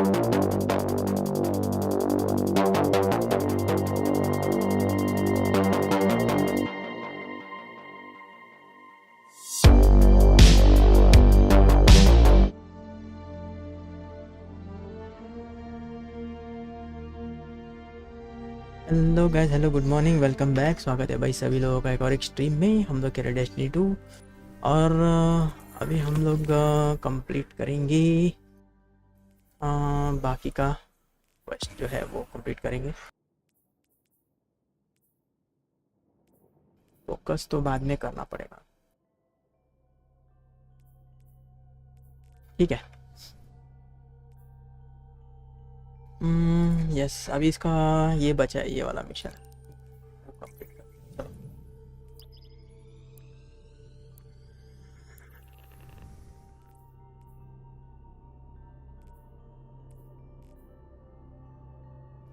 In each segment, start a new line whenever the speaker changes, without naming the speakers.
Hello guys, hello, good morning, welcome back. स्वागत है भाई सभी लोगों का एक और एक स्ट्रीम में। हम लोग कह रहे डेस्टिनी 2 और अभी हम लोग कंप्लीट करेंगे बाकी का क्वेस्ट जो है वो कंप्लीट करेंगे। फोकस तो बाद में करना पड़ेगा, ठीक है। यस, अभी इसका ये बचा है, ये वाला मिशन वो कंप्लीट कर।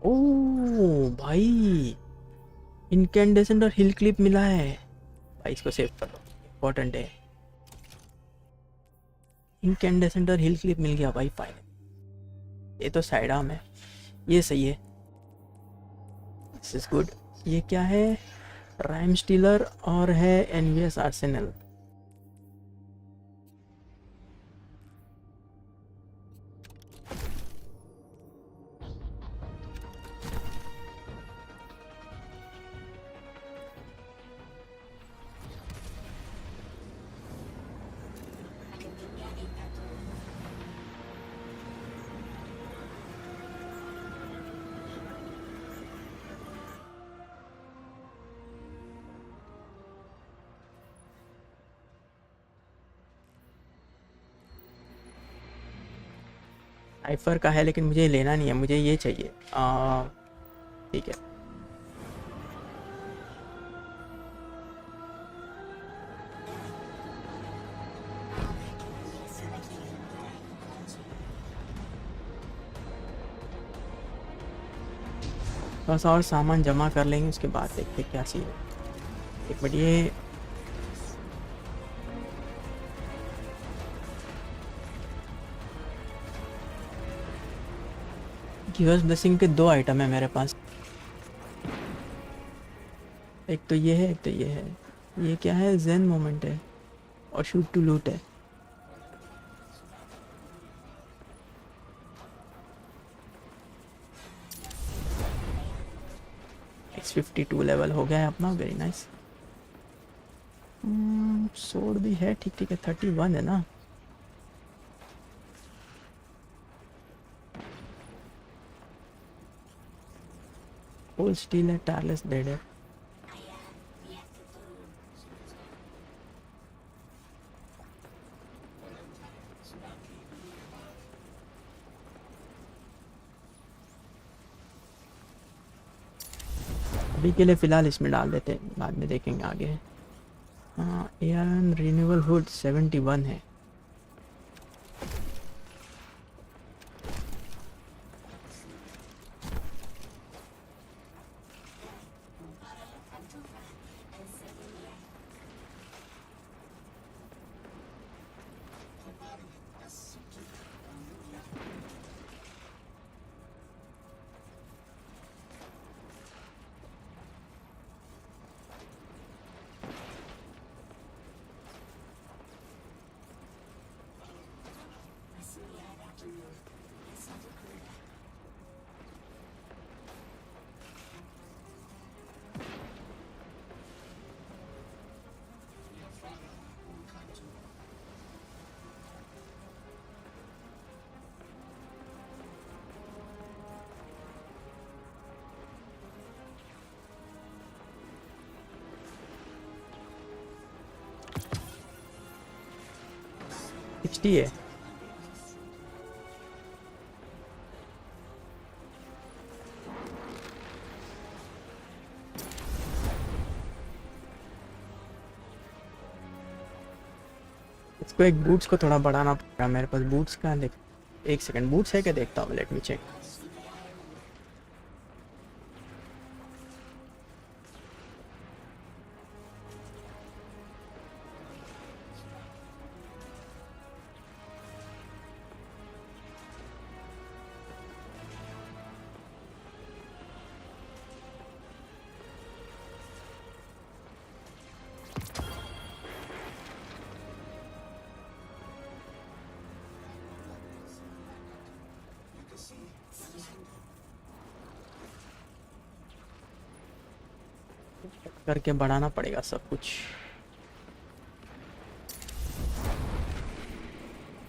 ओ भाई, इनकैंडेसेंट और हिल क्लिप मिला है भाई, इसको सेव कर लो, इम्पोर्टेंट है। इनकैंडेसेंट और हिल क्लिप मिल गया भाई फाइनल। ये तो साइड आर्म है, ये सही है, दिस इज गुड। ये क्या है? राइम स्टीलर और है एनवीएस आर्सेनल। साइफर का है लेकिन मुझे लेना नहीं है, मुझे ये चाहिए। ठीक है। थोड़ा सा और सामान जमा कर लेंगे, उसके बाद देखते क्या सीन है। एक मिनट, ये गिवर्स ब्लेसिंग के 2 आइटम है मेरे पास। एक तो ये है, एक तो ये है। ये क्या है? जेन मोमेंट है और शूट टू लूट है। X52 लेवल हो गया है अपना, वेरी नाइस। सोड भी है, ठीक ठीक है। 31 है ना? फुल स्टील है, टायरलेस ब्लेड है। अभी के लिए फ़िलहाल इसमें डाल देते हैं, बाद में देखेंगे आगे। हाँ, एयर रिन्यूअल हुड 71 है। HD है। इसको एक बूट्स को थोड़ा बढ़ाना पड़ेगा मेरे पास। बूट्स का देख, एक सेकंड, बूट्स है क्या देखता हूँ, लेट मी चेक। करके बढ़ाना पड़ेगा सब कुछ।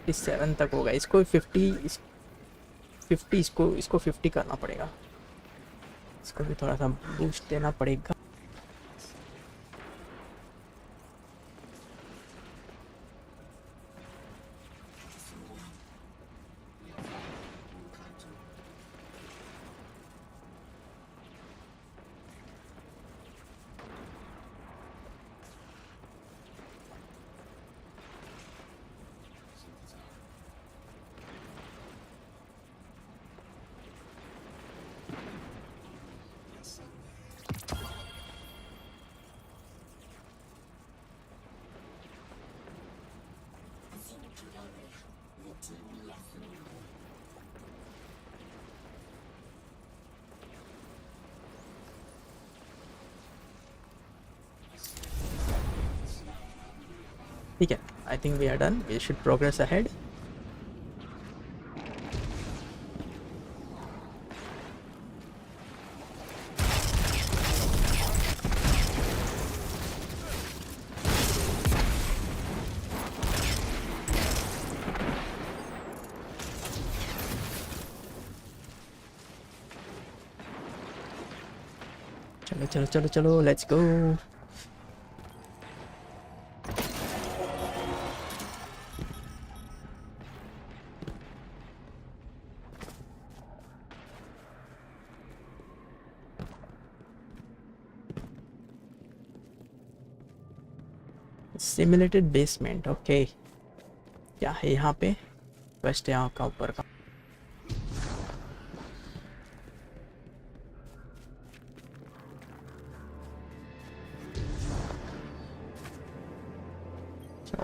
57 तक होगा, इसको 50 इसको 50 करना पड़ेगा, इसको भी थोड़ा सा बूस्ट देना पड़ेगा। ठीक है, I think we are done, we should progress ahead. चलो चलो चलो चलो, let's go. Simulated basement, okay. क्या है यहाँ पे? वेस्ट है यहाँ का ऊपर का।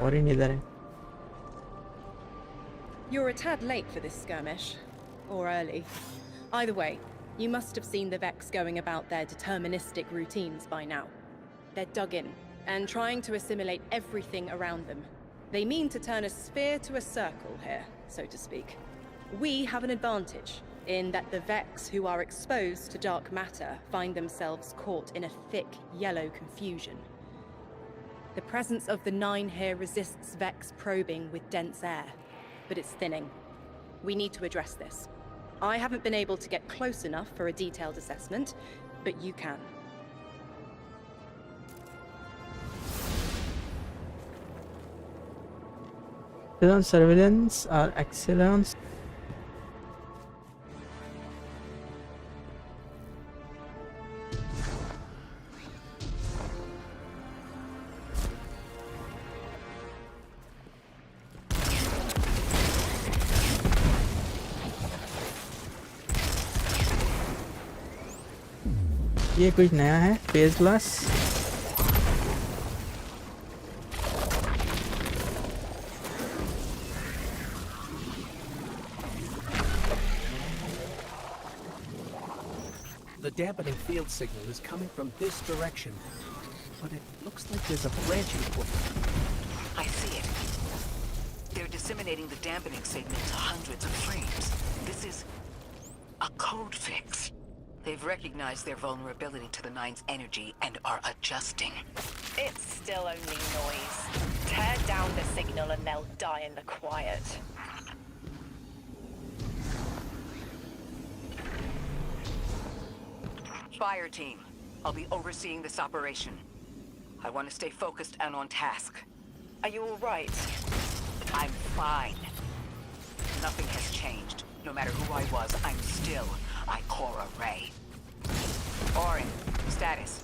और ही इधर है।
You're a tad late for this skirmish, or early. Either way, you must have seen the Vex going about their deterministic routines by now. They're dug in and trying to assimilate everything around them. They mean to turn a sphere to a circle here, so to speak. We have an advantage in that the Vex who are exposed to dark matter find themselves caught in a thick yellow confusion. The presence of the Nine here resists Vex probing with dense air, but it's thinning. We need to address this. I haven't been able to get close enough for a detailed assessment, but you can.
Surveillance or excellence. ये कुछ नया है, phase glass.
The dampening field signal is coming from this direction, but it looks like there's a branching point.
I see it. They're disseminating the dampening signal to hundreds of frames. This is a code fix. They've recognized their vulnerability to the Nine's energy and are adjusting.
It's still only noise. Tear down the signal and they'll die in the quiet.
Fire team, I'll be overseeing this operation. I want to stay focused and on task.
Are you all right?
I'm fine. Nothing has changed. No matter who I was, I'm still Ikora Ray. Orin, status.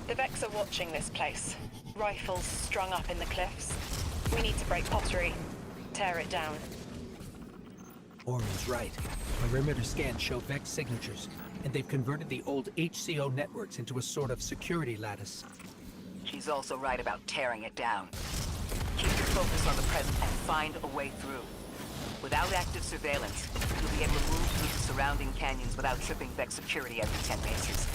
The Vex are watching this place. Rifles strung up in the cliffs. We need to break pottery. Tear it down.
Orin's right. Perimeter scans show Vex signatures, and they've converted the old HCO networks into a sort of security lattice.
She's also right about tearing it down. Keep your focus on the present and find a way through. Without active surveillance, you'll be able to move through the surrounding canyons without tripping Vex security every 10 paces.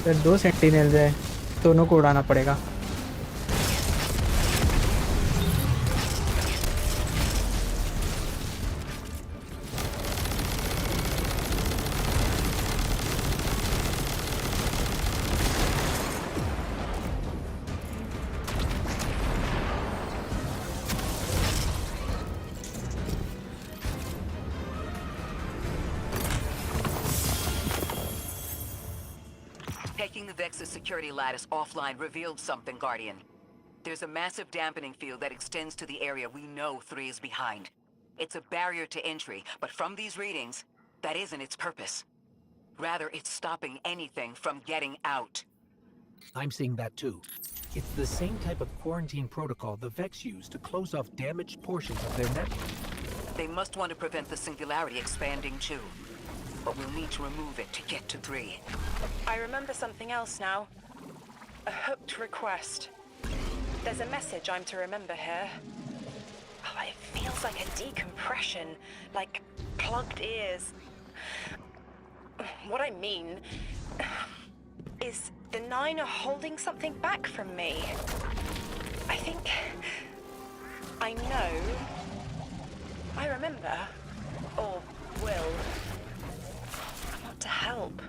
फिर 2 sentinels है, दोनों को उड़ाना पड़ेगा।
Taking the Vex's security lattice offline revealed something, Guardian. There's a massive dampening field that extends to the area we know 3 is behind. It's a barrier to entry, but from these readings, that isn't its purpose. Rather, it's stopping anything from getting out.
I'm seeing that too. It's the same type of quarantine protocol the Vex use to close off damaged portions of their network.
They must want to prevent the singularity expanding too. But we'll need to remove it to get to 3.
I remember something else now. A hooked request. There's a message I'm to remember here. Oh, it feels like a decompression, like plugged ears. What I mean is the 9 are holding something back from me. I think I know. I remember. Or will. I want to help.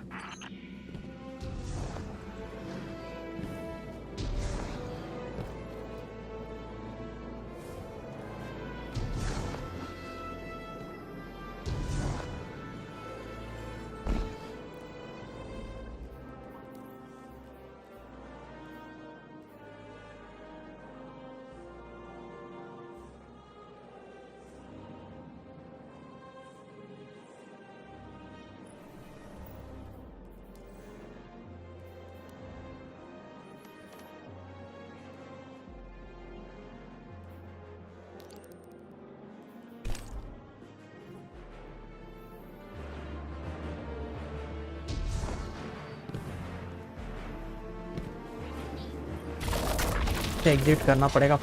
Exit करना पड़ेगा।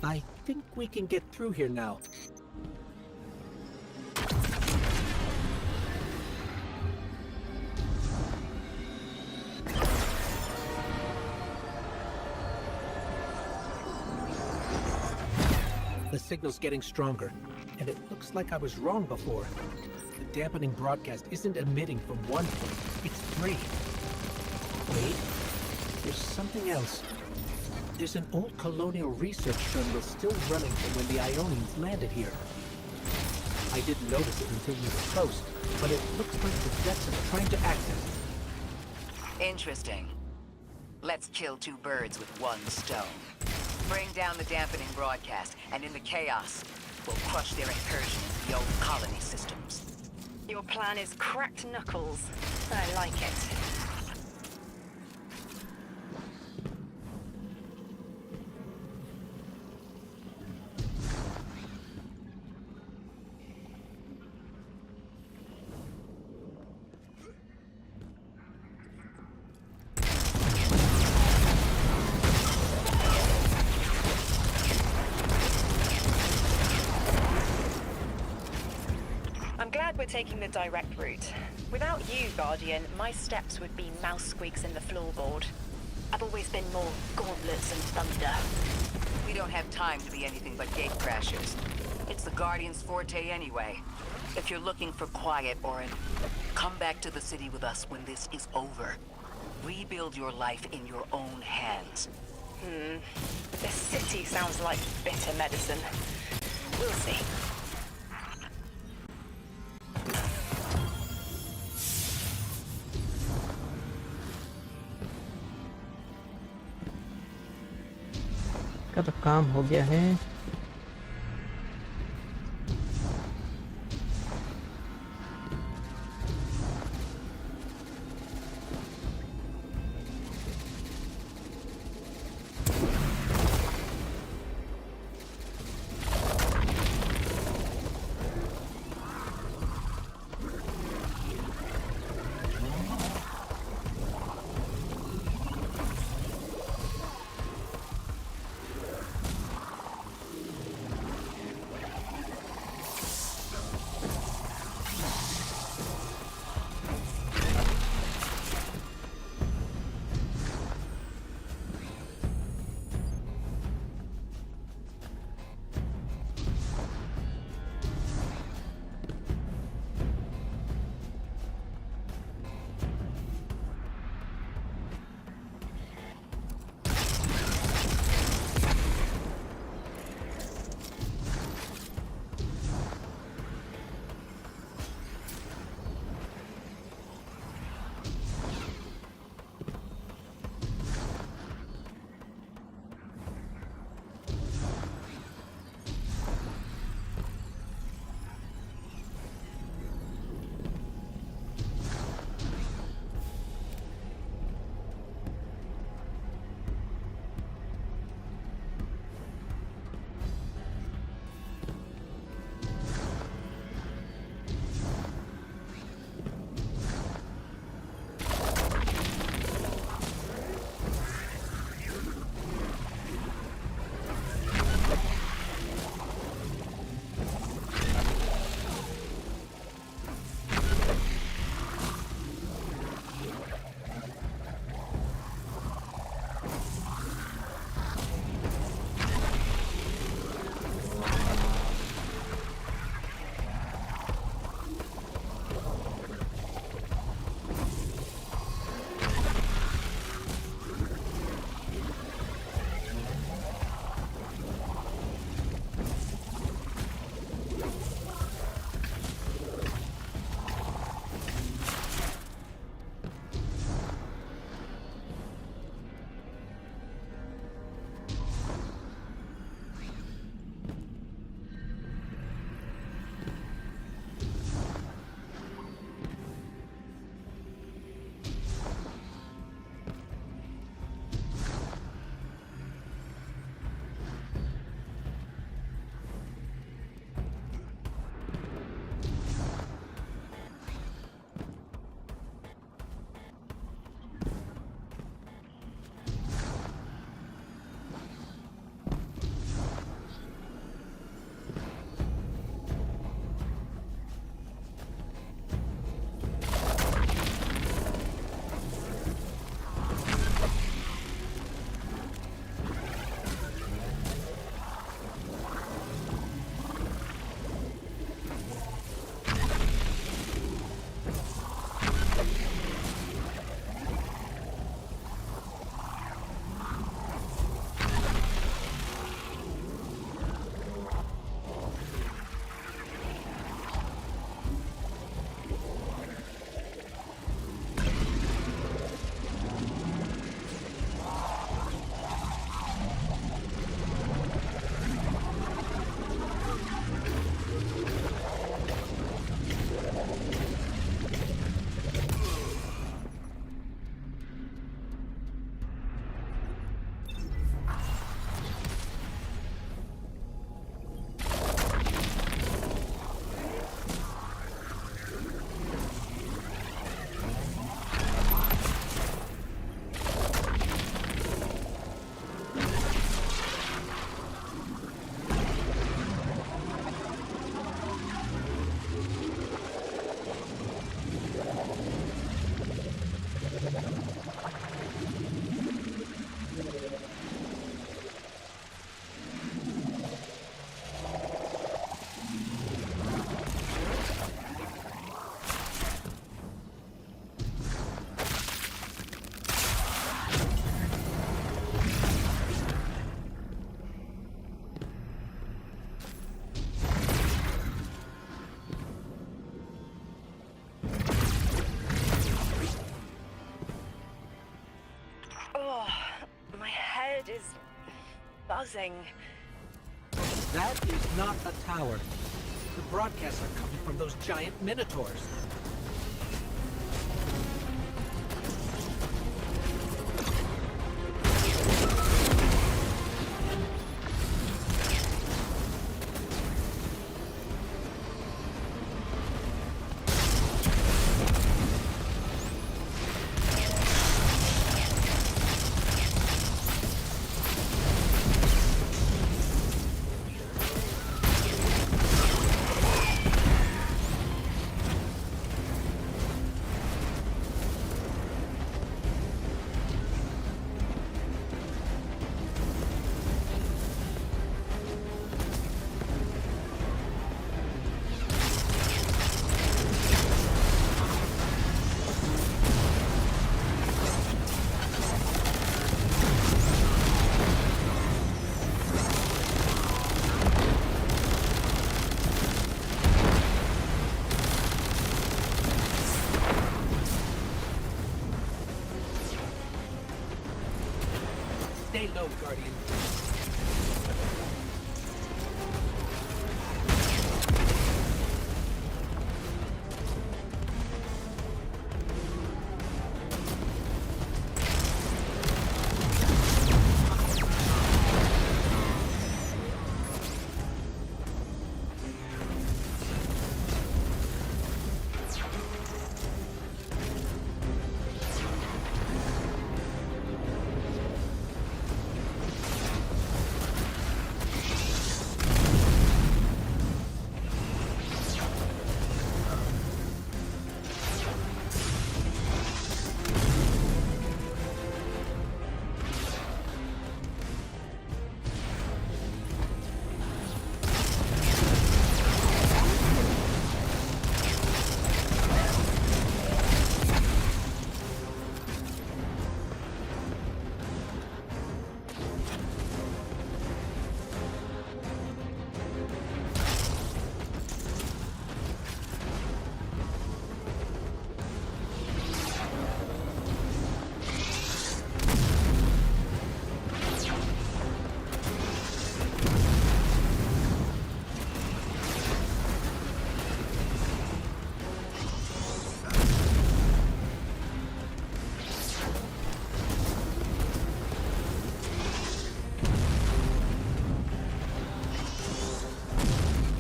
I think we can get through here now. The signal's getting stronger, and it looks like I was wrong before. The dampening broadcast isn't emitting from one point, it's 3. Wait, there's something else. There's an old colonial research terminal still running from when the Ionians landed here. I didn't notice it until we were close, but it looks like the Jets are trying to access it.
Interesting. Let's kill 2 birds with 1 stone. Bring down the dampening broadcast, and in the chaos, we'll crush their incursion into the old colony systems.
Your plan is cracked knuckles. I like it. taking the direct route. Without you, Guardian, my steps would be mouse squeaks in the floorboard. I've always been more gauntlets and thunder.
We don't have time to be anything but gate crashers. It's the Guardian's forte anyway. If you're looking for quiet, Orin, come back to the city with us when this is over. Rebuild your life in your own hands.
The city sounds like bitter medicine. We'll see.
का तो काम हो गया है।
buzzing.
That is not a tower. The broadcasts are coming from those giant minotaurs. Stay low, Guardian.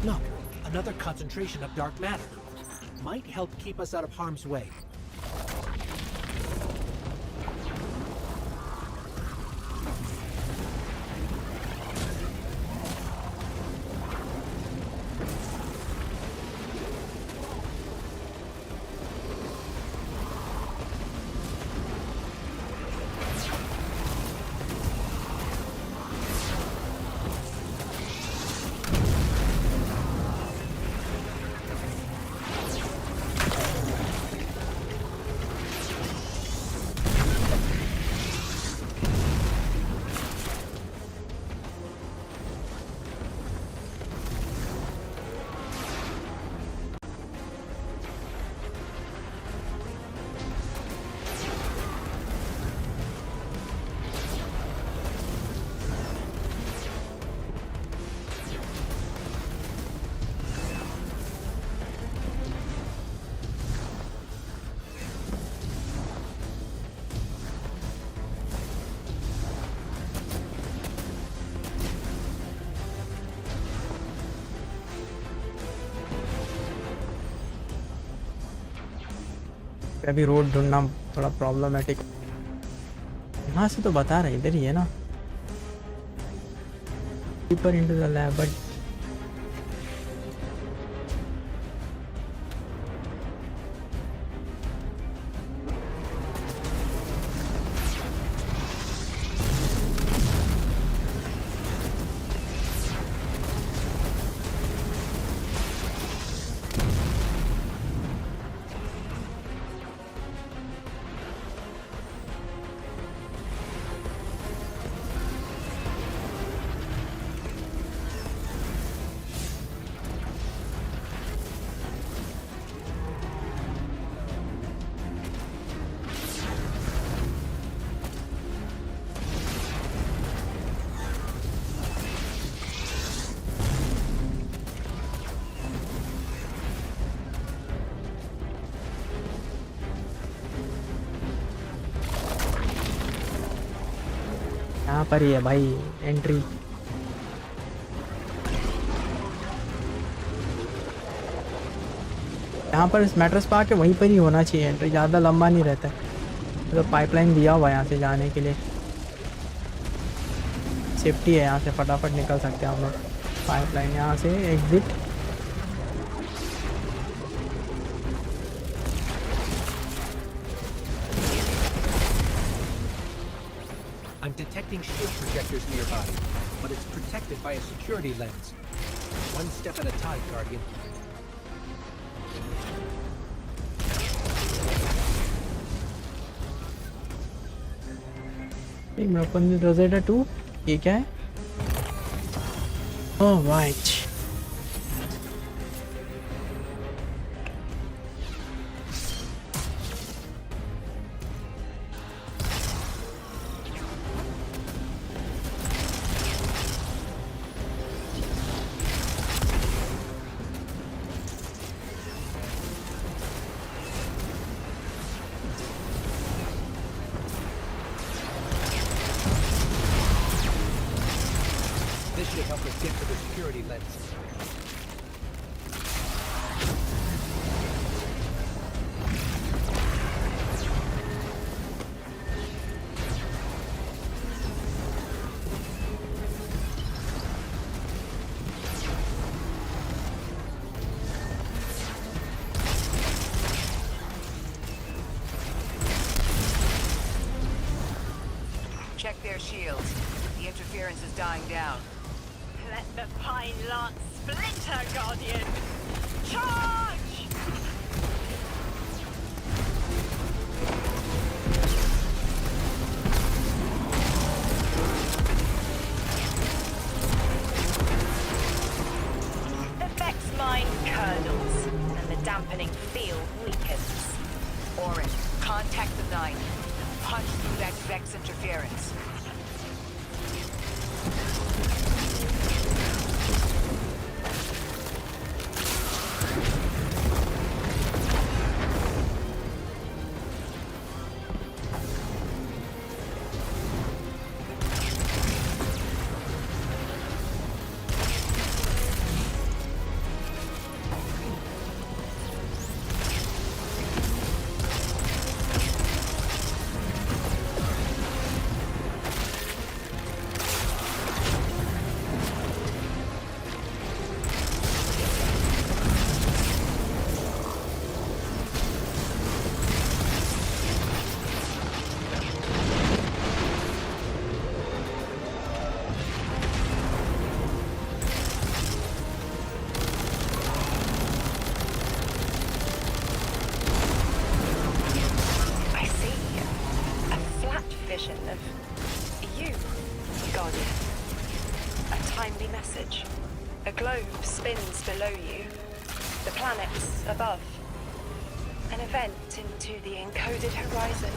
Look, another concentration of dark matter. Might help keep us out of harm's way.
अभी road ढूंढना थोड़ा problematic. यहाँ से तो बता रहे इधर ही है ना, deeper into the lab but पर ही है भाई एंट्री। यहाँ पर मैट्रेस पे आके वहीं पर ही होना चाहिए एंट्री, ज़्यादा लंबा नहीं रहता है। तो पाइपलाइन दिया हुआ है यहाँ से जाने के लिए, सेफ्टी है यहाँ से, फटाफट निकल सकते हैं हम लोग। पाइपलाइन यहाँ से exit.
I'm detecting shield projectors nearby, but it's protected by a security lens. One step at a time, Guardian.
Open Rosetta 2, ये क्या है? Oh right,
This should help us get to the security lens.
Check their shields. The interference is dying down.
Let the pine lance splinter, Guardian! Charge! The Vex mine curdles, and the dampening field weakens.
Orin, contact the 9. Punch through that Vex interference.
A globe spins below you, the planets above. An event into the encoded horizon.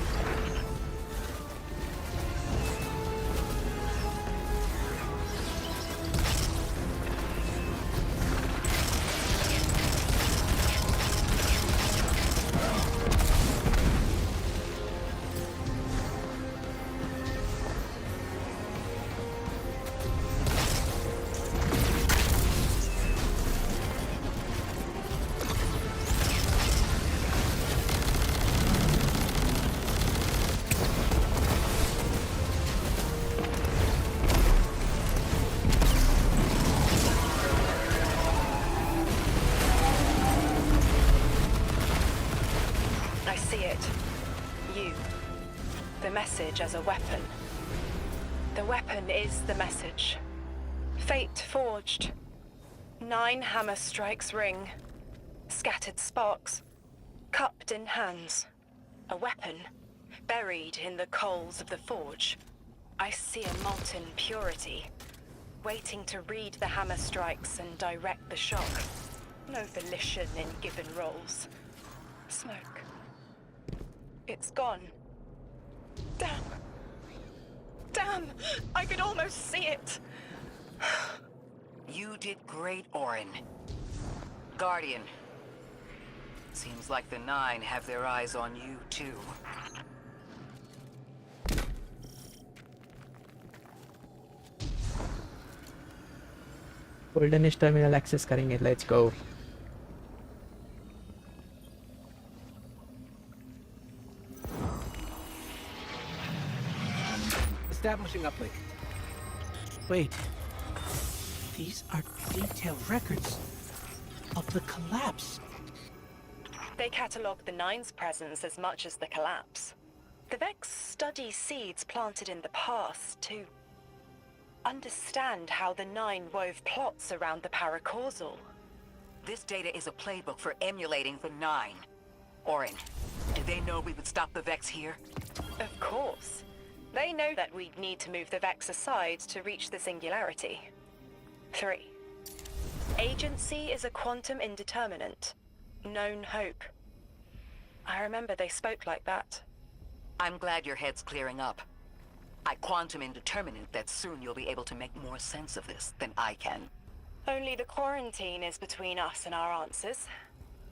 Message as a weapon. The weapon is the message. Fate forged. 9 hammer strikes ring. Scattered sparks. Cupped in hands. A weapon. Buried in the coals of the forge. I see a molten purity. Waiting to read the hammer strikes and direct the shock. No volition in given roles. Smoke. It's gone. Damn. Damn! I could almost see it!
You did great, Orin. Guardian. Seems like the 9 have their eyes on you, too.
Goldenish terminal access करेंगे, let's go.
Establishing uplink. Wait. These are detailed records of the collapse.
They catalogue the Nine's presence as much as the collapse. The Vex study seeds planted in the past to understand how the Nine wove plots around the paracausal.
This data is a playbook for emulating the Nine. Orin, did they know we would stop the Vex here?
Of course. They know that we'd need to move the Vex aside to reach the singularity. 3. Agency is a quantum indeterminate. Known hope. I remember they spoke like that.
I'm glad your head's clearing up. I quantum indeterminate that soon you'll be able to make more sense of this than I can.
Only the quarantine is between us and our answers.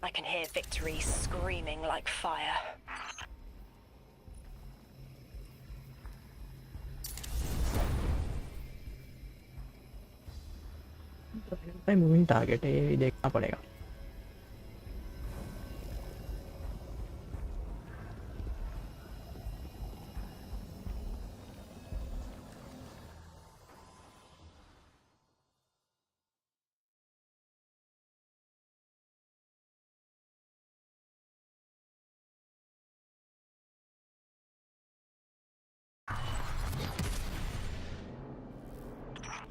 I can hear victory screaming like fire.
Moving target है, ये भी देखना पड़ेगा।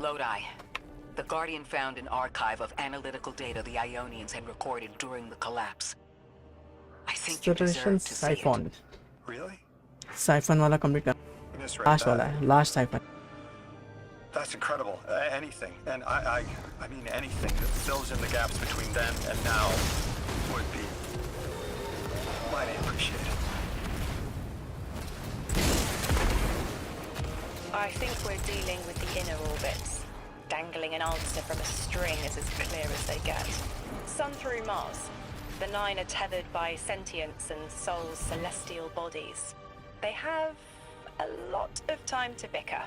Lodi. The Guardian found an archive of analytical data the Ionians had recorded during the collapse. I think you
Separation
deserve to see it.
siphon.
Really?
Siphon वाला complete कर,
You misread
last वाला
that.
है, last siphon.
That's incredible. Anything, and I mean anything that fills in the gaps between then and now would be mighty appreciated.
I think we're dealing with the inner orbits. Dangling an answer from a string is as clear as they get. Sun through Mars. The Nine are tethered by sentience and Sol's celestial bodies. They have a lot of time to bicker.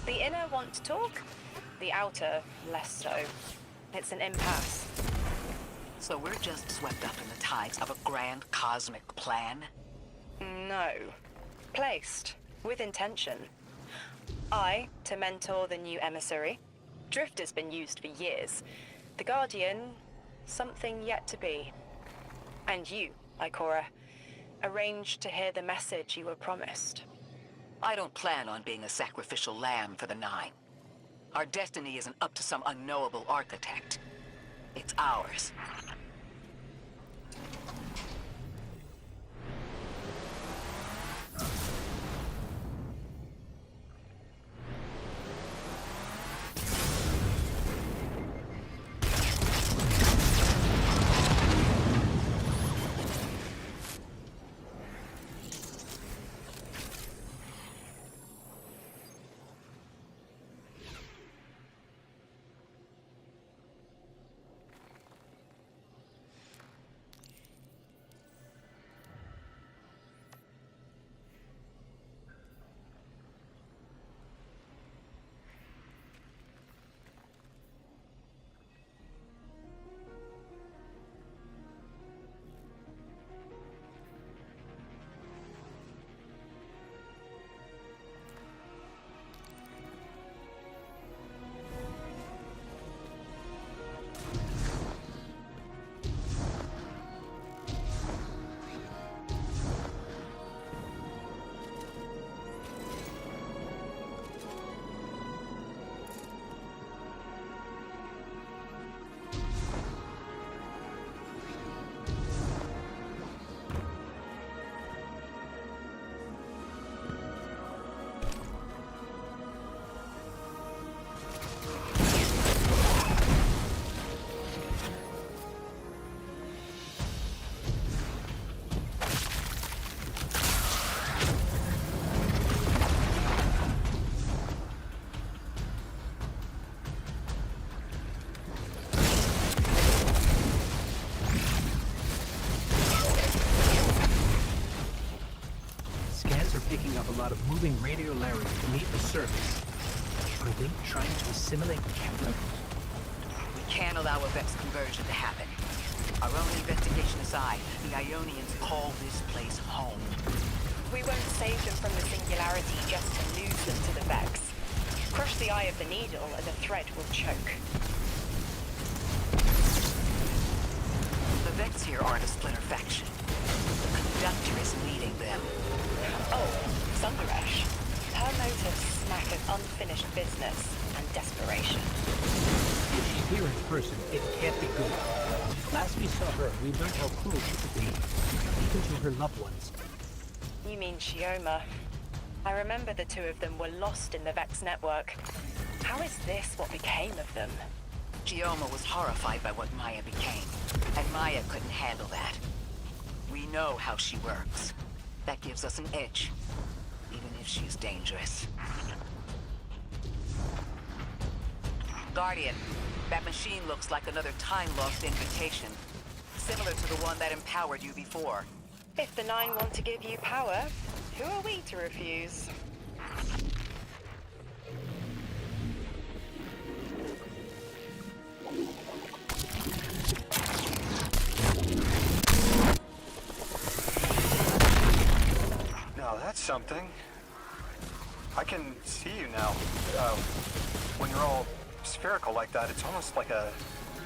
The inner want to talk, the outer less so. It's an impasse.
So we're just swept up in the tides of a grand cosmic plan?
No. Placed. With intention. I, to mentor the new emissary. Drifter's been used for years. The Guardian, something yet to be. And you, Ikora, arranged to hear the message you were promised.
I don't plan on being a sacrificial lamb for the Nine. Our destiny isn't up to some unknowable architect. It's ours.
Picking up a lot of moving radiolarity beneath the surface. Are they trying to assimilate Kepler?
can't allow a Vex conversion to happen. Our own investigation aside, the Ionians call this place home.
We won't save them from the singularity just to lose them to the Vex. Crush the eye of the needle and the thread will choke.
The Vex here aren't a splinter faction. The conductor is leading them.
Oh, Sundaresh. Her motives smack of unfinished business and desperation.
If she's here in person, it can't be good. Last we saw her, we learned how cruel she could be, even to her loved ones.
You mean Shioma? I remember the two of them were lost in the Vex network. How is this what became of them?
Shioma was horrified by what Maya became, and Maya couldn't handle that. We know how she works. That gives us an edge, even if she's dangerous. Guardian, that machine looks like another time-lost invitation, similar to the one that empowered you before.
If the Nine want to give you power, who are we to refuse?
Now that's something. I can see you now. When you're all spherical like that, it's almost like a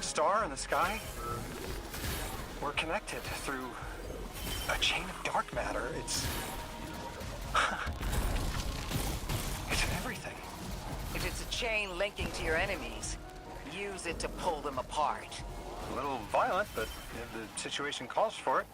star in the sky. We're connected through a chain of dark matter. It's everything.
If it's a chain linking to your enemies, use it to pull them apart.
A little violent, but the situation calls for it.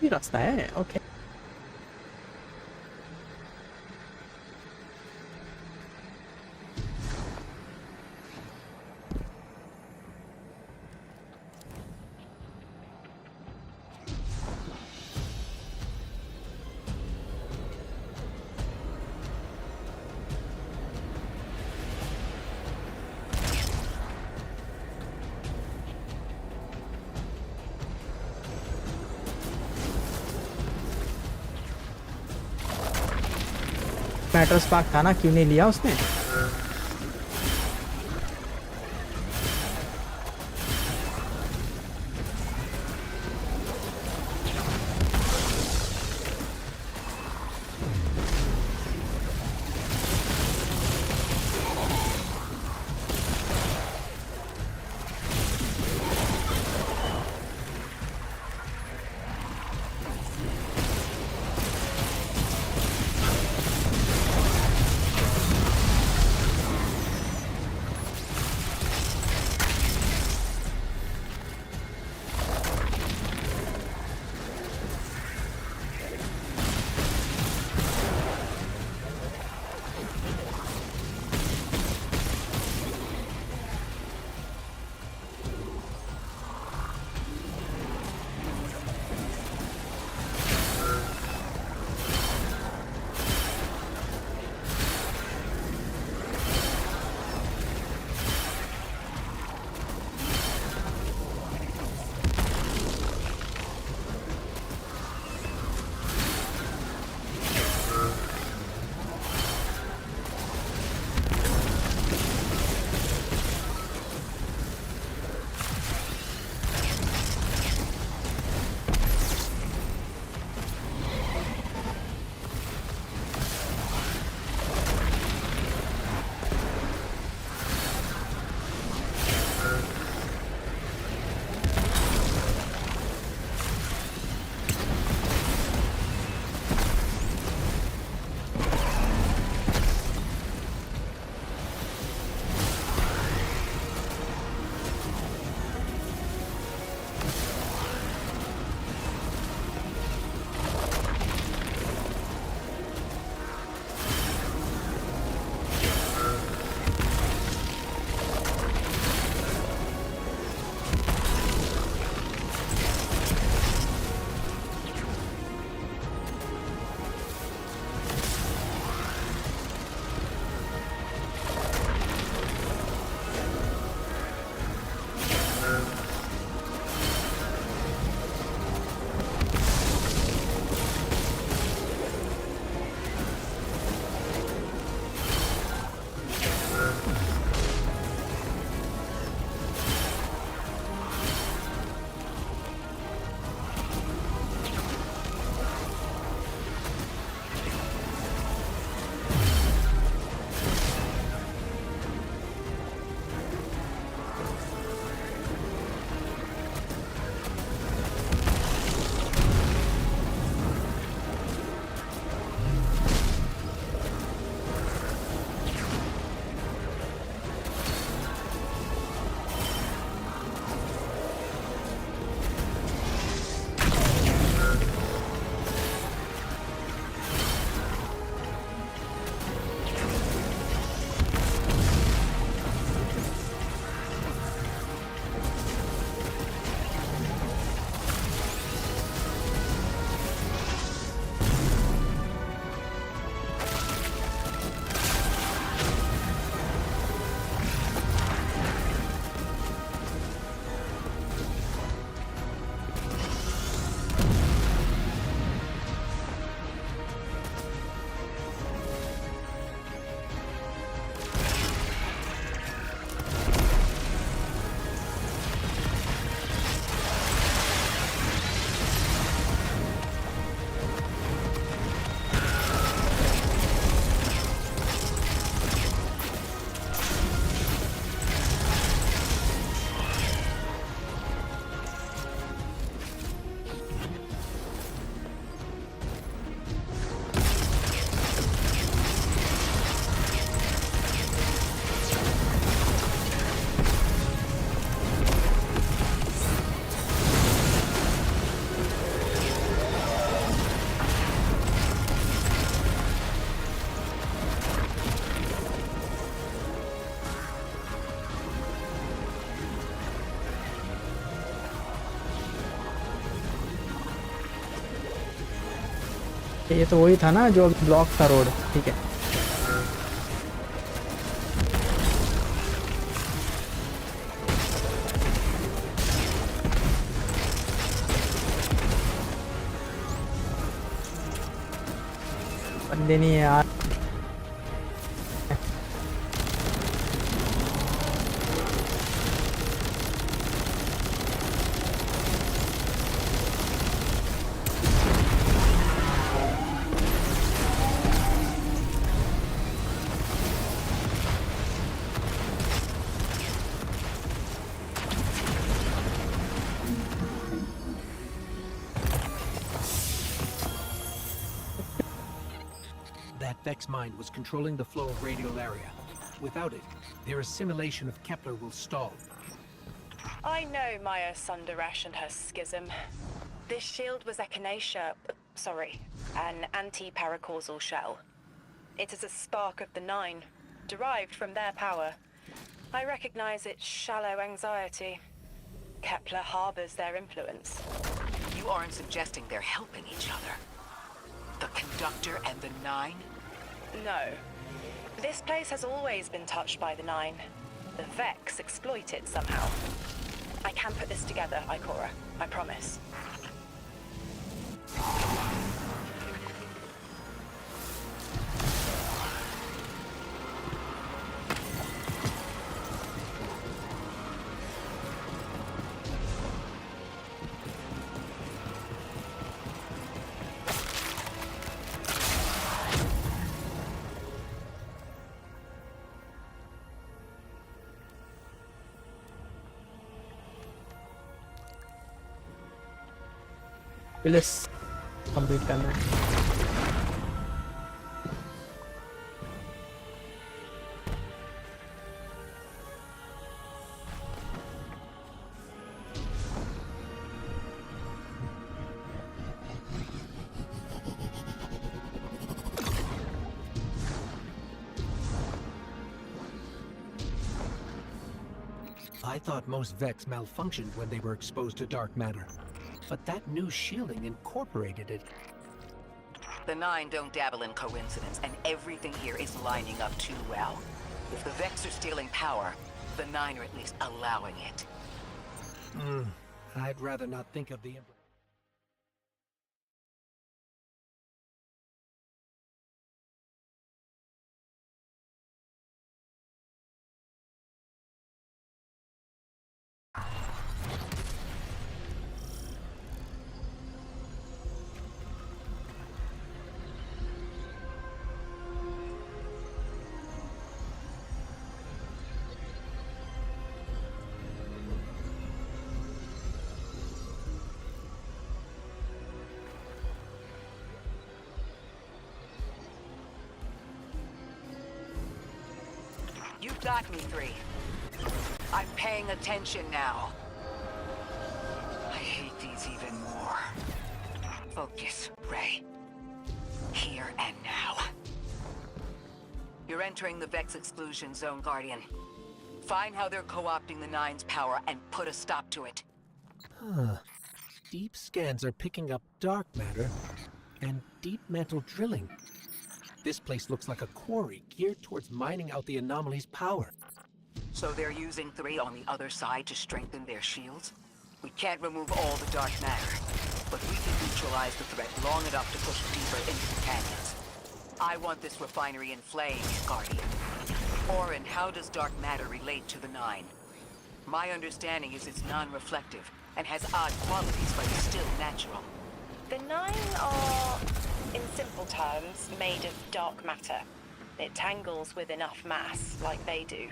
ये रास्ता है okay matter spark था ना, क्यों नहीं लिया उसने? ये तो वही था ना जो ब्लॉक था रोड, ठीक है। बंदे नहीं है यार।
Vex mind was controlling the flow of radial area. Without it, their assimilation of Kepler will stall.
I know Maya Sundaresh and her schism. This shield was an anti-paracausal shell. It is a spark of the Nine, derived from their power. I recognize its shallow anxiety. Kepler harbors their influence.
You aren't suggesting they're helping each other? The Conductor and the Nine?
No. This place has always been touched by the Nine. The Vex exploit it somehow. I can put this together, Ikora. I promise.
Plus complete करना है।
I thought most Vex malfunctioned when they were exposed to dark matter. But that new shielding incorporated it.
The Nine don't dabble in coincidence, and everything here is lining up too well. If the Vex are stealing power, the Nine are at least allowing it.
I'd rather not think of the...
You got me, 3. I'm paying attention now. I hate these even more. Focus, Ray. Here and now. You're entering the Vex exclusion zone, Guardian. Find how they're co-opting the Nine's power and put a stop to it.
Deep scans are picking up dark matter and deep mantle drilling. This place looks like a quarry geared towards mining out the anomaly's power.
So they're using 3 on the other side to strengthen their shields? We can't remove all the dark matter, but we can neutralize the threat long enough to push deeper into the canyons. I want this refinery in flames, Guardian. Orin, how does dark matter relate to the Nine? My understanding is it's non-reflective and has odd qualities, but is still natural.
The Nine are, in simple terms, made of dark matter. It tangles with enough mass, like they do.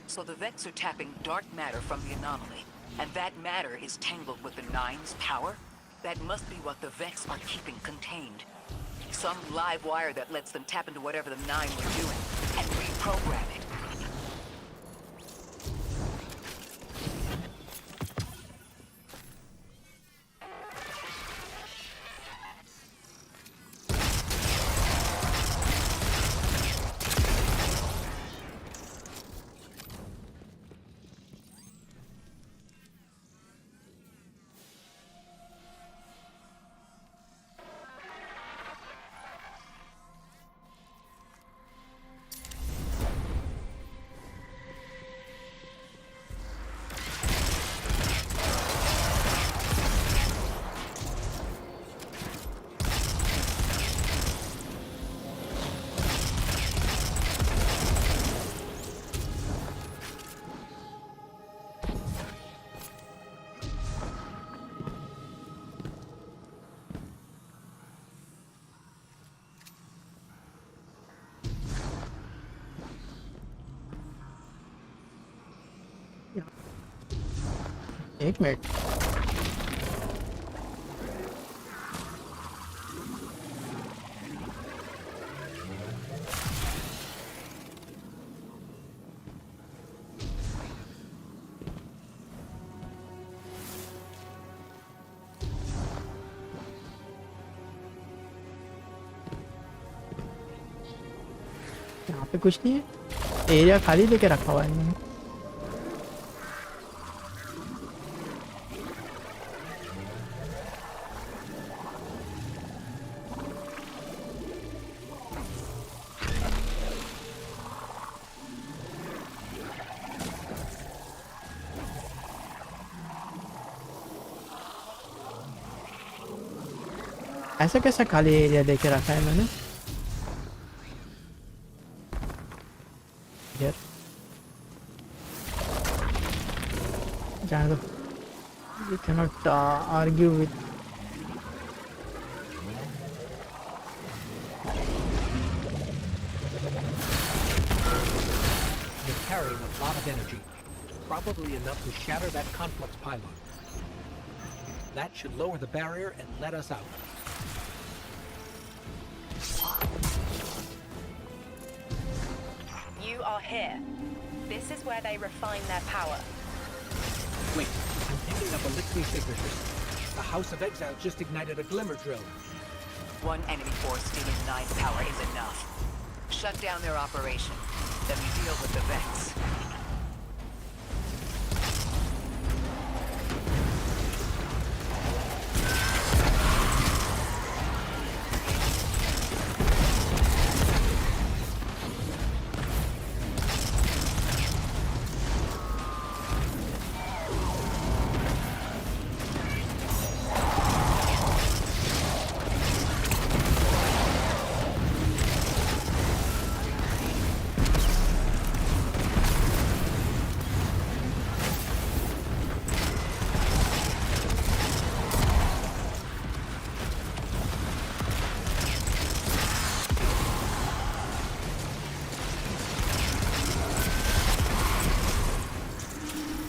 So the Vex are tapping dark matter from the anomaly, and that matter is tangled with the Nine's power? That must be what the Vex are keeping contained. Some live wire that lets them tap into whatever the Nine were doing, and reprogram it.
एक minute यहाँ पे कुछ नहीं है, area खाली लेके रखा हुआ है इन्होंने। ऐसा कैसा खाली एरिया लेके रखा है मैंने यार, जाने दो। You cannot argue with
You're carrying a lot of energy. Probably enough to shatter that complex pylon. That should lower the barrier and let us out.
You are here. This is where they refine their power.
Wait, I'm picking up elixir signatures. The House of Exile just ignited a glimmer drill.
One enemy force stealing 9 power is enough. Shut down their operation. Then we deal with the Vex.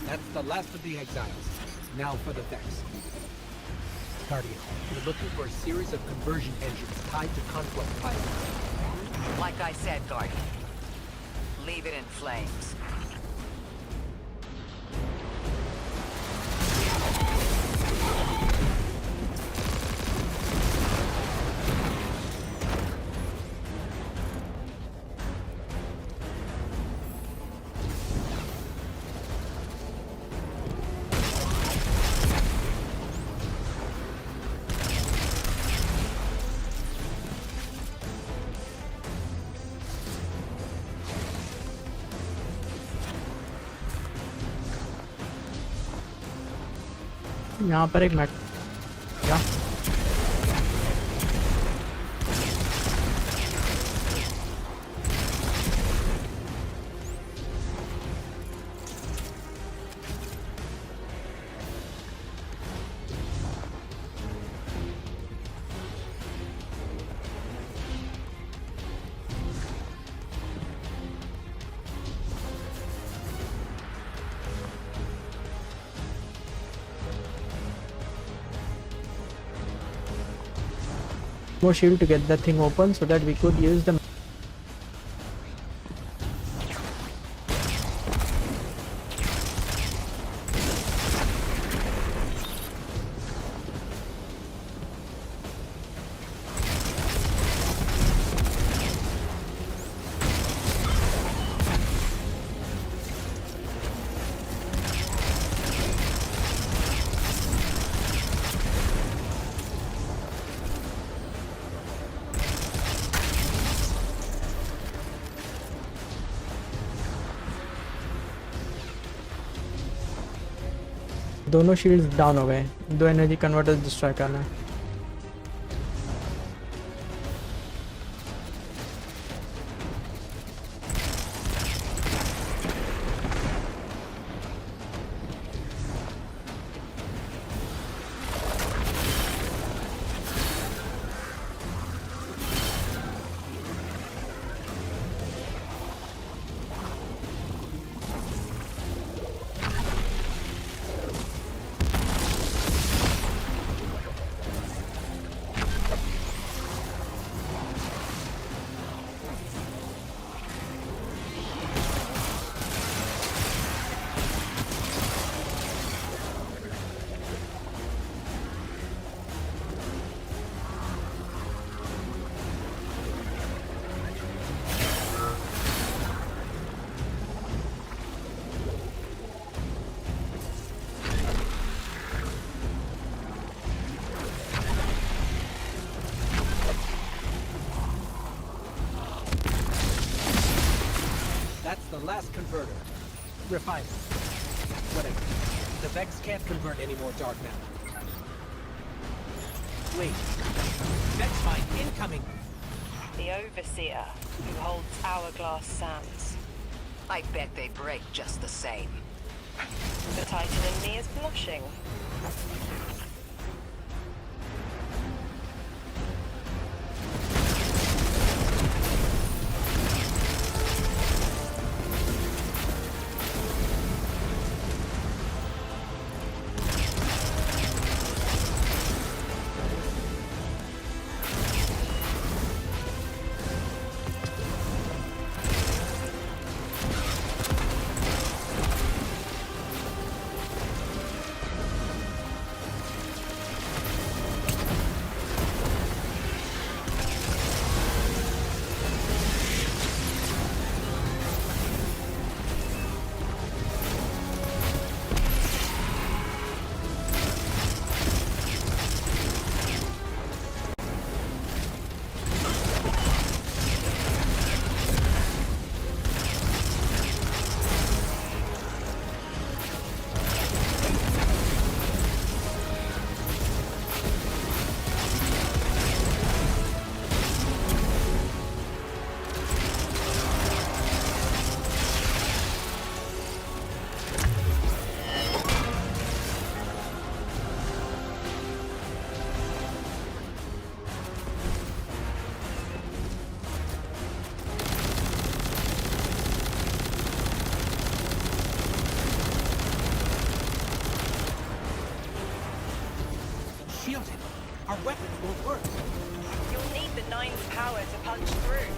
That's the last of the exiles. Now for the Vex. Guardian, we're looking for a series of conversion engines tied to Conquest pylons.
Like I said, Guardian. Leave it in flames.
यहाँ पर एक mat क्या more shield to get that thing open so that we could use the दोनों shields down हो गए, 2 energy converters destroy करना है।
last converter. Refiner. Whatever. The Vex can't convert any more dark matter. Wait. Vex mine incoming!
The Overseer, who holds Hourglass Sands.
I bet they break just the same.
The Titan in me is blushing.
Shielded. Our weapons won't work.
You'll need the Nine's power to punch through.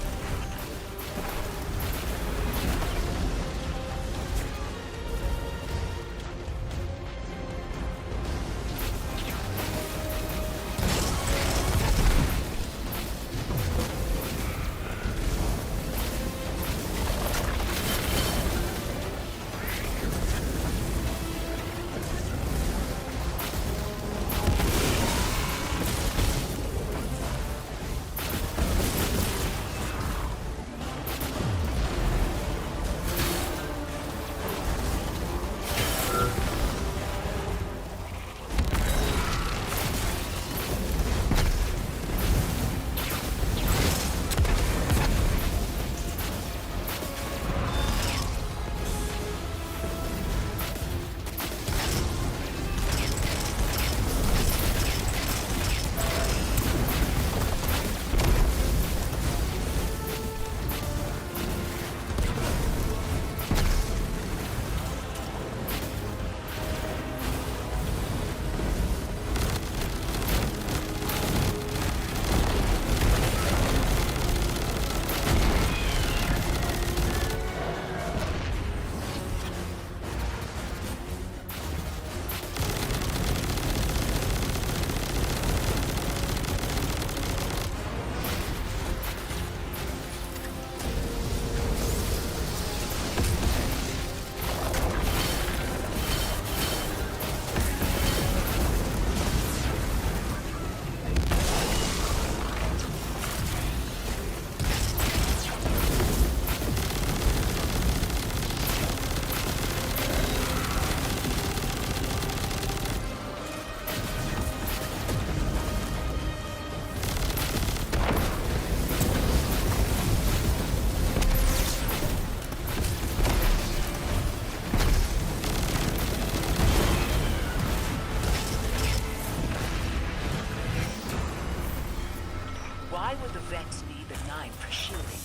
Why would the Vex need the Nine for shielding?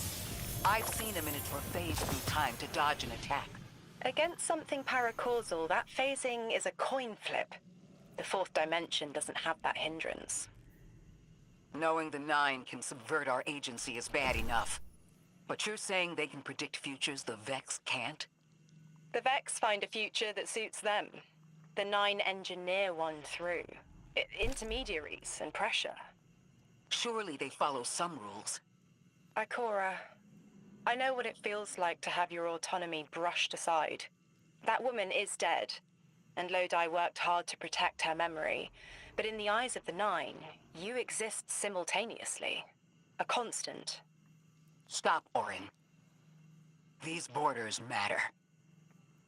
I've seen a Minotaur phase through time to dodge an attack.
Against something paracausal, that phasing is a coin flip. The fourth dimension doesn't have that hindrance.
Knowing the Nine can subvert our agency is bad enough. But you're saying they can predict futures the Vex can't?
The Vex find a future that suits them. The Nine engineer one through. Intermediaries and pressure.
Surely they follow some rules.
Ikora, I know what it feels like to have your autonomy brushed aside. That woman is dead, and Lodi worked hard to protect her memory. But in the eyes of the Nine, you exist simultaneously. A constant.
Stop, Orin. These borders matter.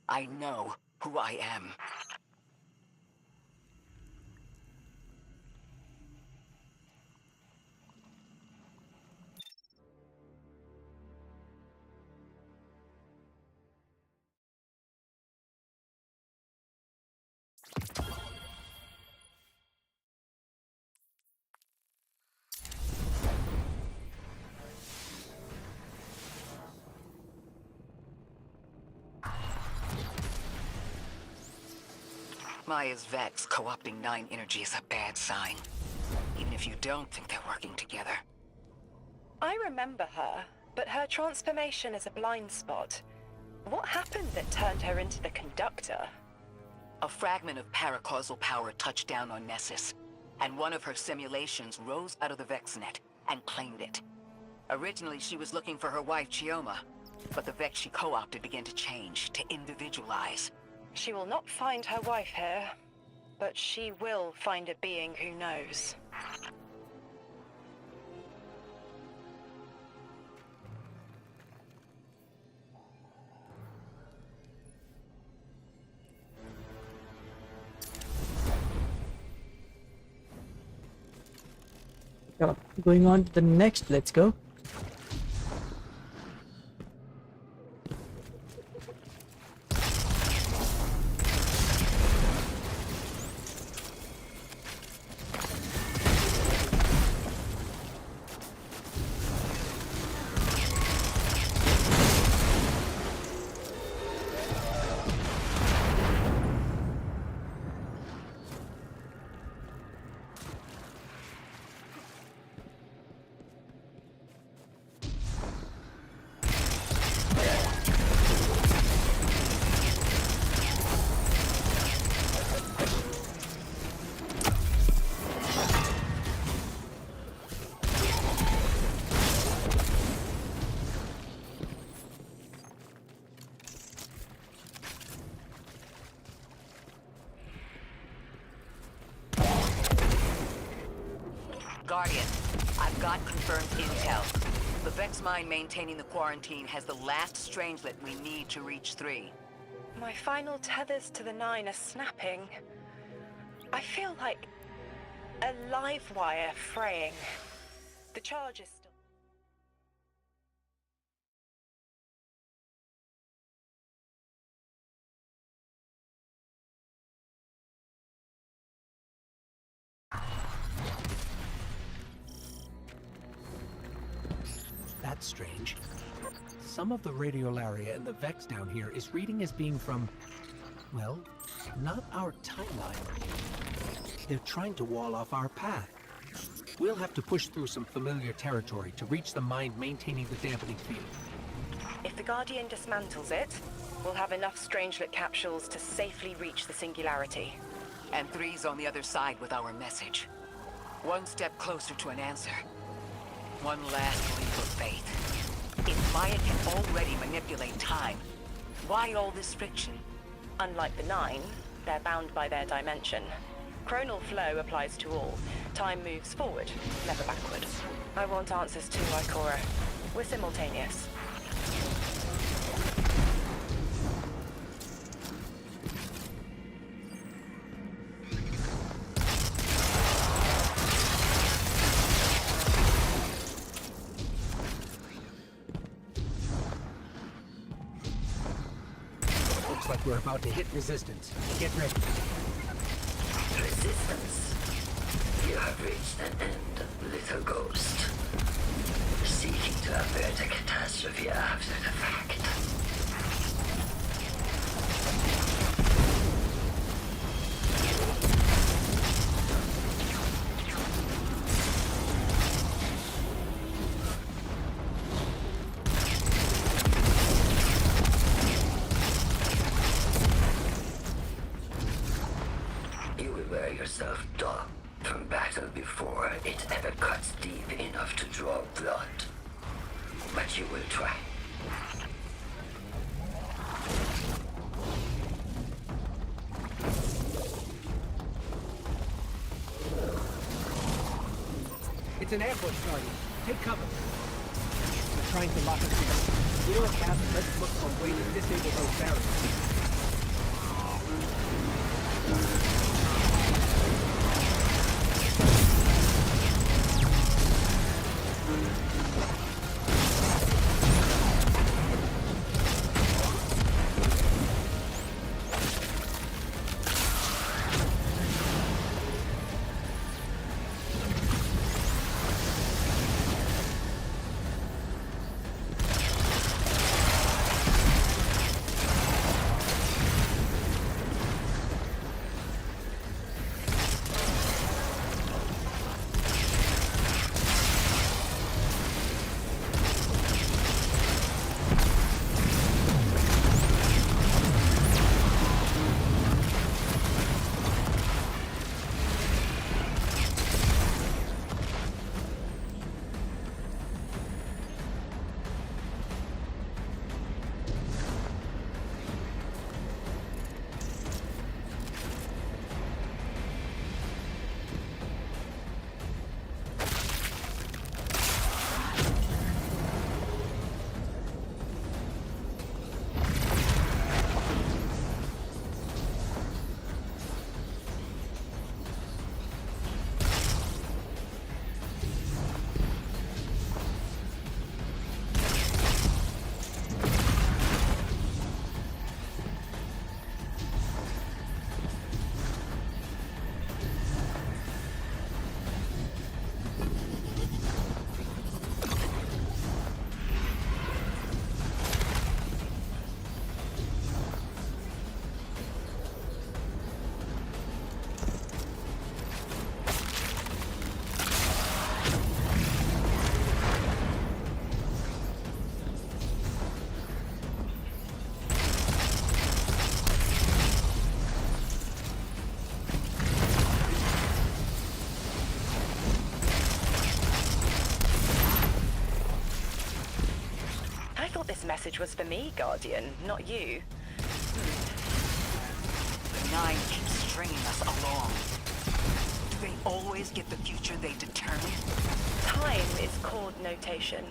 I know who I am. Maya's Vex co-opting 9 energy is a bad sign. Even if you don't think they're working together.
I remember her, but her transformation is a blind spot. What happened that turned her into the conductor?
A fragment of paracausal power touched down on Nessus, and one of her simulations rose out of the VexNet and claimed it. Originally, she was looking for her wife, Chioma, but the Vex she co-opted began to change, to individualize.
She will not find her wife here, but she will find a being who knows.
So, going on to the next, let's go.
Guardian, I've got confirmed intel. The Vex mine maintaining the quarantine has the last strangelet we need to reach 3.
My final tethers to the 9 are snapping. I feel like a live wire fraying. The charge is still...
That's strange. Some of the radiolaria in the Vex down here is reading as being from, well, not our timeline. They're trying to wall off our path. We'll have to push through some familiar territory to reach the mine maintaining the dampening field.
If the Guardian dismantles it, we'll have enough strangelet capsules to safely reach the singularity.
And 3's on the other side with our message. One step closer to an answer. One last leap of faith. If Maya can already manipulate time, why all this friction?
Unlike the 9, they're bound by their dimension. Chronal flow applies to all. Time moves forward, never backward. I want answers too, Ikora. We're simultaneous.
Looks like we're about to hit resistance. Get ready.
Resistance. You have reached an end, little ghost. Seeking to avert a catastrophe after the fact. You will wear yourself dumb from battle before it ever cuts deep enough to draw blood. But you will try.
It's an ambush, Guardian. Take cover. They're trying to lock us in. You know what, Cap? Let's look for a way to disable those barriers.
This message was for me, Guardian, not you.
The Nine keeps stringing us along. Do they always get the future they determine?
Time is chord notation,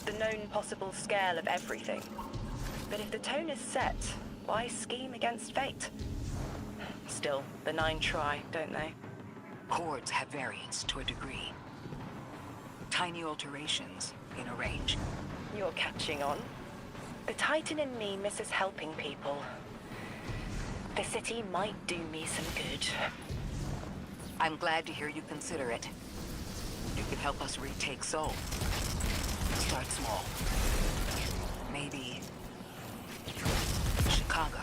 the known possible scale of everything. But if the tone is set, why scheme against fate? Still, the Nine try, don't they?
Chords have variance to a degree. Tiny alterations in a range.
You're catching on. The Titan in me misses helping people. The city might do me some good.
I'm glad to hear you consider it. You could help us retake Seoul. Start small. Maybe Chicago.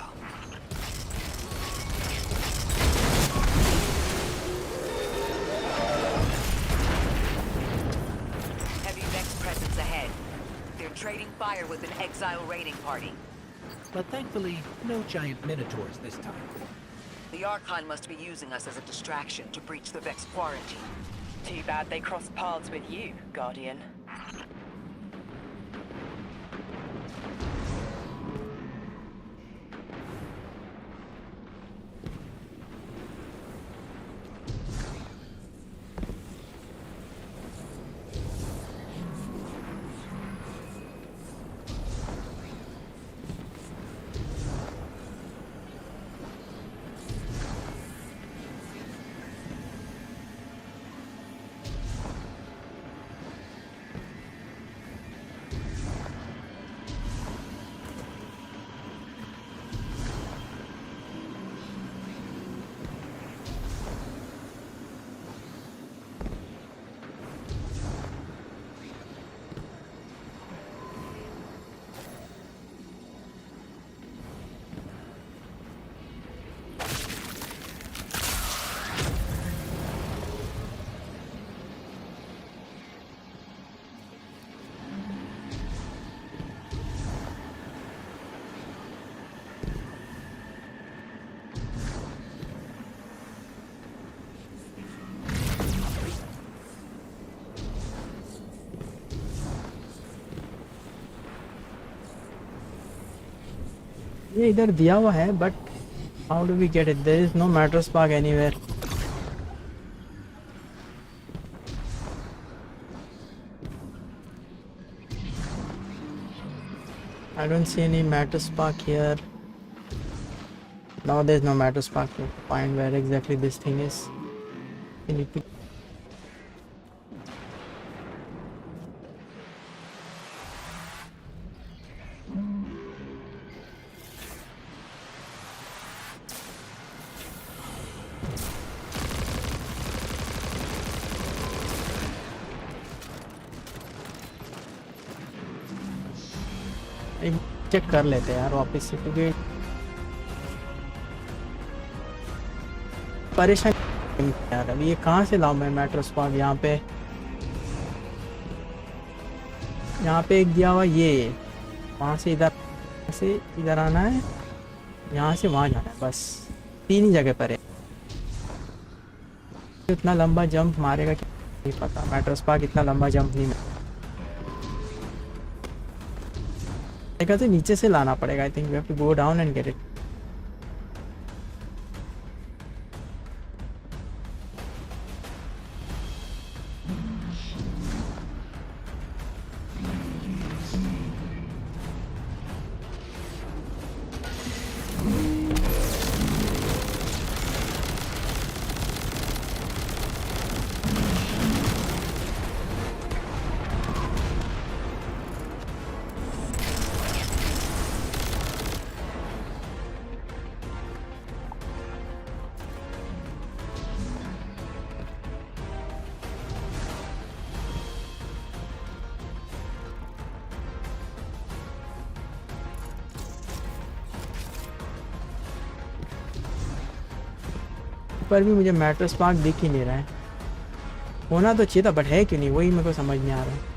Heavy Vex presence ahead. They're trading fire with an exile raiding party.
But thankfully, no giant minotaurs this time.
The Archon must be using us as a distraction to breach the Vex quarantine.
Too bad they crossed paths with you, Guardian.
ये इधर दिया हुआ है but how do we get it? There is no matter spark anywhere. I don't see any matter spark here. No, there's no matter spark to find where exactly this thing is. You need to check कर लेते हैं यार वापस से, क्योंकि परेशान यार। अभी ये कहाँ से लाऊं मैं मैटर स्पार्क? यहाँ पे एक दिया हुआ ये, वहाँ से इधर आना है, यहाँ से वहाँ जाना है, बस 3 ही जगह पर है। इतना लंबा जंप मारेगा कि नहीं पता। मैटर स्पार्क इतना लंबा जंप नहीं मारेगा, तो नीचे से लाना पड़ेगा। I think we have to go down and get it. पर भी मुझे मैटर स्पार्क दिख ही नहीं रहा है। होना तो चाहिए था, बट है क्यों नहीं, वही मेरे को समझ नहीं आ रहा है।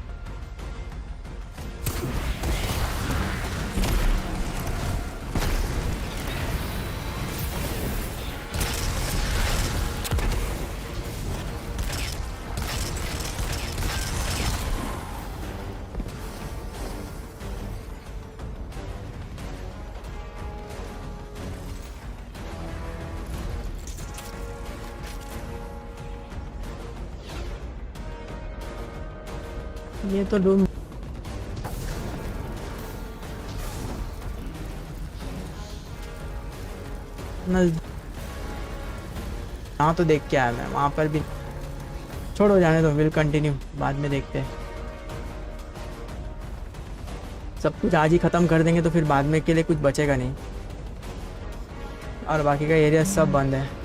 ये तो डूम हाँ, तो देख के आया मैं वहाँ पर भी। छोड़ो, जाने दो, विल कंटिन्यू, बाद में देखते हैं। सब कुछ आज ही ख़त्म कर देंगे तो फिर बाद में के लिए कुछ बचेगा नहीं, और बाकी का एरिया सब बंद है।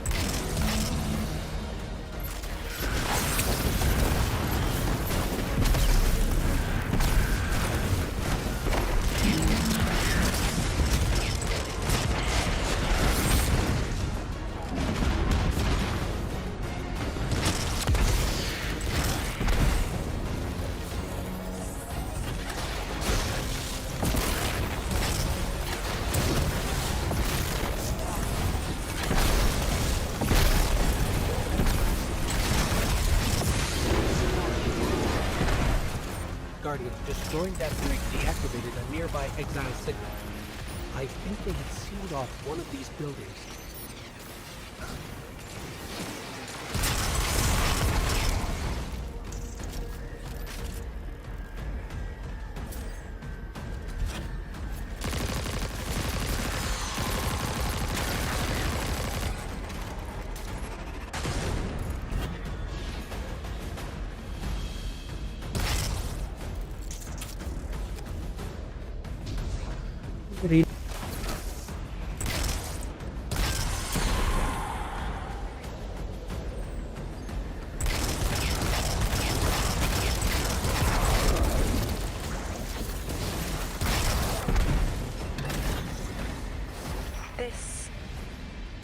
Destroying that break deactivated a nearby exile signal. I think they had sealed off one of these buildings.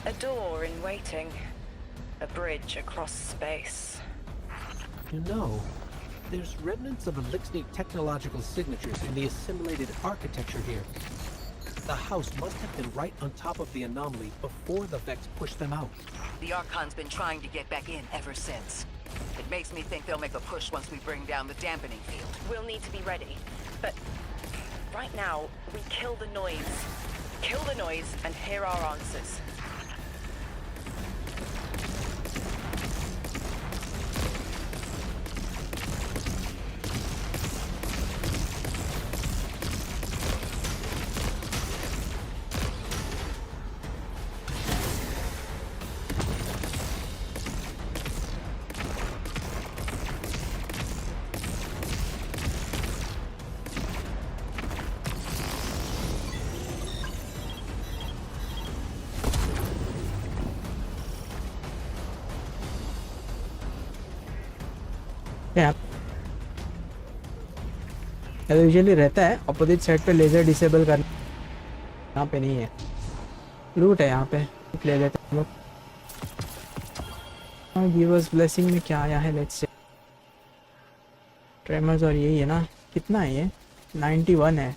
A door in waiting. A bridge across space.
You know, there's remnants of Elixir technological signatures in the assimilated architecture here. The house must have been right on top of the anomaly before the Vex pushed them out.
The Archon's been trying to get back in ever since. It makes me think they'll make a push once we bring down the dampening field.
We'll need to be ready. But right now, we kill the noise. Kill the noise and hear our answers.
यहाँ तो usually रहता है opposite side पे laser disable करना, यहाँ पे नहीं है। लूट है यहाँ पे, ले लेते हैं हम लोग। गिवर्स ब्लेसिंग में क्या आया है, लेट्स से ट्रेमर्स, और यही है ना, कितना है ये, 91 है।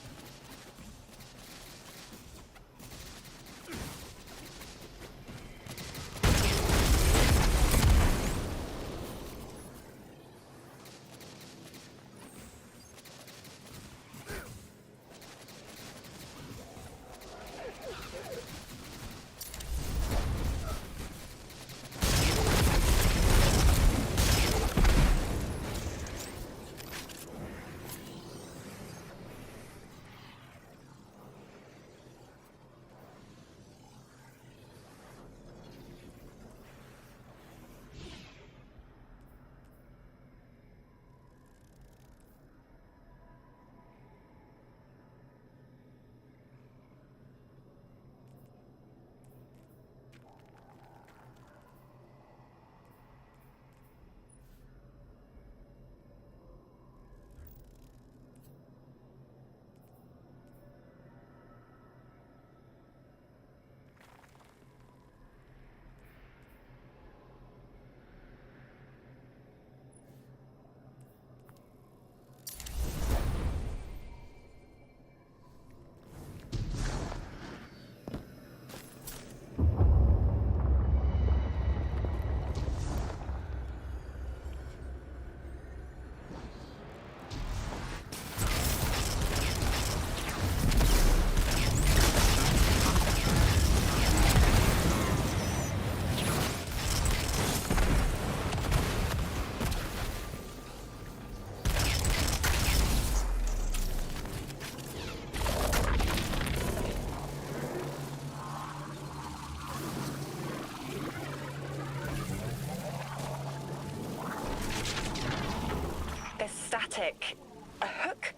Static. A hook?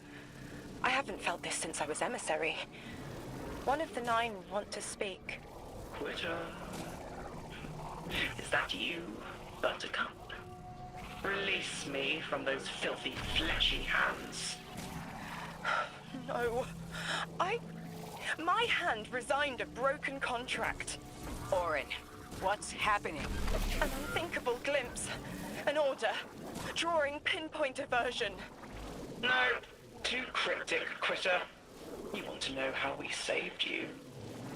I haven't felt this since I was emissary. One of the 9 want to speak.
Quitter. Is that you, Buttercup? Release me from those filthy, fleshy hands.
No. My hand resigned a broken contract.
Orin, what's happening?
An unthinkable glimpse. An order. Drawing pinpoint aversion.
No, too cryptic, Quitter. You want to know how we saved you?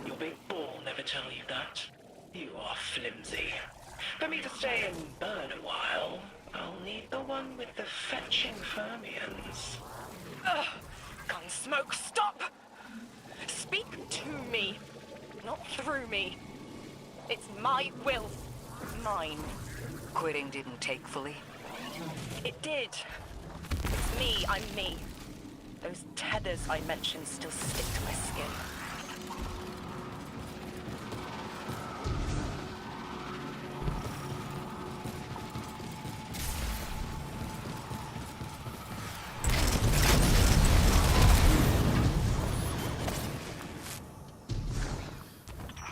Your big ball never tell you that. You are flimsy. For me to stay and burn a while, I'll need the one with the fetching fermions.
Ugh! Gunsmoke, stop! Speak to me, not through me. It's my will. Mine.
Quitting didn't take fully?
It did. It's me, I'm me. Those tethers I mentioned still stick to my skin.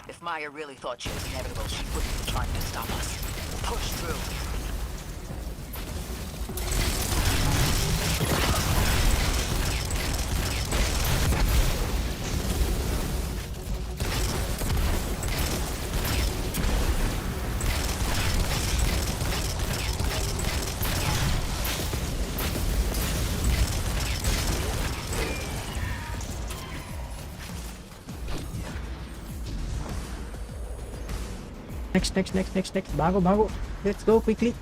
If Maya really thought she was inevitable, she wouldn't be trying to stop us. Push through.
Next. भागो. Let's go quickly.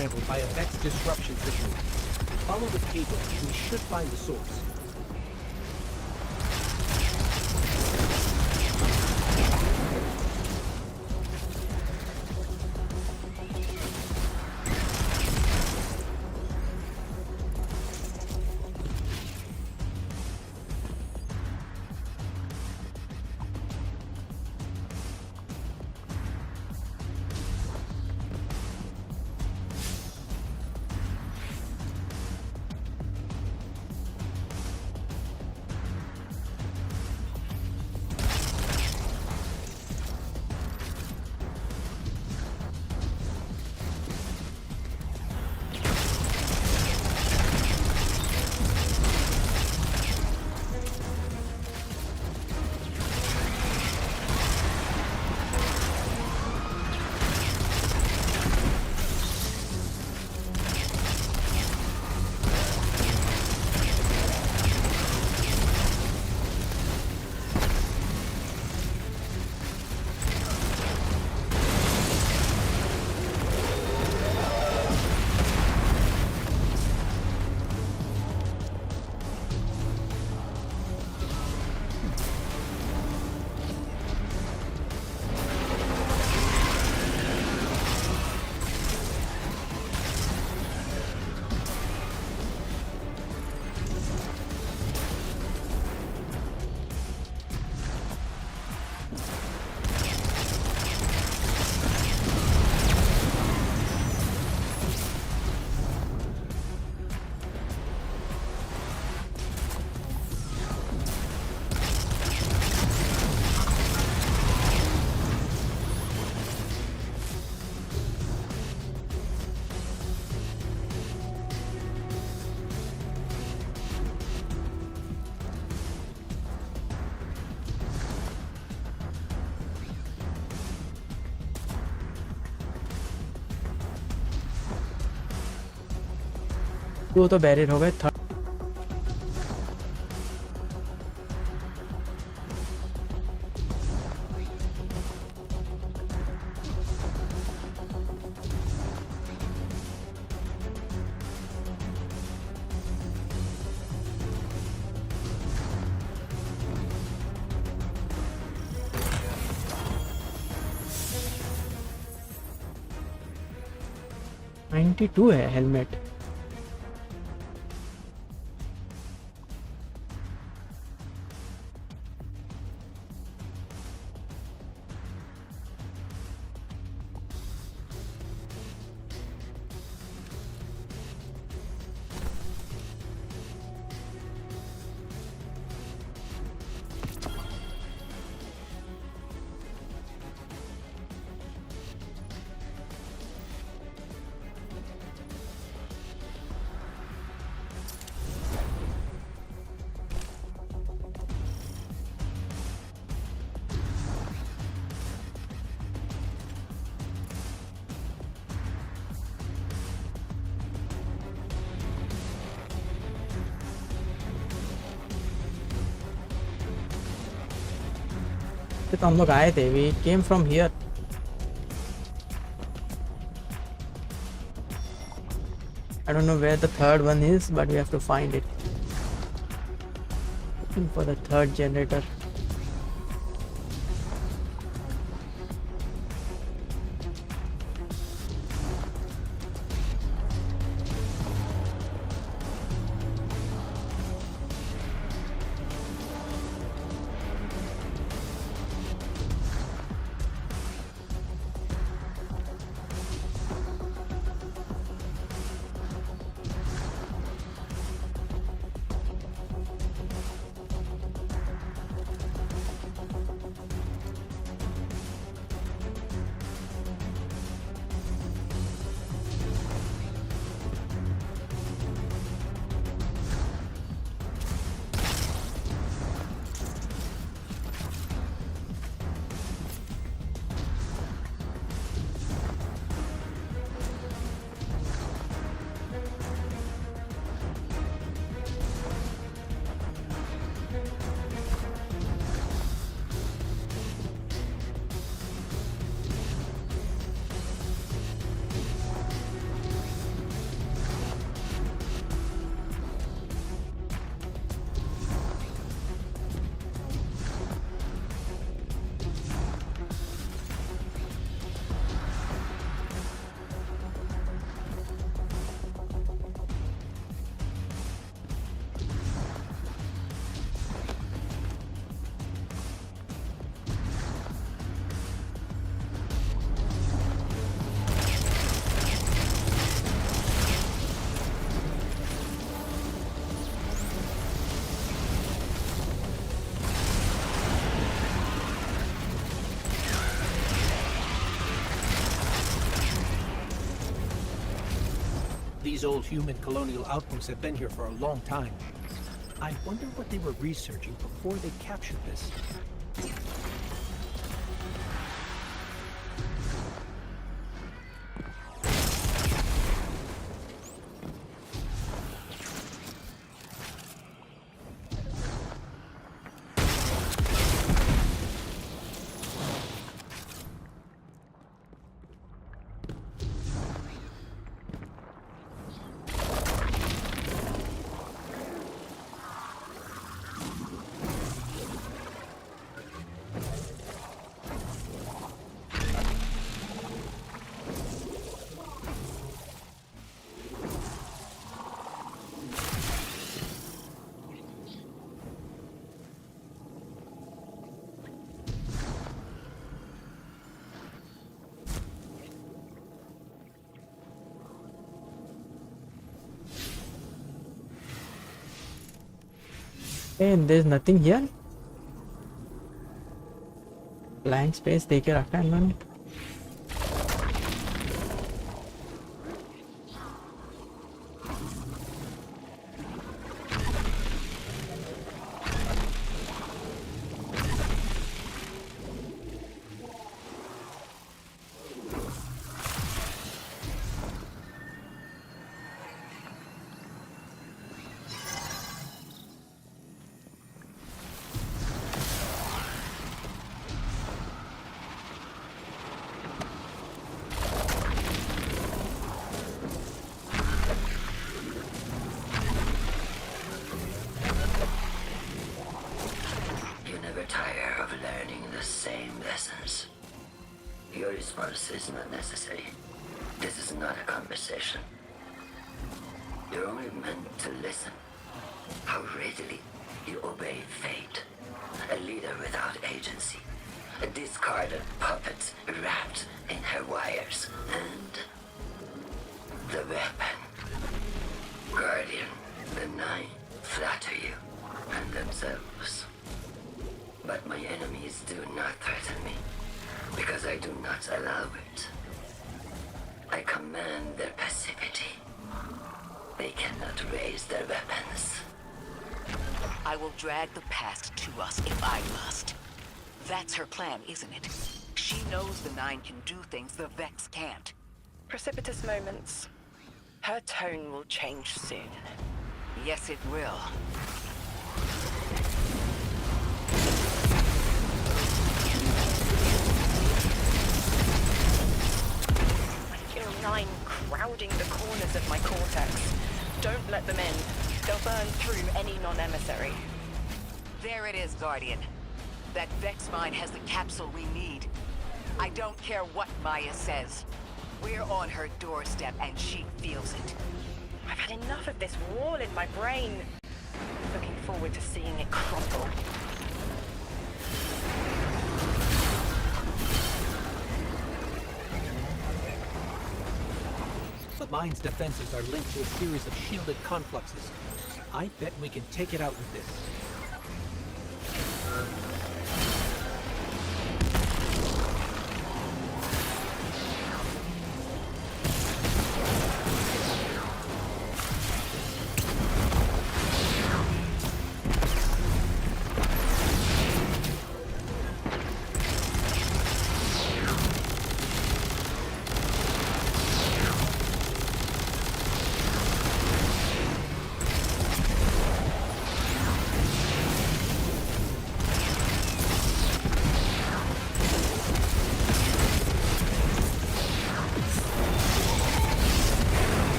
scrambled by a Vex disruption signal. Follow the cable and we should find the source.
वो तो barrier हो गए। $92 है helmet. तो हम लोग आए थे, we came from here. I don't know where the third one is, but we have to find it. Looking for the third generator.
These old human colonial outposts have been here for a long time. I wonder what they were researching before they captured this.
And there's nothing here. Blank space देके रखा है इन्होंने.
Your response is not necessary. This is not a conversation. You're only meant to listen. How readily you obey fate. A leader without agency. A discarded puppet wrapped in her wires. And the weapon. Guardian, the Nine flatter you and themselves. But my enemies do not threaten me, because I do not allow it. I command their passivity. They cannot raise their weapons.
I will drag the past to us if I must. That's her plan, isn't it? She knows the Nine can do things the Vex can't.
Precipitous moments. Her tone will change soon.
Yes, it will.
I feel Nine crowding the corners of my cortex. Don't let them in. They'll burn through any non-emissary.
There it is, Guardian. That Vex mine has the capsule we need. I don't care what Maya says. We're on her doorstep and she feels it.
I've had enough of this wall in my brain. Looking forward to seeing it crumble.
The mine's defenses are linked to a series of shielded confluxes. I bet we can take it out with this.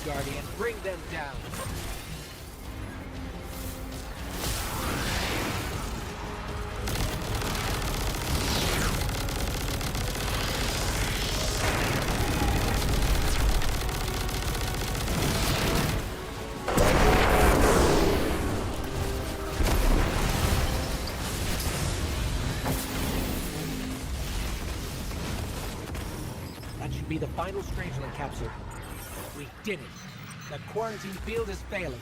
Guardian. Bring them down. That should be the final Strangeland capsule. We did it. The quarantine field is failing.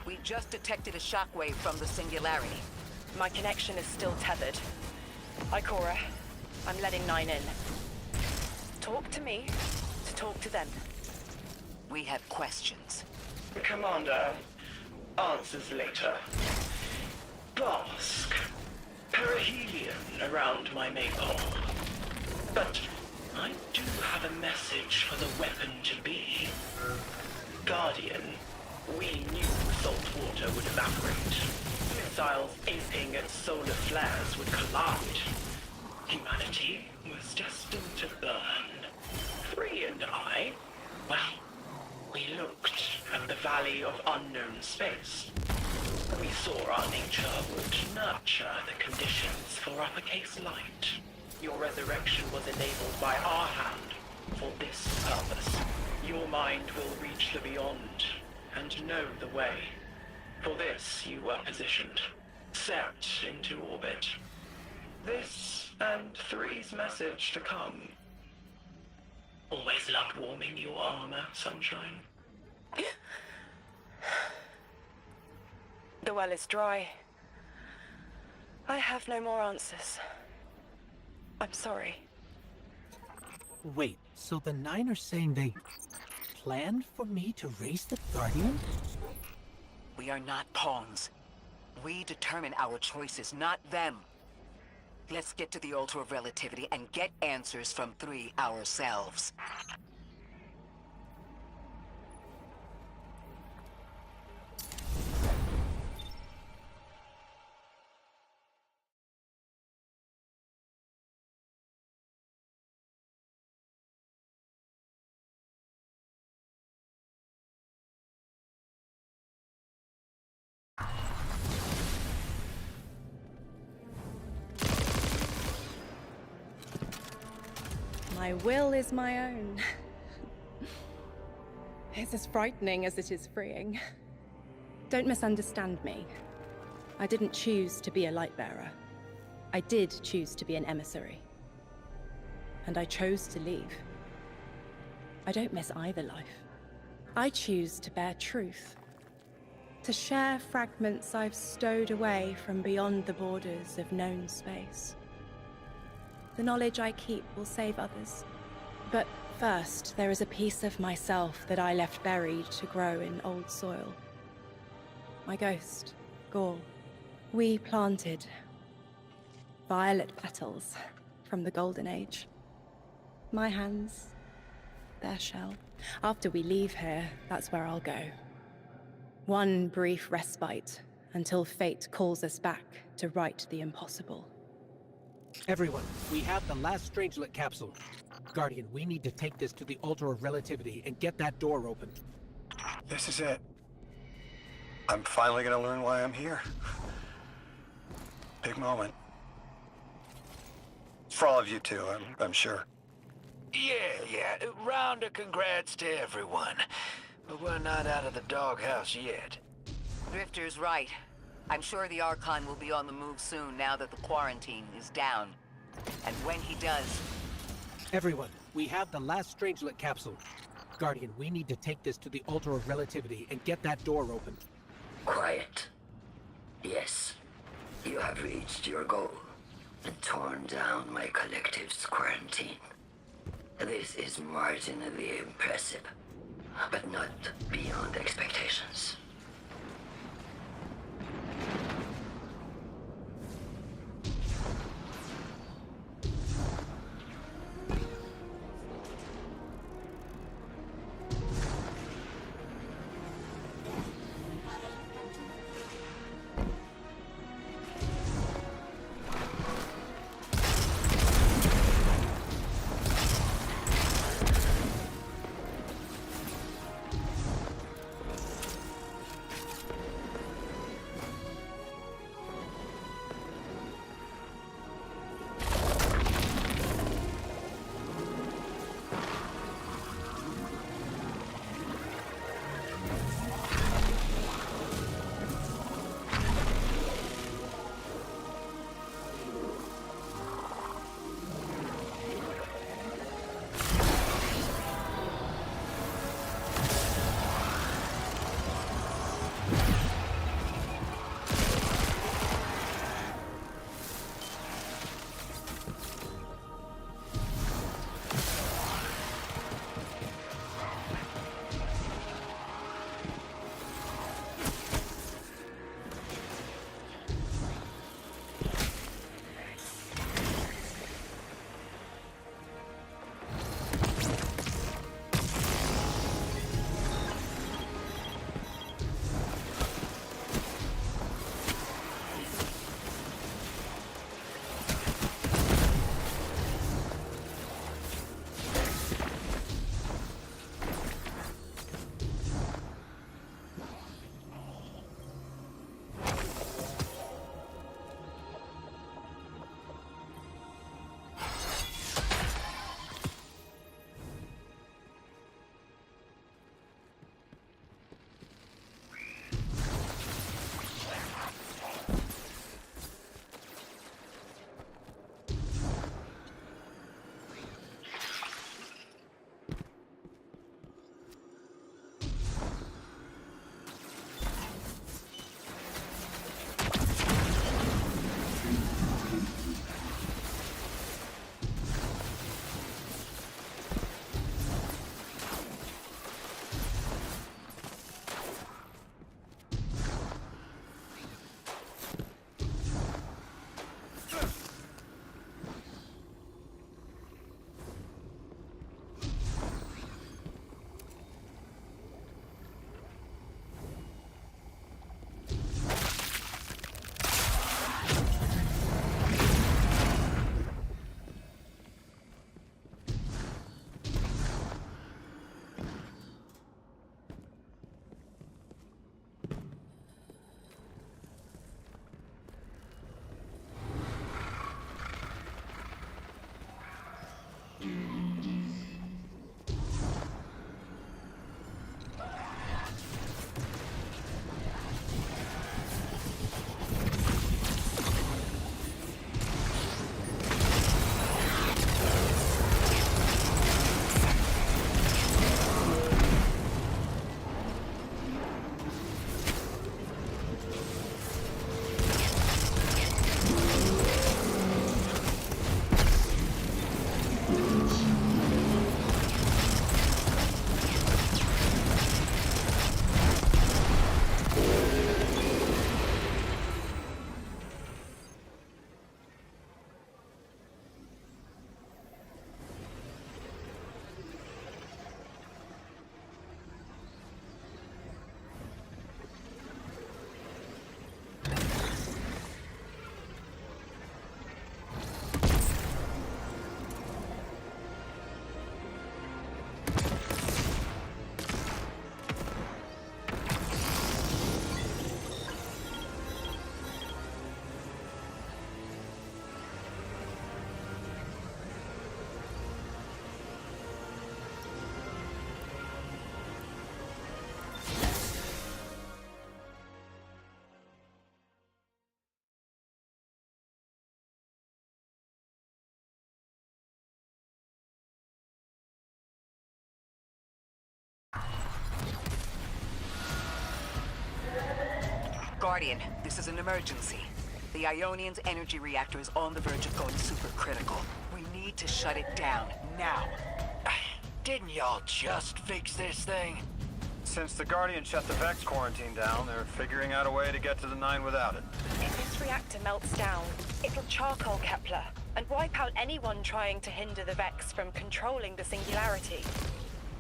We just detected a shockwave from the singularity.
My connection is still tethered. Hi, Cora. I'm letting 9 in. Talk to me to talk to them.
We have questions.
Commander, answers later. Bask. Perihelion around my maypole. But I do have a message for the weapon to be. Guardian, we knew salt water would evaporate. Missiles aping at solar flares would collide. Humanity was destined to burn. Free and I, well, we looked at the Valley of Unknown Space. We saw our nature would nurture the conditions for uppercase light. Your resurrection was enabled by our hand for this purpose. Your mind will reach the beyond and know the way. For this you were positioned, set into orbit. This and 3's message to come. Always loved warming your armor, Sunshine.
The well is dry. I have no more answers. I'm sorry.
Wait, so the 9 are saying they planned for me to raise the Guardian?
We are not pawns. We determine our choices, not them. Let's get to the altar of relativity and get answers from 3 ourselves.
My will is my own. It's as frightening as it is freeing. Don't misunderstand me. I didn't choose to be a light bearer. I did choose to be an emissary. And I chose to leave. I don't miss either life. I choose to bear truth. To share fragments I've stowed away from beyond the borders of known space. The knowledge I keep will save others. But first, there is a piece of myself that I left buried to grow in old soil. My ghost, Gaul. We planted violet petals from the Golden Age. My hands, their shell. After we leave here, that's where I'll go. One brief respite until fate calls us back to right the impossible.
Everyone, we have the last Strangelet capsule. Guardian, we need to take this to the altar of relativity and get that door open.
This is it. I'm finally gonna learn why I'm here. Big moment. For all of you too, I'm sure.
Yeah. Round of congrats to everyone. But we're not out of the doghouse yet.
Drifter's right. I'm sure the Archon will be on the move soon now that the quarantine is down. And when he does...
Everyone, we have the last Strangelet capsule. Guardian, we need to take this to the altar of relativity and get that door open.
Quiet. Yes, you have reached your goal and torn down my collective's quarantine. This is marginally impressive, but not beyond expectations.
Guardian, this is an emergency. The Ionian's energy reactor is on the verge of going supercritical. We need to shut it down, now.
Didn't y'all just fix this thing?
Since the Guardian shut the Vex quarantine down, they're figuring out a way to get to the 9 without it.
If this reactor melts down, it'll charcoal Kepler and wipe out anyone trying to hinder the Vex from controlling the singularity.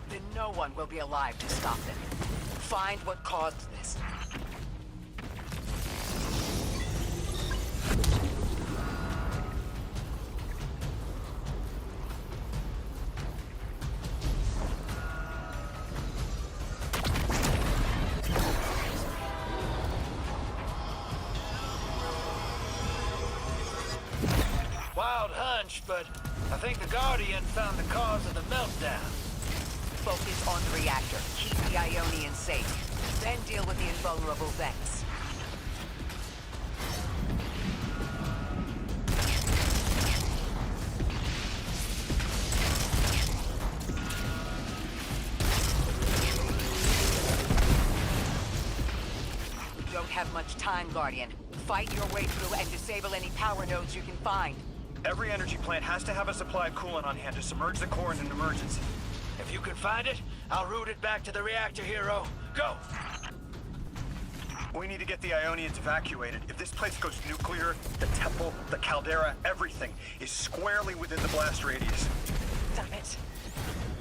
Then no one will be alive to stop them. Find what caused this.
Wild hunch, but I think the Guardian found the cause of the meltdown.
Focus on the reactor. Keep the Ionian safe. Then deal with the invulnerable Vex. We don't have much time, Guardian. Fight your way through and disable any power nodes you can find.
Every energy plant has to have a supply of coolant on hand to submerge the core in an emergency.
If you can find it, I'll route it back to the reactor, Hero. Go!
We need to get the Ionians evacuated. If this place goes nuclear, the temple, the caldera, everything is squarely within the blast radius.
Damn it.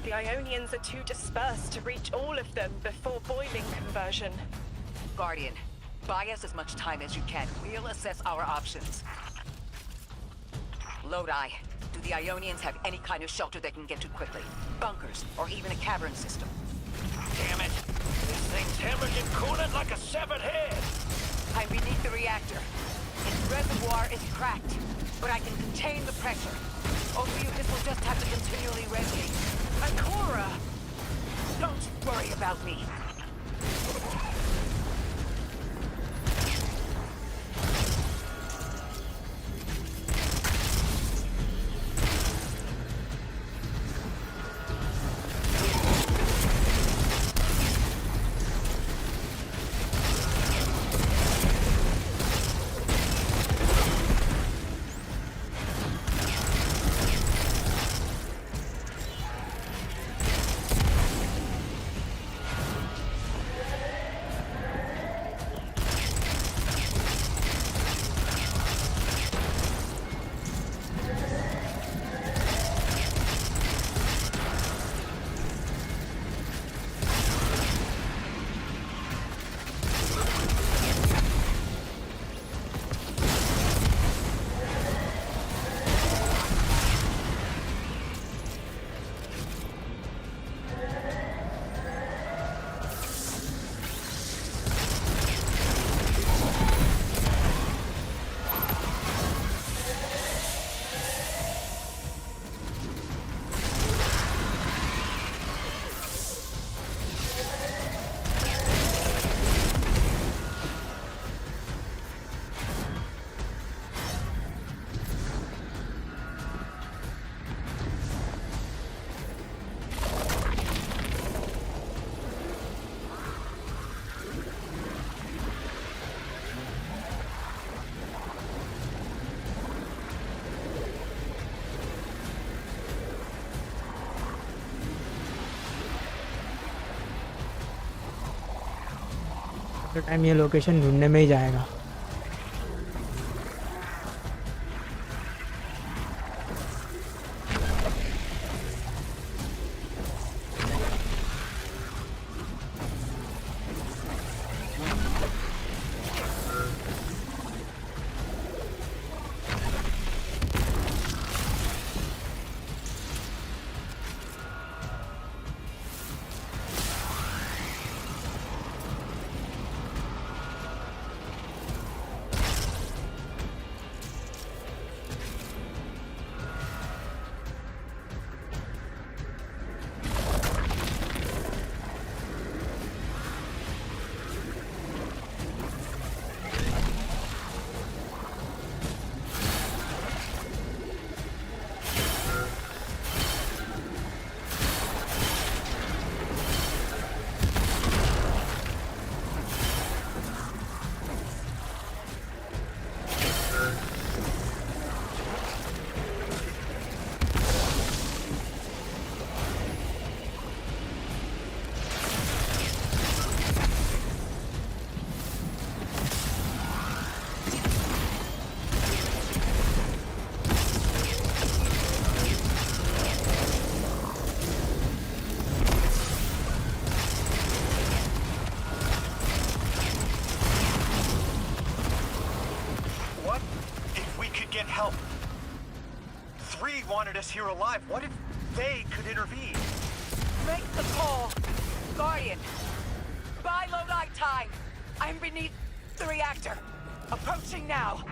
The Ionians are too dispersed to reach all of them before boiling conversion.
Guardian, buy us as much time as you can. We'll assess our options. Lodi, do the Ionians have any kind of shelter they can get to quickly? Bunkers, or even a cavern system?
Damn it! This thing's hemorrhaging coolant like a severed head!
I'm beneath the reactor. Its reservoir is cracked, but I can contain the pressure. This will just have to continually radiate.
Akora!
Don't worry about me.
तो time ये location ढूंढने में ही जाएगा।
can't help. 3 wanted us here alive. What if they could intervene?
Make the call. Guardian. Buy Lodi time. I'm beneath the reactor. Approaching now.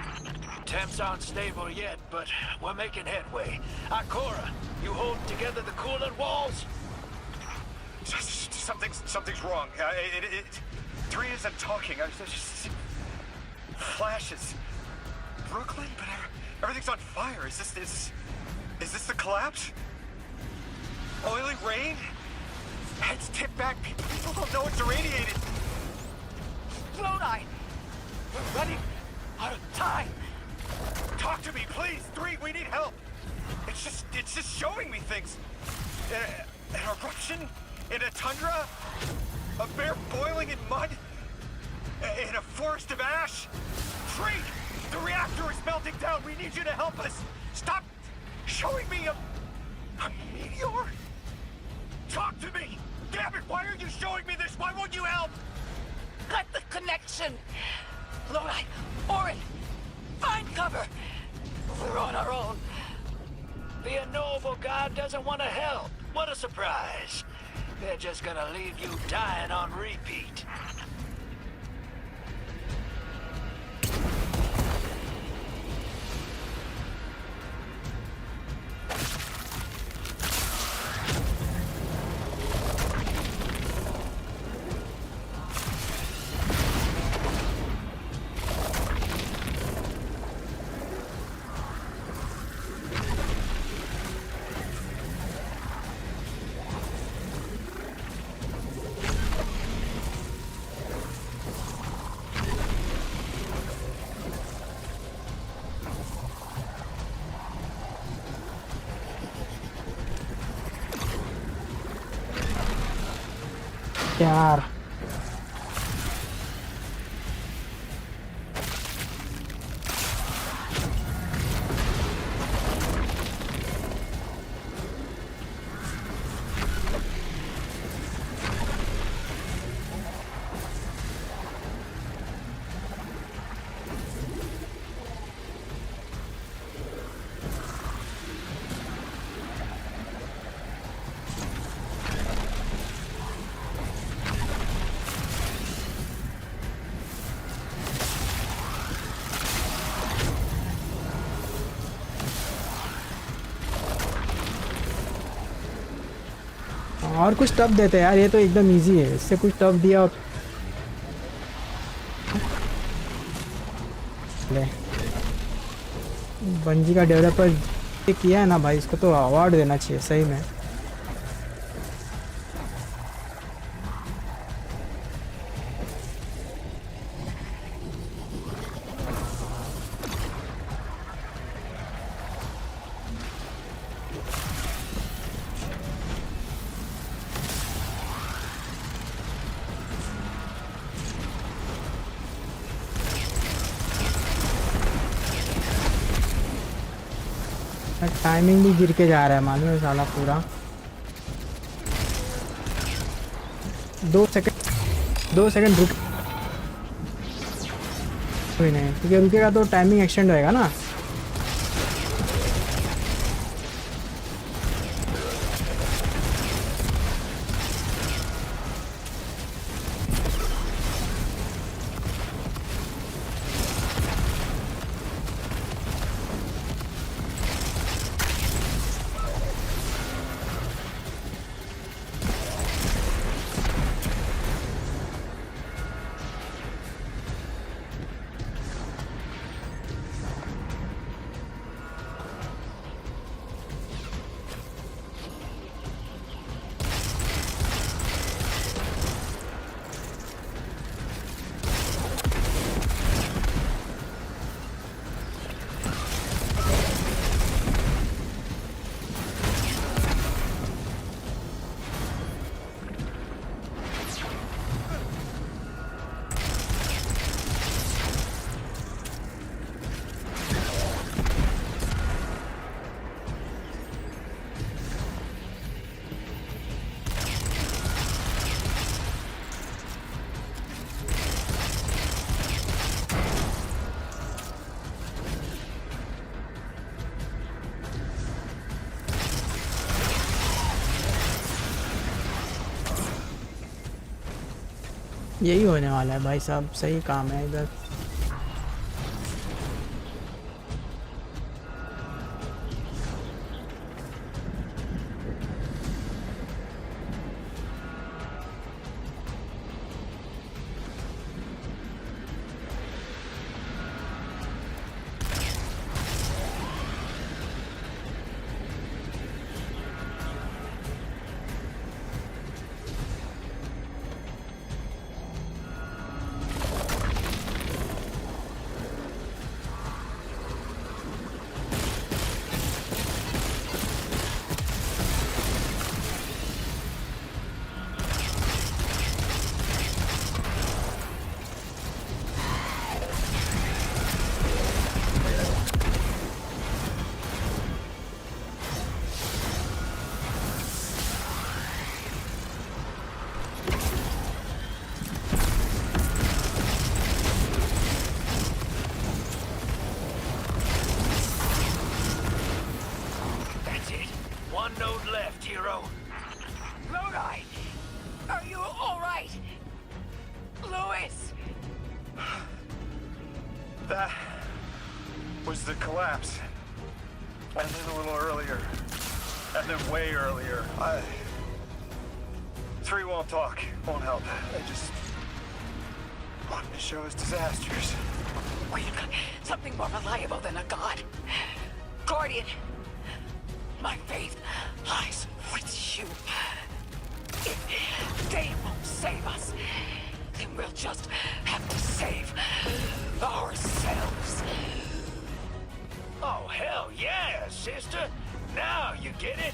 Temps aren't stable yet, but we're making headway. Akora, you hold together the coolant walls?
Something's wrong. 3 isn't talking. There's just flashes. Brooklyn, but everything's on fire. Is this the collapse? Oily rain? Heads tipped back. People don't know it's irradiated.
Lodi! We're running out of time.
Talk to me, please. 3, we need help. It's just showing me things. An eruption in a tundra, a bear boiling in mud, in a forest of ash. 3, the reactor is melting down. We need you to help us. Stop showing me a meteor. Talk to me. Damn it! Why are you showing me this? Why won't you help?
Cut the connection. Lodi, Orin, find cover. We're on our own.
The unknowable god doesn't want to help. What a surprise. They're just gonna leave you dying on repeat.
यार और कुछ tough देते हैं यार, ये तो एकदम easy है, इससे कुछ टफ दिया और बंजी का डेवलपर किया है ना भाई, इसको तो अवार्ड देना चाहिए सही में। टाइमिंग भी गिर के जा रहा है मालूम है साला पूरा। 2 सेकंड रुक कोई नहीं, क्योंकि रुकेगा तो टाइमिंग एक्सटेंड होएगा ना। यही होने वाला है भाई साहब, सही काम है इधर।
That's it. One node left, hero. Lodi! Are you alright? Louis!
That was the collapse. And then a little earlier. And then way earlier. Three won't talk, won't help. I just wanted to show us disasters.
We've got something more reliable than a god. Guardian, my faith lies with you. If they won't save us, then we'll just have to save ourselves.
Oh, hell yeah, sister! Now you get it?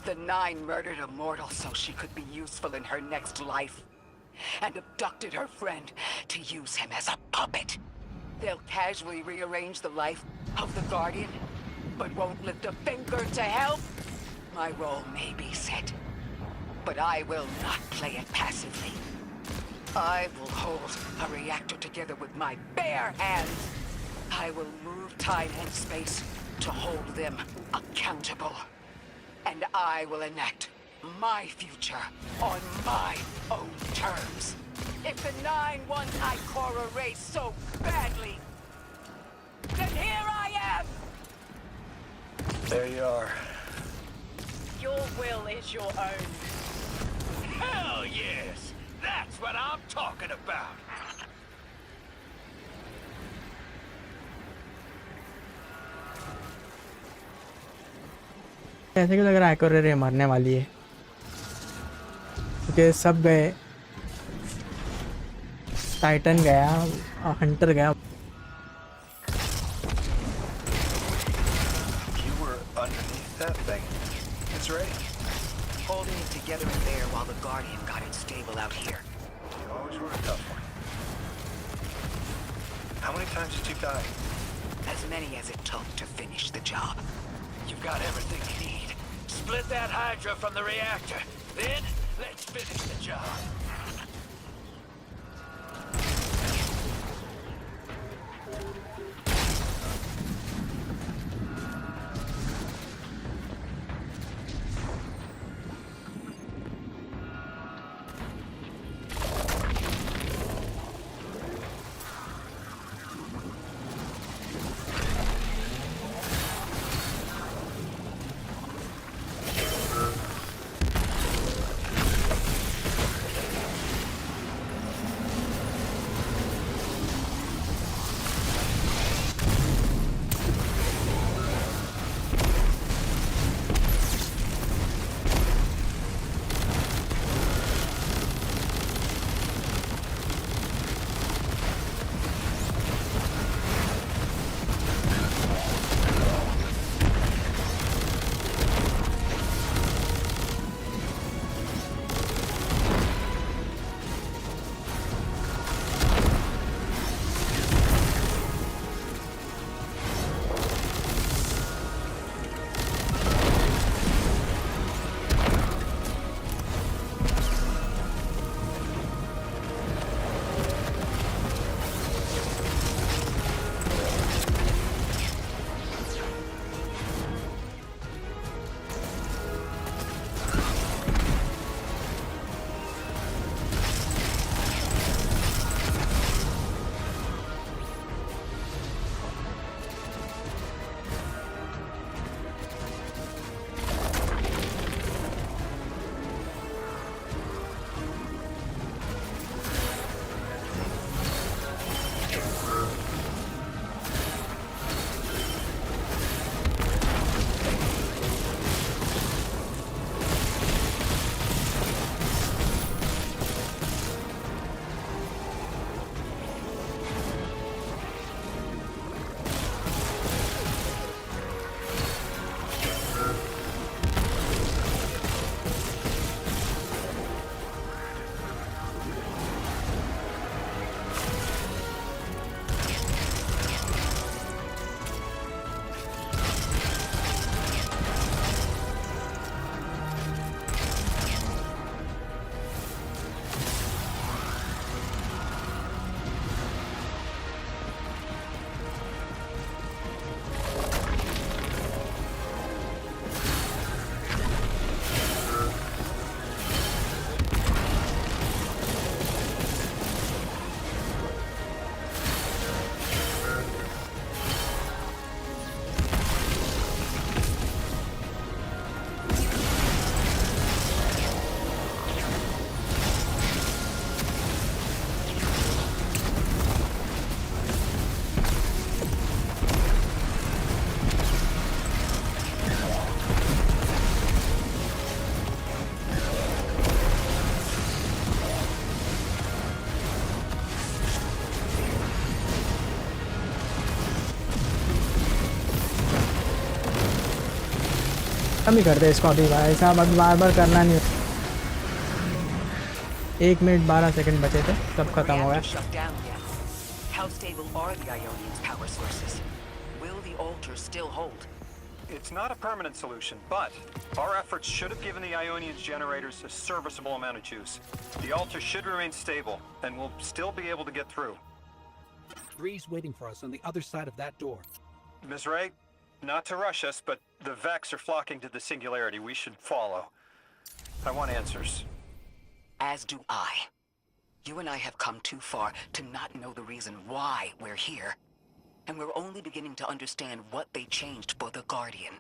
The Nine murdered a mortal so she could be useful in her next life. and abducted her friend to use him as a puppet. They'll casually rearrange the life of the Guardian, but won't lift a finger to help. My role may be set, but I will not play it passively. I will hold a reactor together with my bare hands. I will move time and space to hold them accountable. And I will enact my future on my own terms. If the 9 wants Ikora race so badly, then here I am!
There you are.
Your will is your own.
Hell yes! That's what I'm talking about!
ऐसे क्यों लग रहा है aquarium मरने वाली है क्योंकि सब गए, टाइटन गया, हंटर गया.
You were underneath that thing. It's ready.
Holding it together in there while the Guardian got it stable out here.
You always were a tough one. How many times did you die?
As many as it took to finish the job.
You've got everything you need. Split that Hydra from the reactor. Then, let's finish the job.
कम ही कर दे इसको अभी भाई साहब, अभी बार बार करना नहीं. 1 minute 12 second बचे थे, सब खत्म हो
Reactor
गया।
shut down yet? How stable are the Ionian's power sources? Will the altars still hold?
It's not a permanent solution, but our efforts should have given the Ionian's generators a serviceable amount of juice. The altar should remain stable, and we'll still be able to get through.
3's waiting for us on the other side of that door.
Ms. Ray, not to rush us, but the Vex are flocking to the Singularity. We should follow. I want answers.
As do I. You and I have come too far to not know the reason why we're here. And we're only beginning to understand what they changed for the Guardian.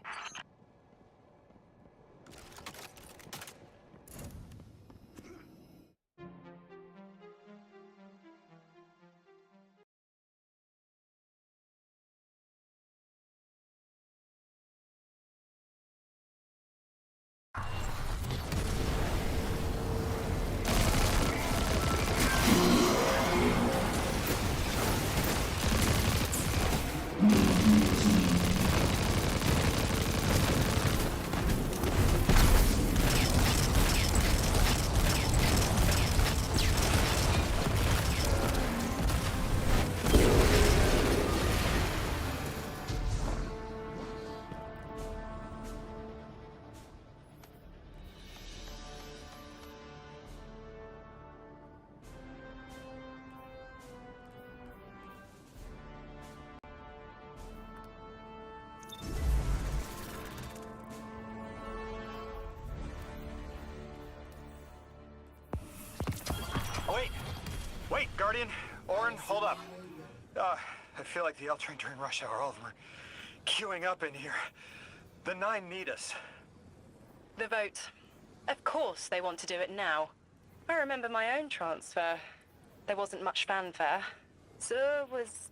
Wait, Guardian. Orin, hold up. I feel like the L train during rush hour. All of them are queuing up in here. The 9 need us.
The vote. Of course they want to do it now. I remember my own transfer. There wasn't much fanfare. So it was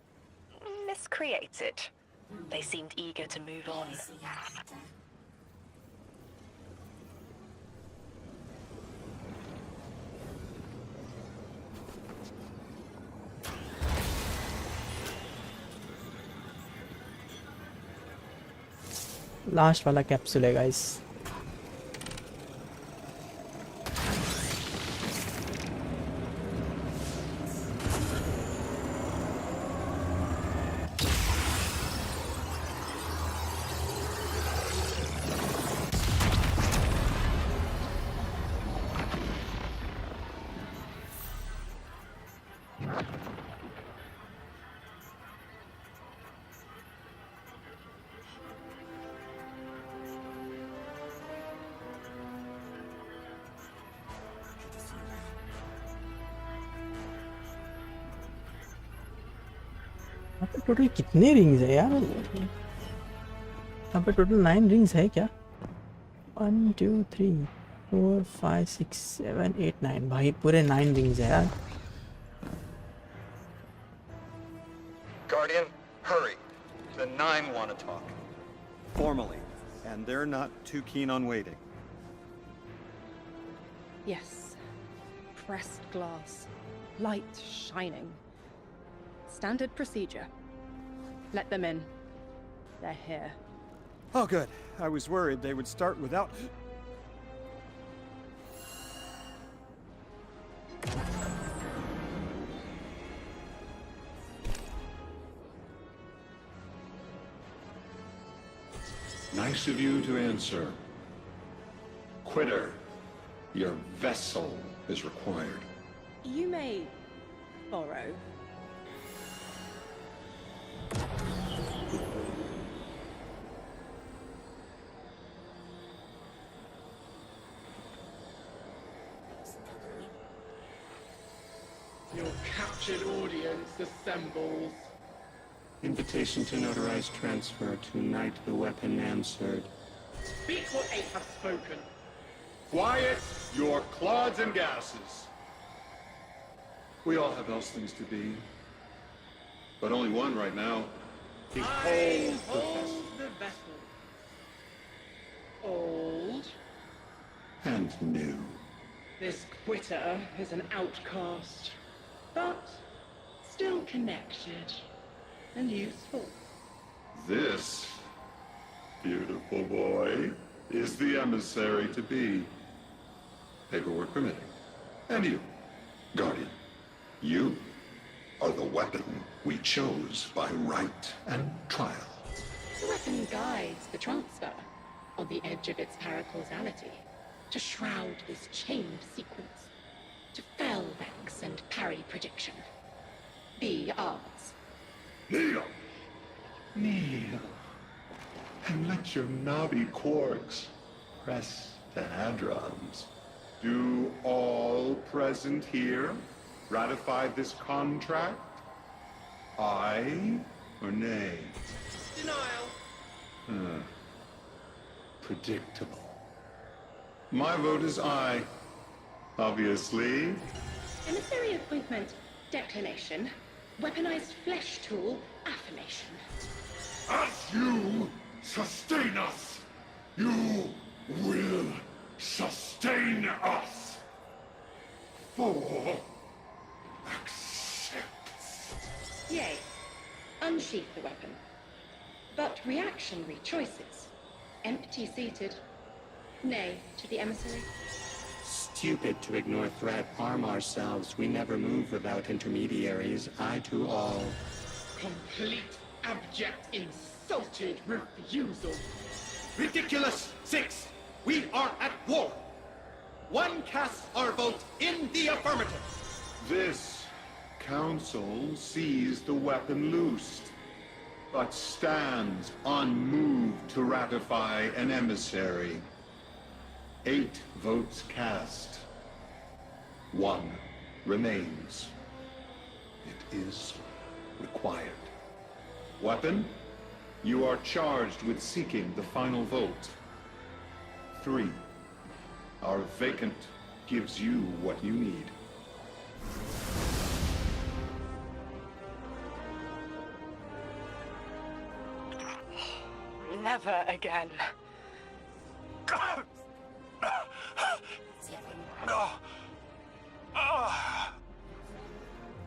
miscreated. They seemed eager to move on.
Last वाला capsule है guys. यहाँ पे total कितने rings है यार? यहाँ पे total 9 rings है क्या? 1 2 3 4 5 6 7 8 9 भाई पूरे 9 रिंग्स है यार।
Guardian, hurry. The 9 want to talk.
Formally, and they're not too keen on waiting.
Yes. Pressed glass. Light shining. Standard procedure. Let them in. They're here.
Oh, good. I was worried they would start without...
Nice of you to answer. Quitter, your vessel is required.
You may borrow.
Your captured audience assembles.
Invitation to notarize transfer. Tonight the weapon answered.
Speak what eight have spoken.
Quiet your clods and gases. We all have else things to be. But only one right now.
I hold the vessel. Old.
And new.
This quitter is an outcast, but still connected and useful.
This beautiful boy is the emissary to be. Paperwork permitting. And you, Guardian, you are the weapon we chose by right and trial.
The weapon guides the transfer on the edge of its paracausality to shroud this chained sequence, to fell Vex and parry prediction. Be ours.
Kneel! Kneel. And let your knobby quarks press the hadrons. Do all present here ratify this contract? Aye or nay?
Denial.
Predictable. My vote is aye. Obviously.
Emissary appointment, declination. Weaponized flesh tool, affirmation.
As you sustain us, you will sustain us. For accepts.
Yay. Unsheath the weapon. But reactionary choices. Empty-seated. Nay to the emissary.
Stupid to ignore threat, arm ourselves. We never move without intermediaries. I to all.
Complete, abject, insulted refusal.
Ridiculous! 6! We are at war! One casts our vote in the affirmative!
This council sees the weapon loosed, but stands unmoved to ratify an emissary. 8 votes cast. 1 remains. It is required. Weapon, you are charged with seeking the final vote. 3. Our vacant gives you what you need.
Never again.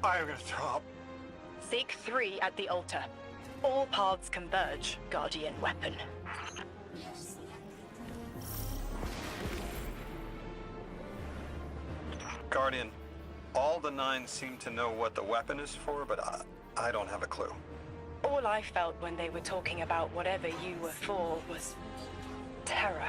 I'm gonna throw up.
Seek 3 at the altar. All paths converge, Guardian weapon.
Guardian, all the 9 seem to know what the weapon is for, but I don't have a clue.
All I felt when they were talking about whatever you were for was terror.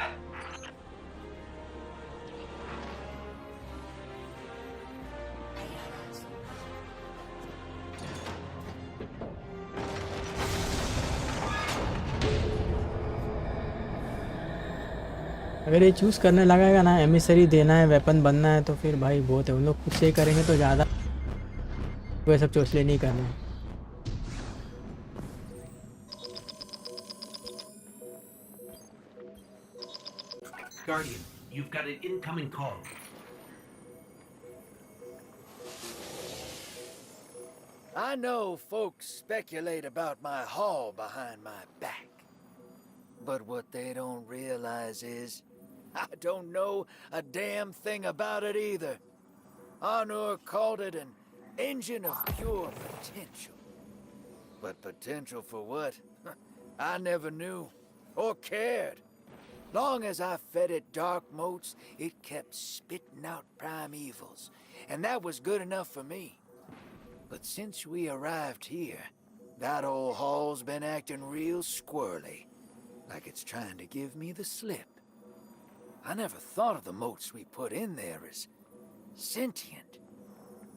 अगर ये choose करने लगेगा ना emissary देना है weapon बनना है तो फिर भाई बहुत है उन लोग खुद से ही करेंगे तो ज़्यादा वो सब चोचले नहीं करना है।
Guardian, you've got an incoming call.
I know folks speculate about my haul behind my back. But what they don't realize is, I don't know a damn thing about it either. Honor called it an engine of pure potential. But potential for what? I never knew, or cared. Long as I fed it dark motes, it kept spitting out primevals, and that was good enough for me. But since we arrived here, that old hall's been acting real squirrely, like it's trying to give me the slip. I never thought of the motes we put in there as sentient.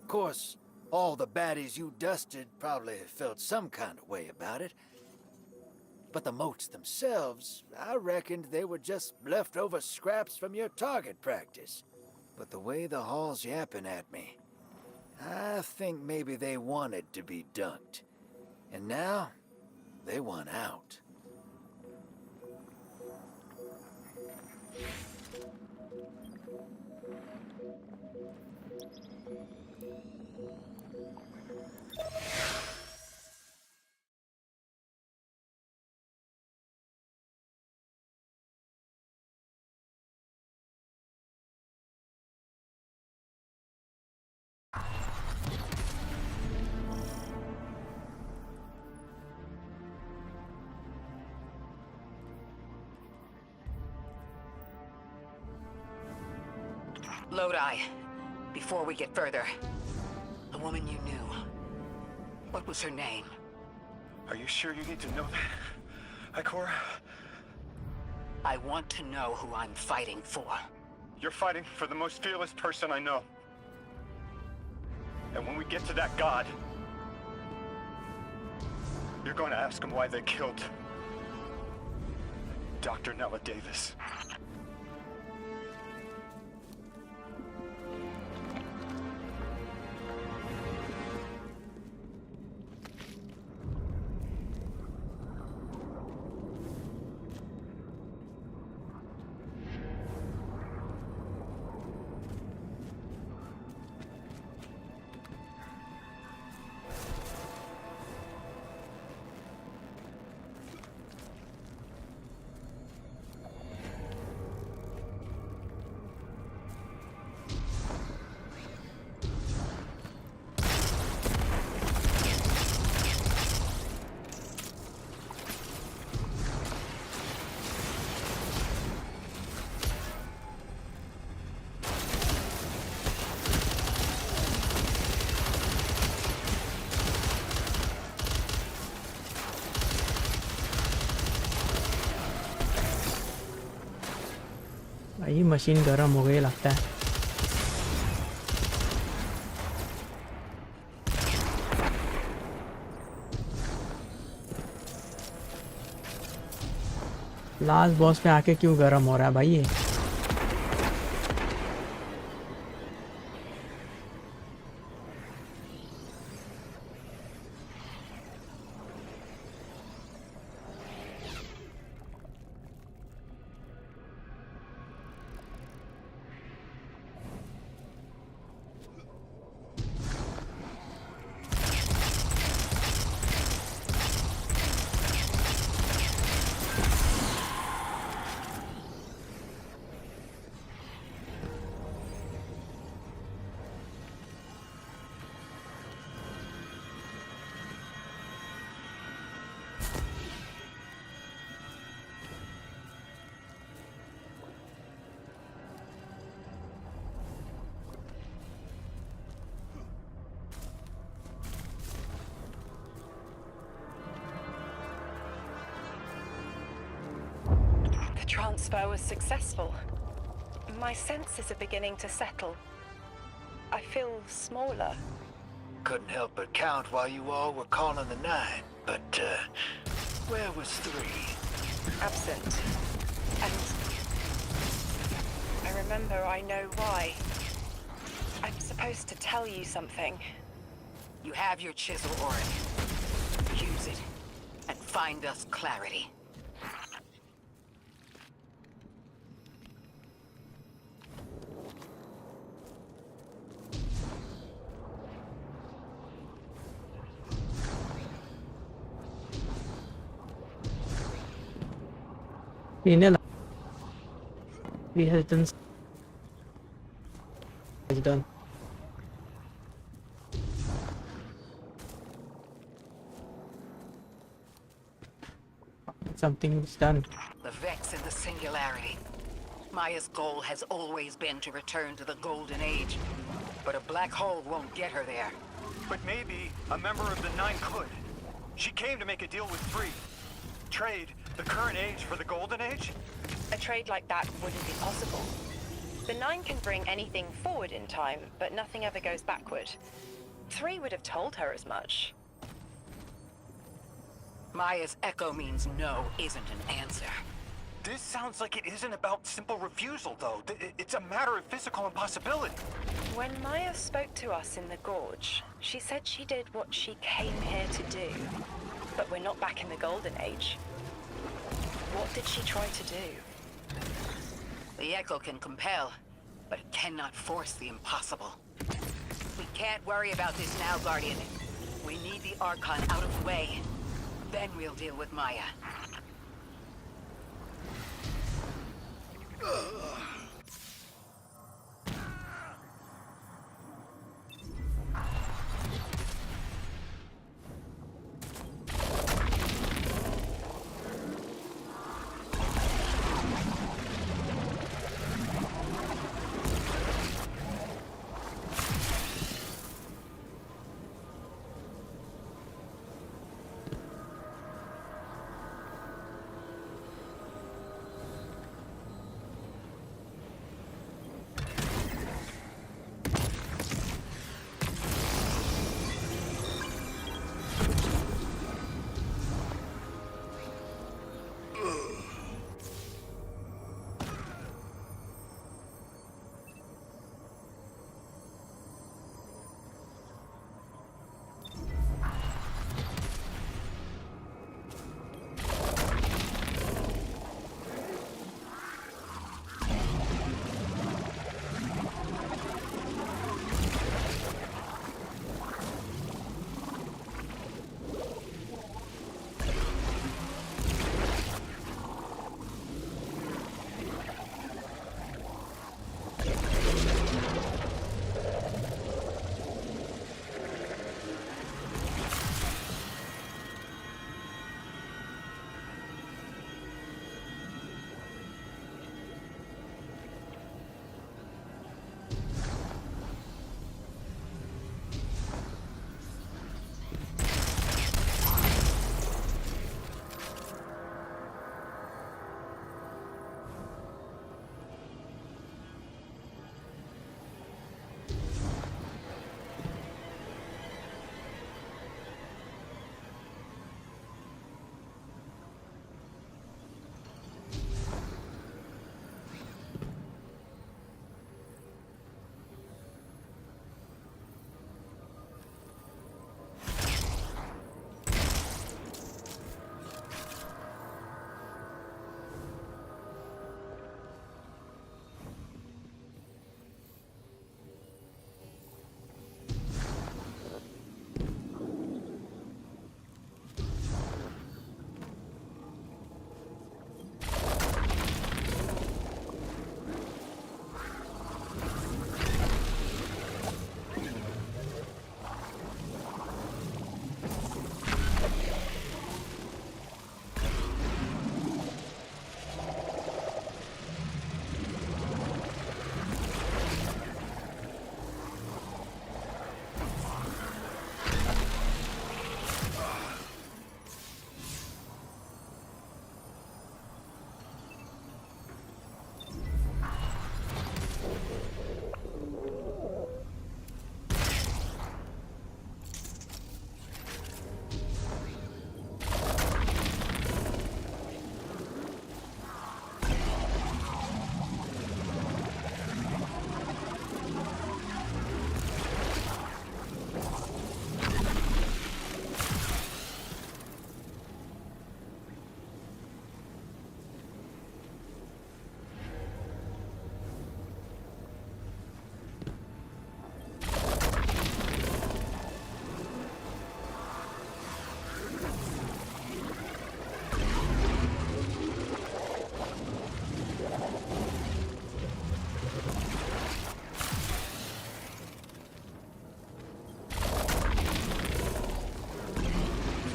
Of course, all the baddies you dusted probably felt some kind of way about it. But the motes themselves, I reckoned they were just leftover scraps from your target practice. But the way the hall's yapping at me, I think maybe they wanted to be dunked. And now, they want out.
Lodi, Before we get further, a woman you knew. What was her name?
Are you sure you need to know that, Ikora?
I want to know who I'm fighting for.
You're fighting for the most fearless person I know. And when we get to that god, you're going to ask him why they killed Dr. Nella Davis.
भाई machine गर्म हो गई लगता है। Last boss पे आके क्यों गर्म हो रहा है भाई ये?
The transfer was successful. My senses are beginning to settle. I feel smaller.
Couldn't help but count while you all were calling the 9, but, where was 3?
Absent. And I remember I know why. I'm supposed to tell you something.
You have your chisel, Orin. Use it, and find us clarity.
Resistance is done. Something's done.
The Vex in the Singularity. Maya's goal has always been to return to the Golden Age. But a black hole won't get her there.
But maybe a member of the 9 could. She came to make a deal with 3. Trade the current age for the Golden Age?
A trade like that wouldn't be possible. The 9 can bring anything forward in time, but nothing ever goes backward. 3 would have told her as much.
Maya's echo means no isn't an answer.
This sounds like it isn't about simple refusal, though. It's a matter of physical impossibility.
When Maya spoke to us in the Gorge, she said she did what she came here to do. But we're not back in the Golden Age. What did she try to do?
The echo can compel, but it cannot force the impossible. We can't worry about this now, Guardian. We need the Archon out of the way. Then we'll deal with Maya.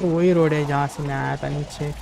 तो वही road है जहाँ से मैं आया था नीचे।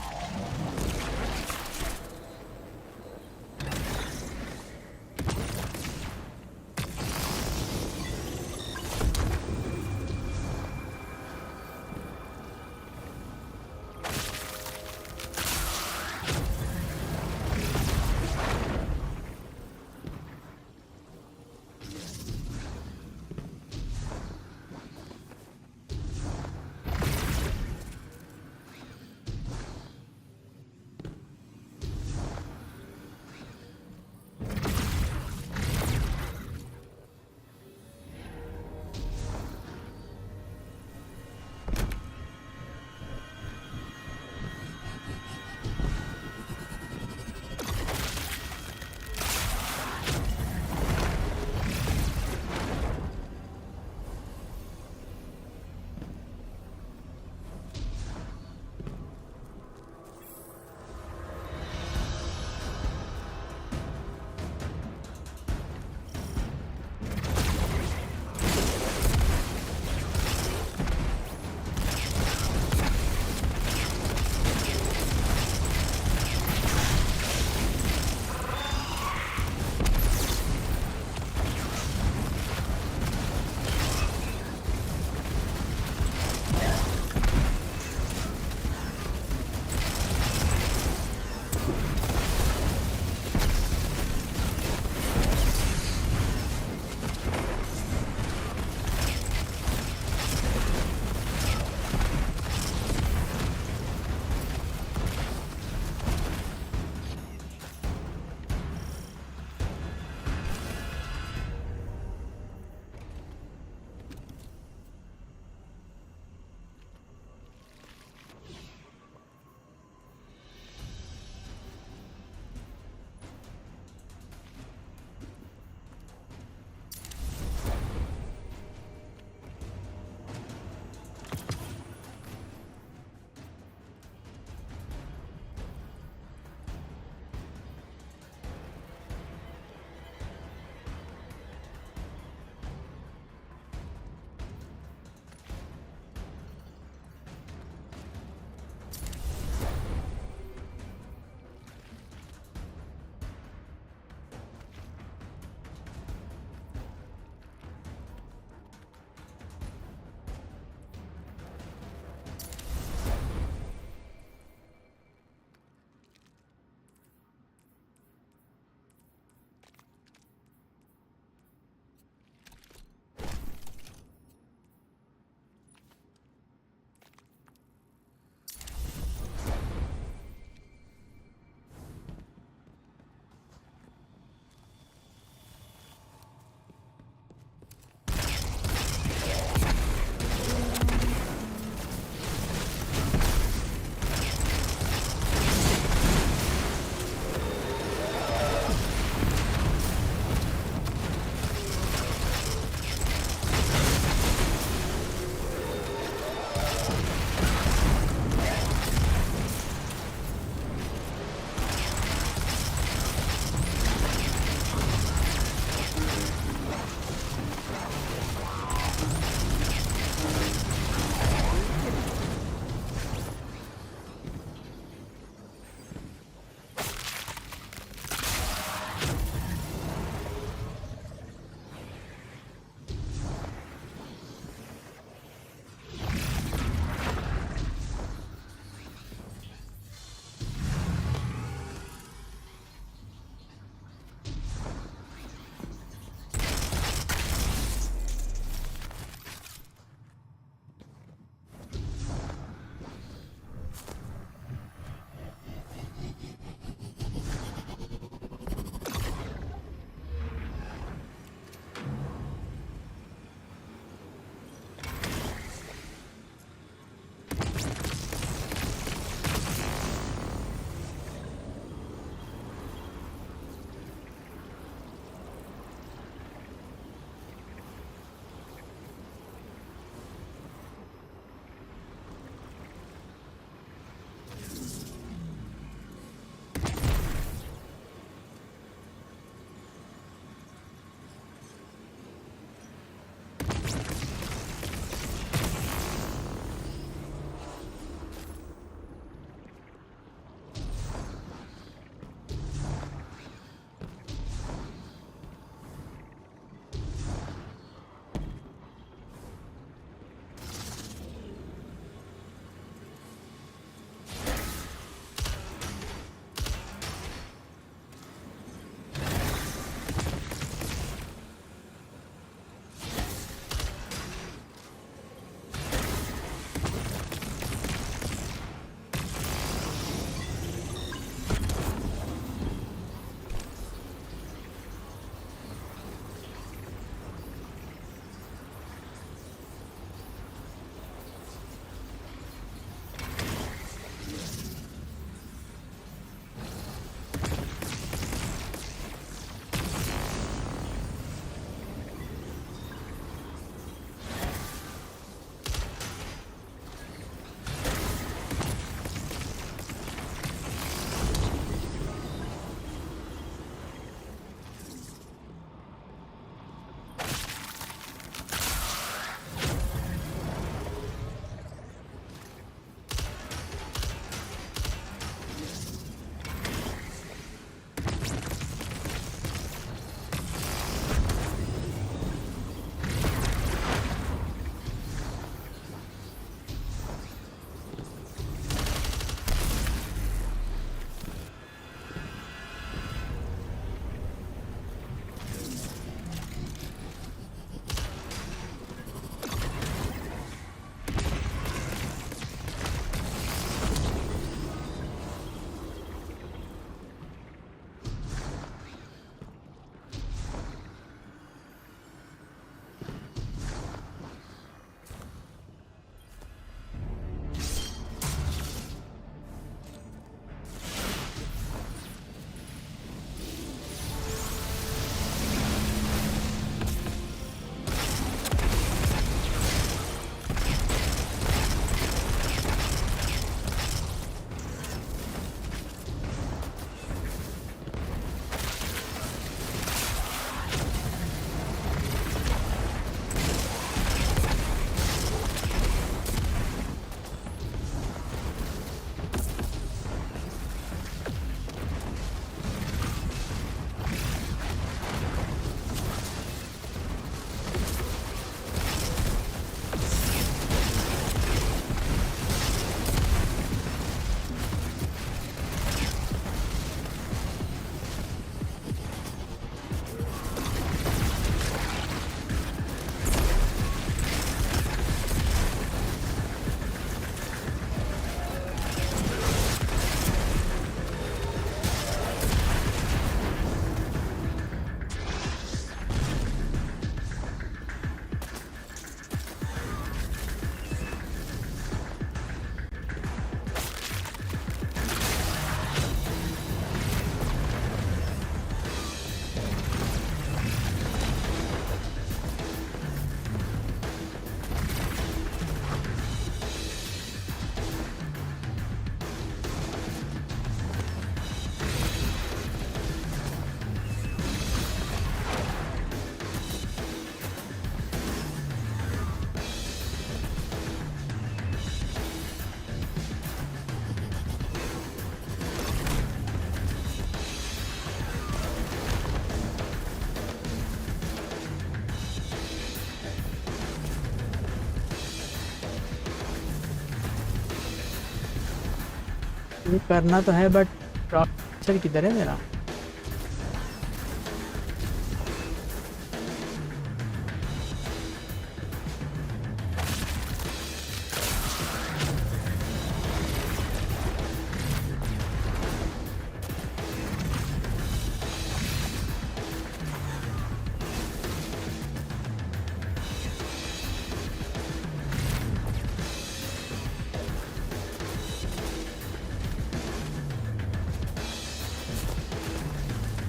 ये करना तो है बट स्ट्रक्चर किधर है मेरा?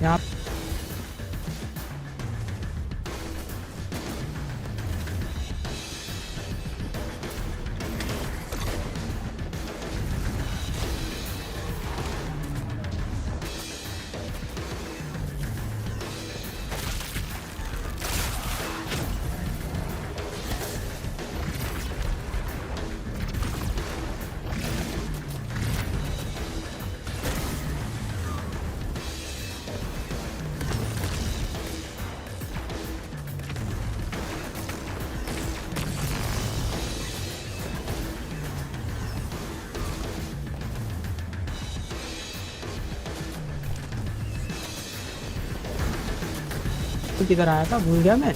यहाँ तो किधर आया था, भूल गया मैं।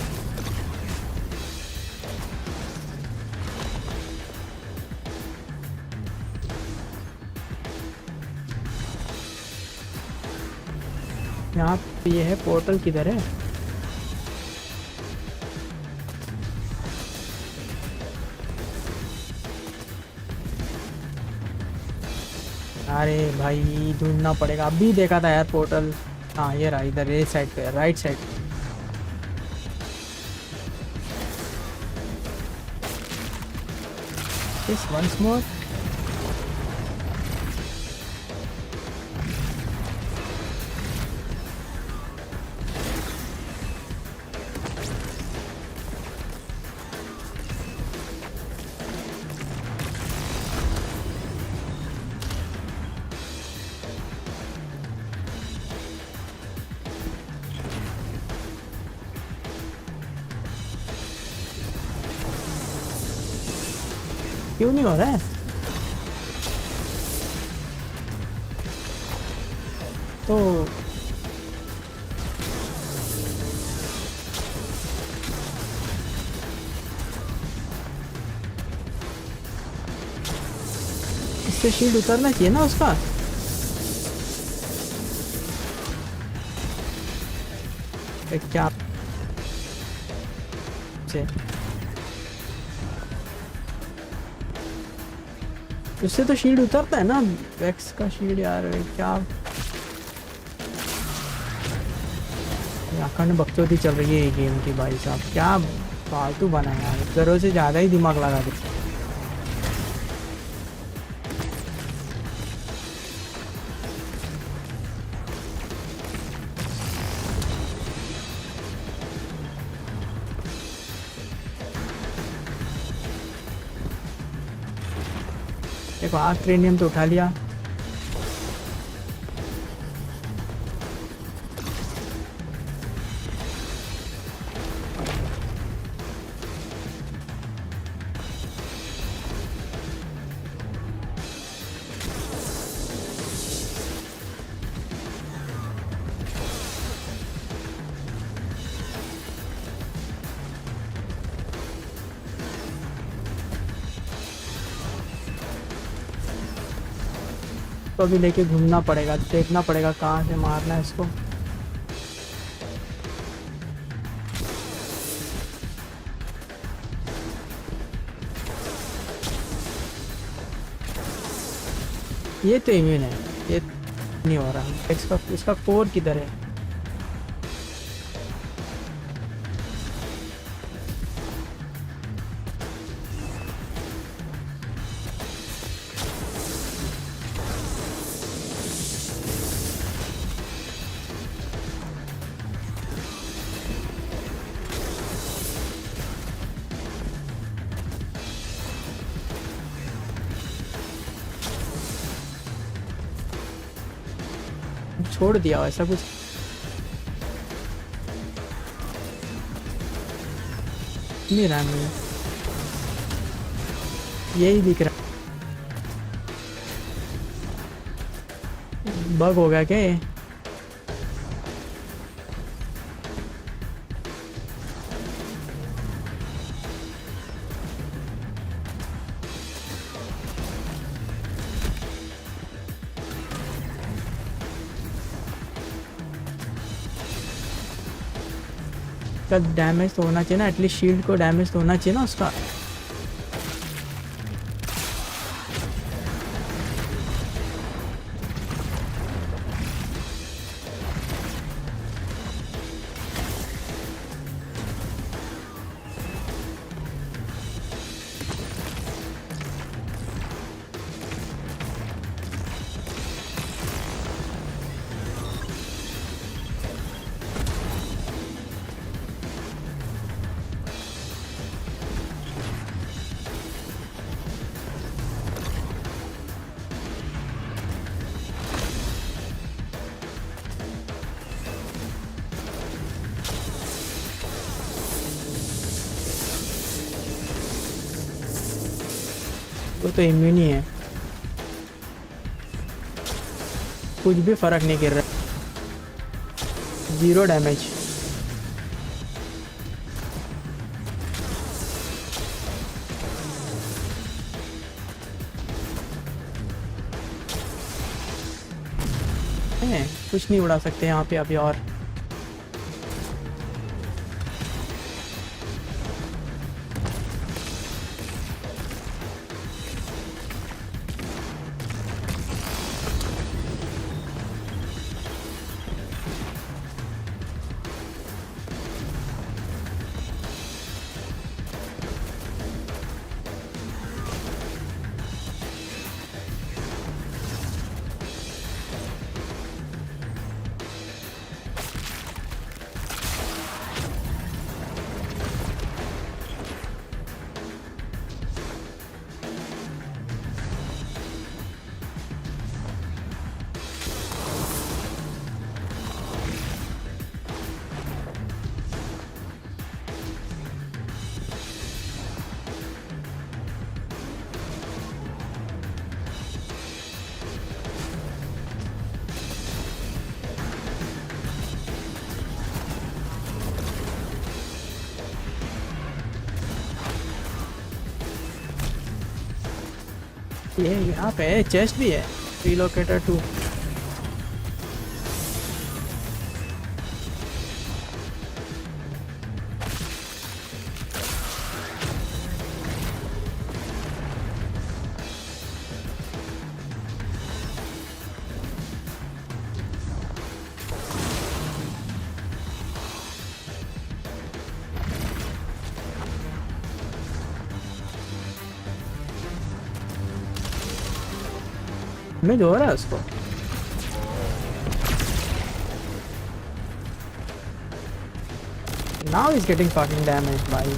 यहाँ पे ये है पोर्टल, किधर है? अरे भाई ढूंढना पड़ेगा, अभी देखा था यार पोर्टल। हाँ ये रहा, इधर ये साइड पे, right side. This once more. क्यों नहीं हो रहा है? तो इससे शील्ड उतरना चाहिए ना उसका। क्या उससे तो शील्ड उतरता है ना, वेक्स का शील्ड यार। क्या अखंड बकचोदी चल रही है ये गेम की भाई साहब, क्या फालतू बना है यार, जरूरत से ज़्यादा ही दिमाग लगा दे। देखो आज ट्रेनियम तो उठा लिया। तो अभी लेके घूमना पड़ेगा, देखना पड़ेगा कहाँ से मारना है इसको। ये तो इम्यून है, ये नहीं हो रहा। इसका कोर किधर है? छोड़ दिया ऐसा कुछ नहीं रहा मुझे, यही दिख रहा। बग हो गया क्या ये? का डैमेज तो होना चाहिए ना, एटलीस्ट शील्ड को डैमेज तो होना चाहिए ना उसका। वो तो इम्यून ही है, कुछ भी फर्क नहीं गिर रहा, 0 डैमेज। कुछ नहीं उड़ा सकते यहाँ पे अभी। और ये यहाँ पे चेस्ट भी है, रिलोकेटर 2। मैं जो रहा है उसको। Now he's getting fucking damaged भाई।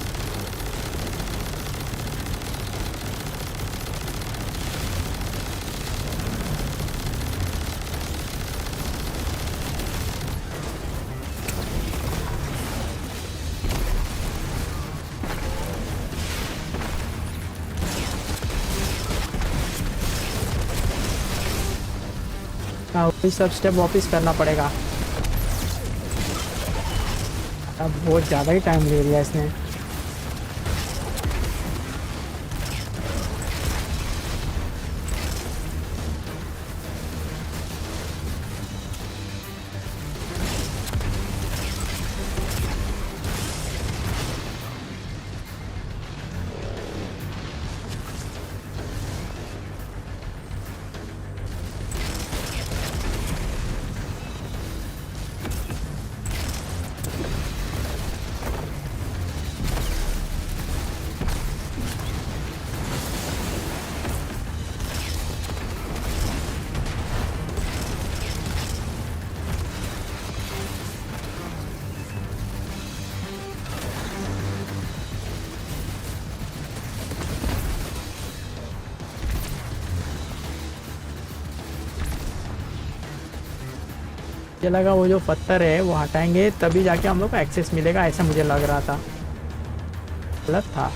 वही सब स्टेप वापस करना पड़ेगा। अब बहुत ज़्यादा ही टाइम ले लिया इसने। मुझे लगा वो जो पत्थर है वो हटाएंगे तभी जाके हम लोग को एक्सेस मिलेगा, ऐसा मुझे लग रहा था। गलत था।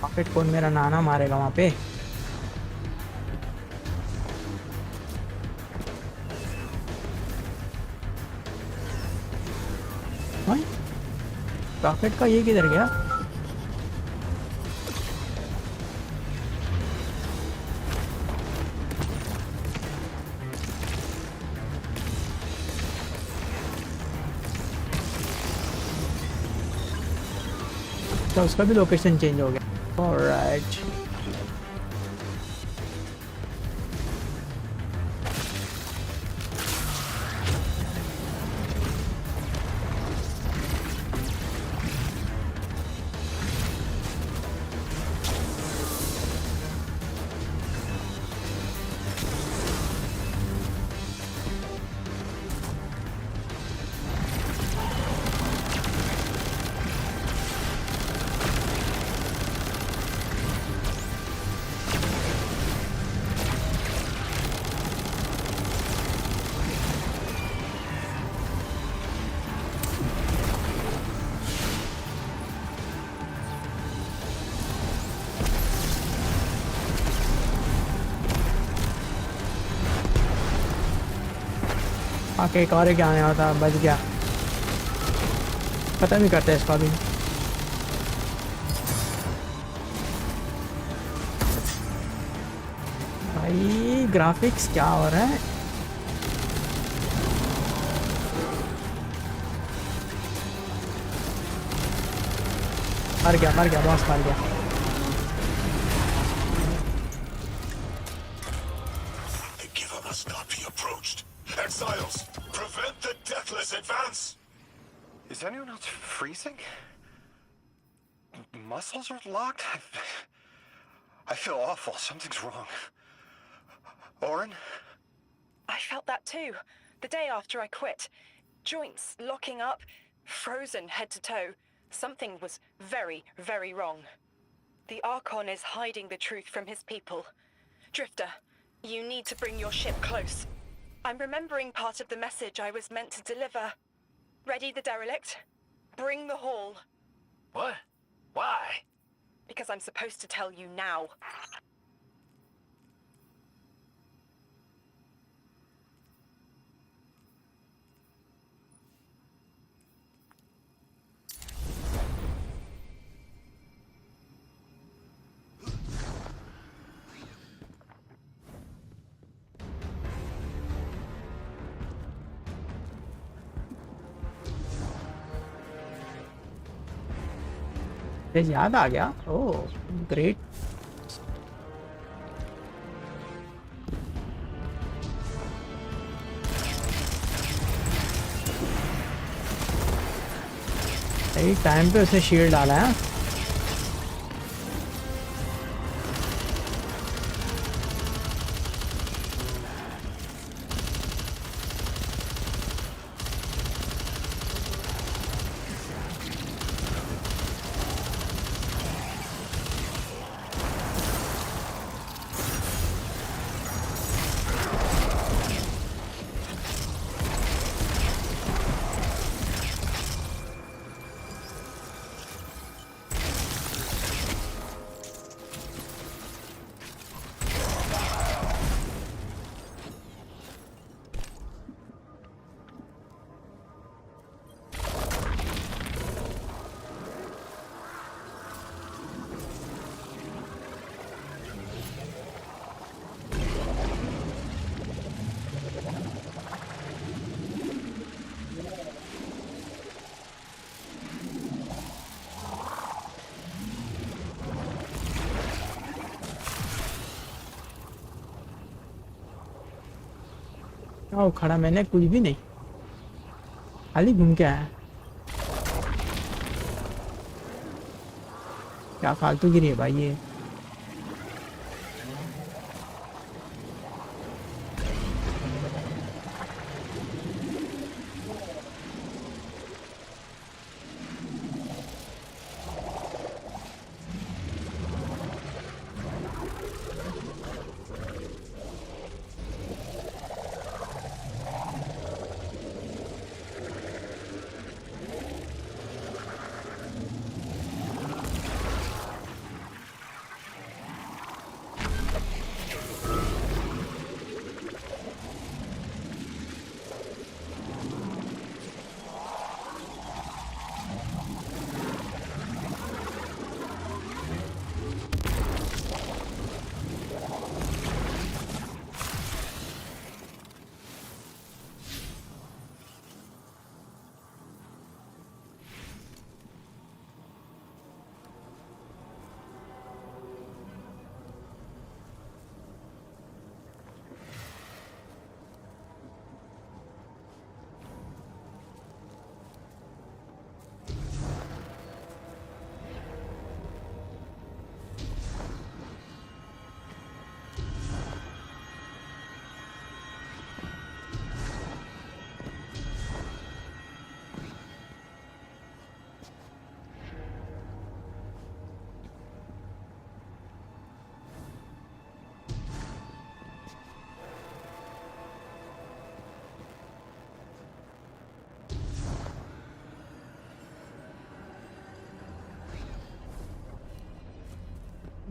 पॉकेट कौन मेरा नाना मारेगा वहाँ पे। रॉकेट का ये किधर गया? तो उसका भी लोकेशन चेंज हो गया। ऑलराइट, आके एक और क्या आया था, बच गया। पता नहीं करते इसका भी। भाई ग्राफिक्स क्या हो रहा है? मर गया बॉस, मर गया।
Exiles, prevent the deathless advance! Is anyone else freezing? Muscles are locked? I feel awful. Something's wrong. Oren?
I felt that too. The day after I quit. Joints locking up, frozen head to toe. Something was very, very wrong. The Archon is hiding the truth from his people. Drifter, you need to bring your ship close. I'm remembering part of the message I was meant to deliver. Ready the derelict? Bring the haul.
What? Why?
Because I'm supposed to tell you now.
याद आ गया। Oh great. सही time पे उसने shield डाला है। ओ खड़ा मैंने कुछ भी नहीं, खाली घूम के आया। क्या फालतू गिरी है भाई ये।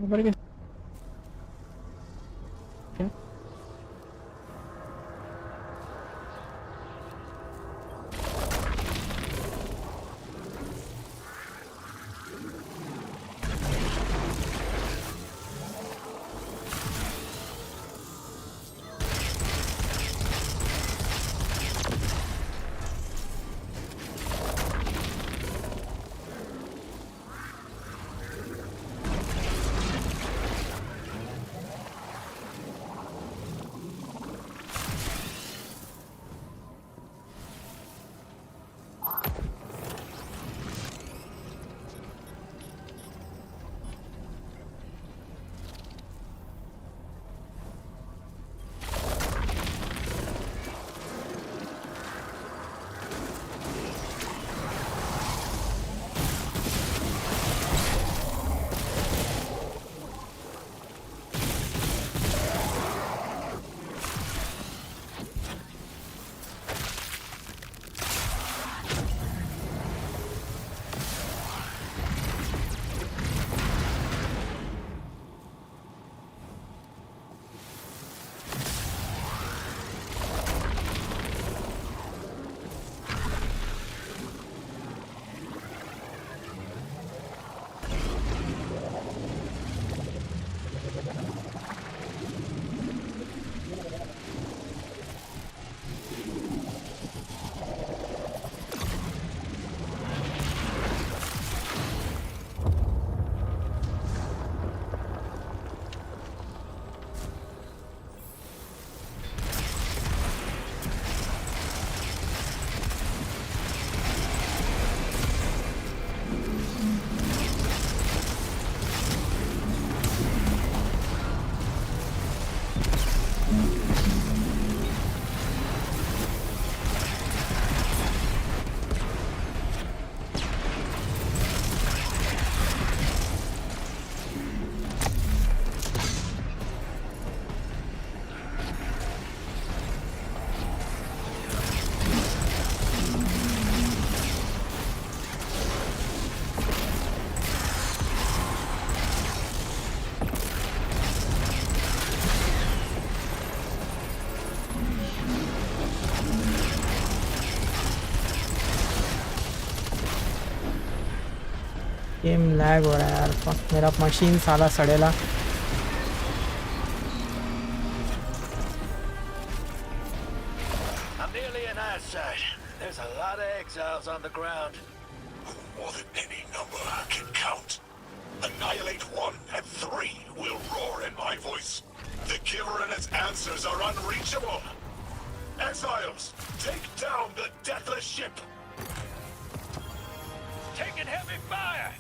ऊपर के क्या? गेम लैग हो रहा है यार, फक मेरा मशीन साला सड़ेला।
I'm nearly in eyesight. There's a lot of exiles on the ground.
More than any number can count. Annihilate 1 and 3 will roar in my voice. The Giver and its answers are unreachable. Exiles, take down the deathless ship.
Taking heavy fire!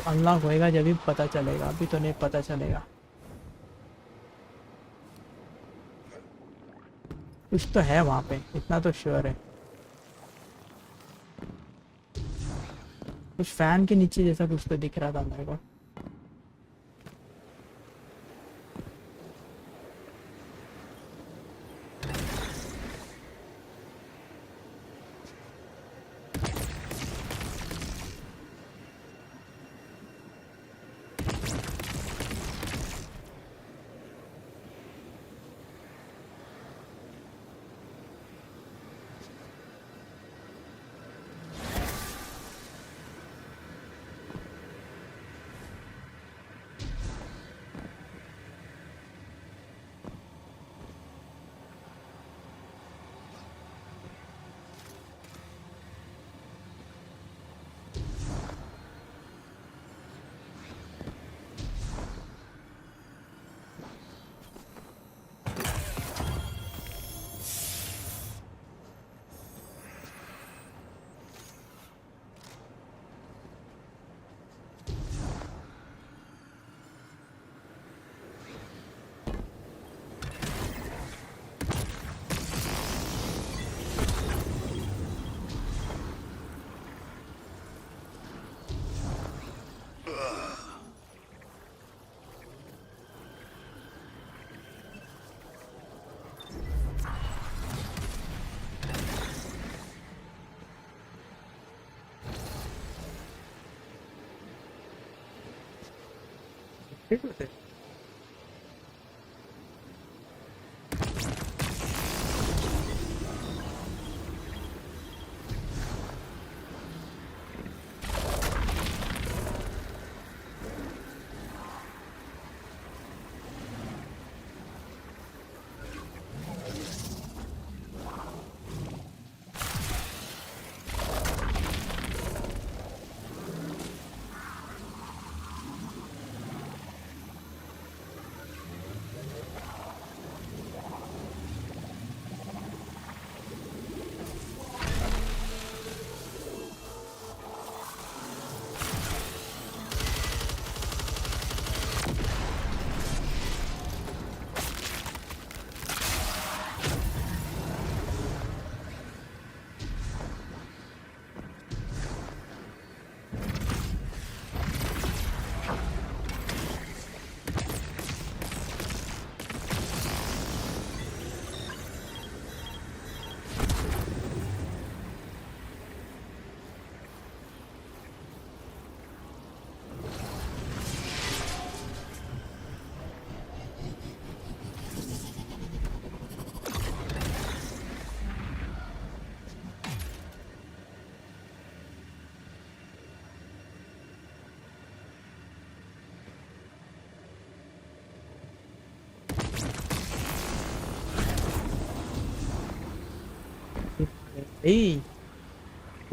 Unlock होएगा जब भी पता चलेगा, अभी तो नहीं पता चलेगा। कुछ तो है वहाँ पे, इतना तो श्योर है। कुछ फैन के नीचे जैसा कुछ तो दिख रहा था मेरे को। ठीक है।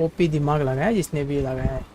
ओपी दिमाग लगाया जिसने भी लगाया है।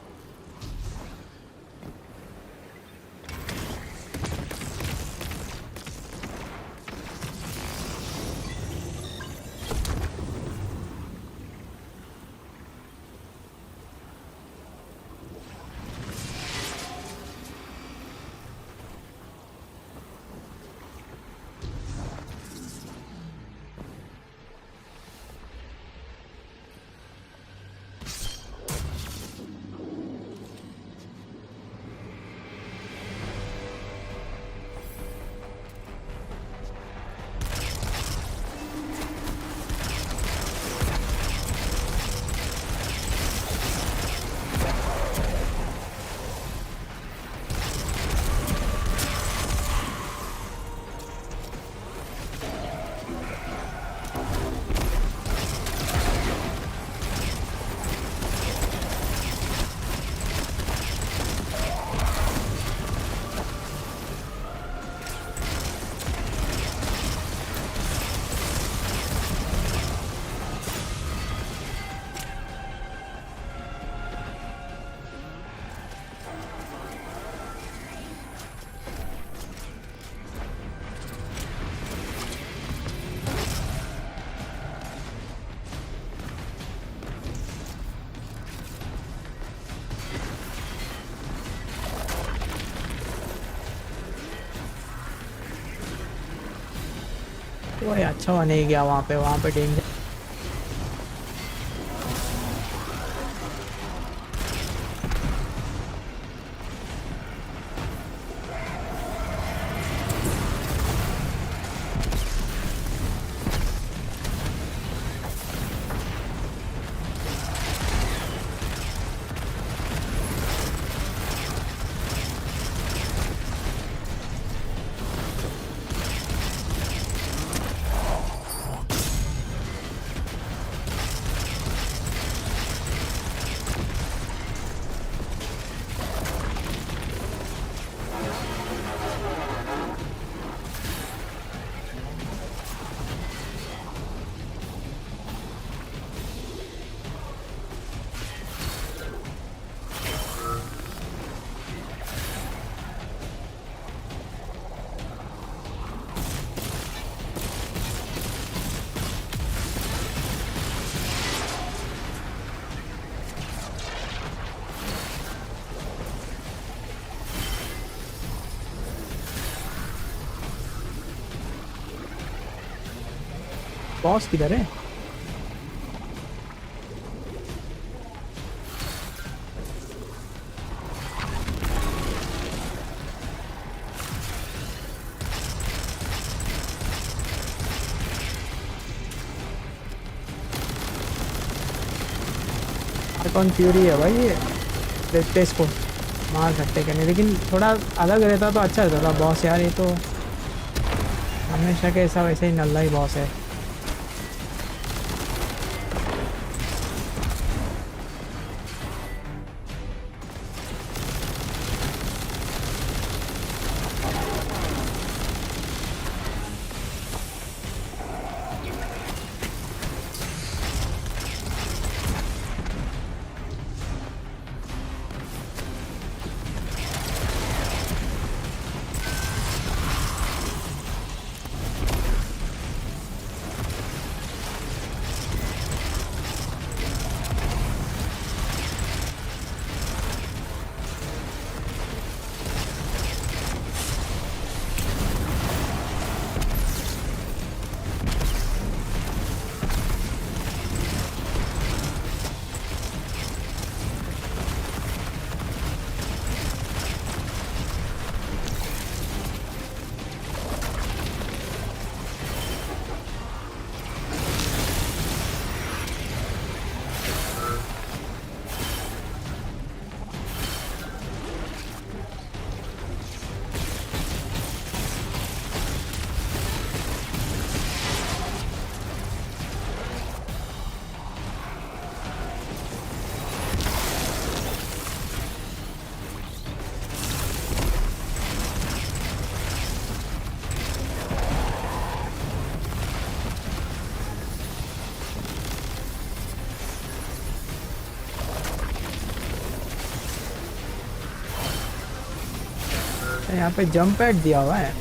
ओए अच्छा हुआ नहीं गया वहाँ पे डेंजर। बॉस किधर है? कौन फ्यूरी है भाई ये? देखते इसको। मार सकते करने, लेकिन थोड़ा अलग रहता तो अच्छा रहता था बॉस यार। ये तो हमेशा कैसा वैसे ही नल्ला ही बॉस है। यहाँ पे जंप पैड दिया हुआ है।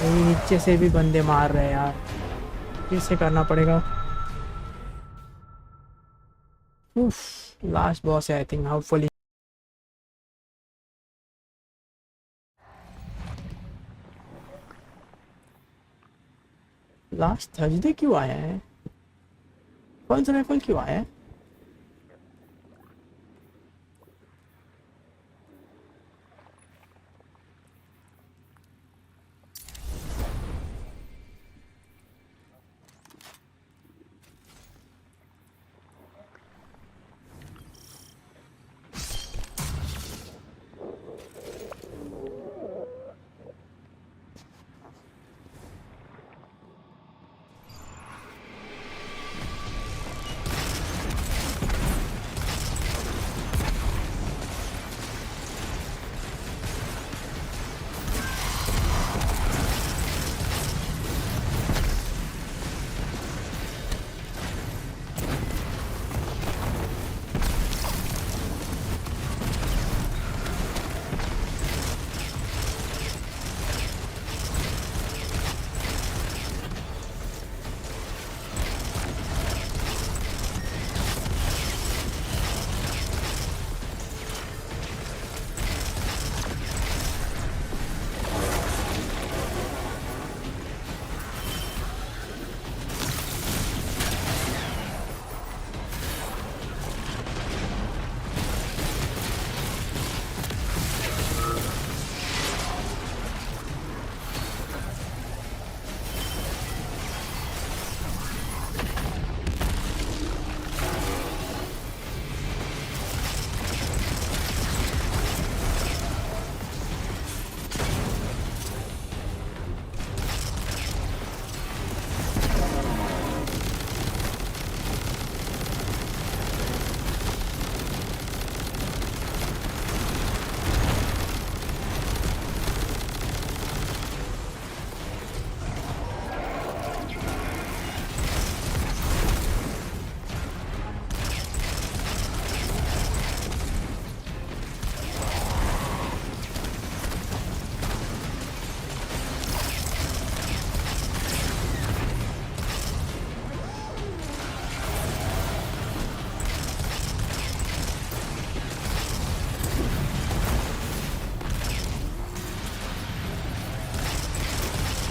नीचे से भी बंदे मार रहे हैं यार, कैसे करना पड़ेगा। लास्ट बॉस है I think, hopefully. Last Thursday क्यों आया है? पल्स राइफल क्यों आया है?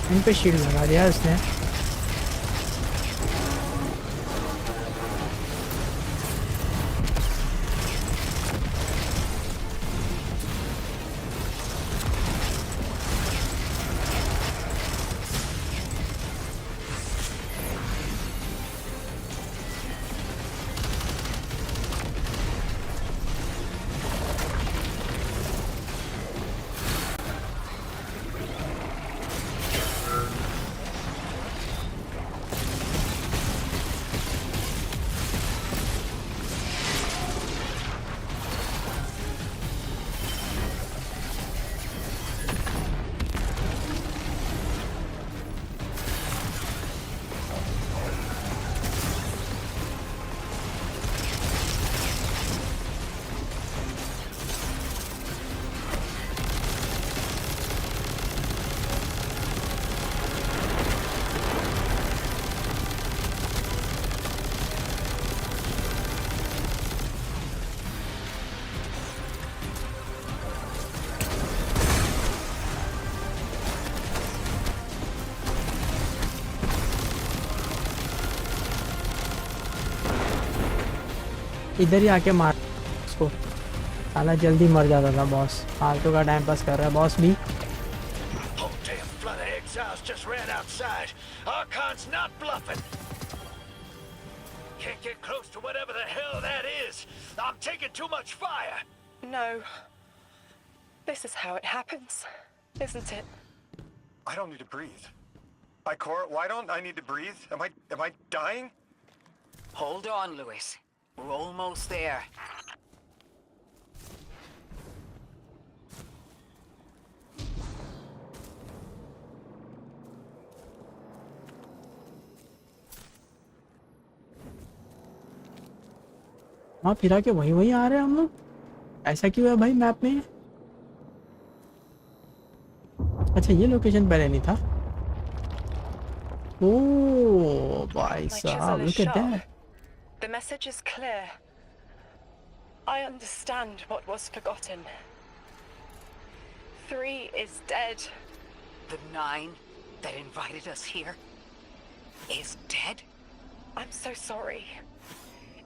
इन पे शील्ड लगा दिया उसने। इधर ही आके मार उसको, साला जल्दी मर जाता था बॉस। फालतू का टाइम पास कर रहा है बॉस भी।
Whole damn flood of exiles just ran outside. Archon's not bluffing. Can't get close to whatever the hell that is. I'm taking too much fire.
No. This is how it happens, isn't it?
I don't need to breathe. Ikora, why don't I need to breathe? Am I dying?
Hold on, Lewis. We're almost there.
हाँ फिरा के वही आ रहे हैं हम लोग। ऐसा क्यों है भाई मैप में? अच्छा ये लोकेशन पहले नहीं था। ओह भाई साहब, look at that.
The message is clear. I understand what was forgotten. 3 is dead.
The 9 that invited us here is dead?
I'm so sorry.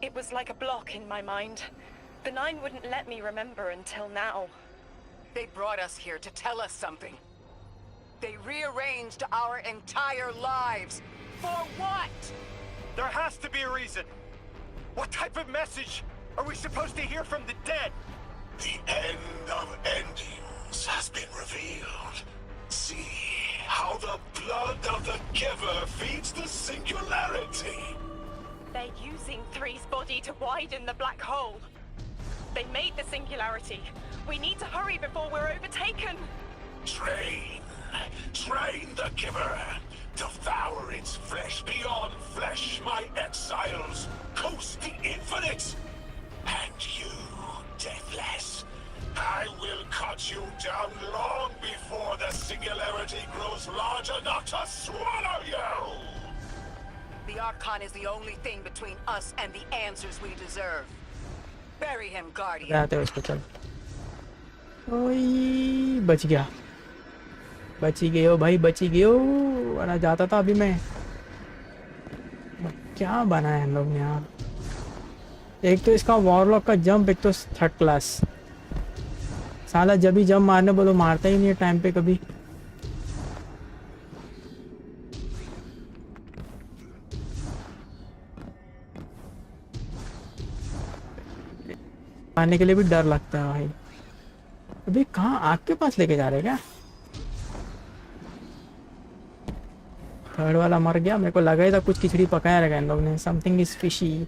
It was like a block in my mind. The 9 wouldn't let me remember until now.
They brought us here to tell us something. They rearranged our entire lives. For what?
There has to be a reason. What type of message are we supposed to hear from the dead?
The end of endings has been revealed. See how the blood of the giver feeds the singularity.
They're using 3's body to widen the black hole. They made the singularity. We need to hurry before we're overtaken.
Train the giver. Devour its flesh beyond flesh, my exiles. Coast the infinite. And you, deathless, I will cut you down long before the singularity grows large enough to swallow you.
The Archon is the only thing between us and the answers we deserve. Bury him, Guardian.
जाते हैं उसको, चल। ओए बच गया भाई, बची गयो। वरना जाता था अभी मैं। क्या बना है हम लोग ने यार। एक तो इसका वॉरलॉक का जंप, एक तो 3rd क्लास। साला जब भी जंप मारने बोलो मारता ही नहीं है टाइम पे कभी। आने के लिए भी डर लगता है भाई। अभी कहाँ आग के पास लेके जा रहे क्या? 3rd वाला मर गया। मेरे को लगा ही था कुछ खिचड़ी पकाया रहेगा इन लोग ने। Something is fishy.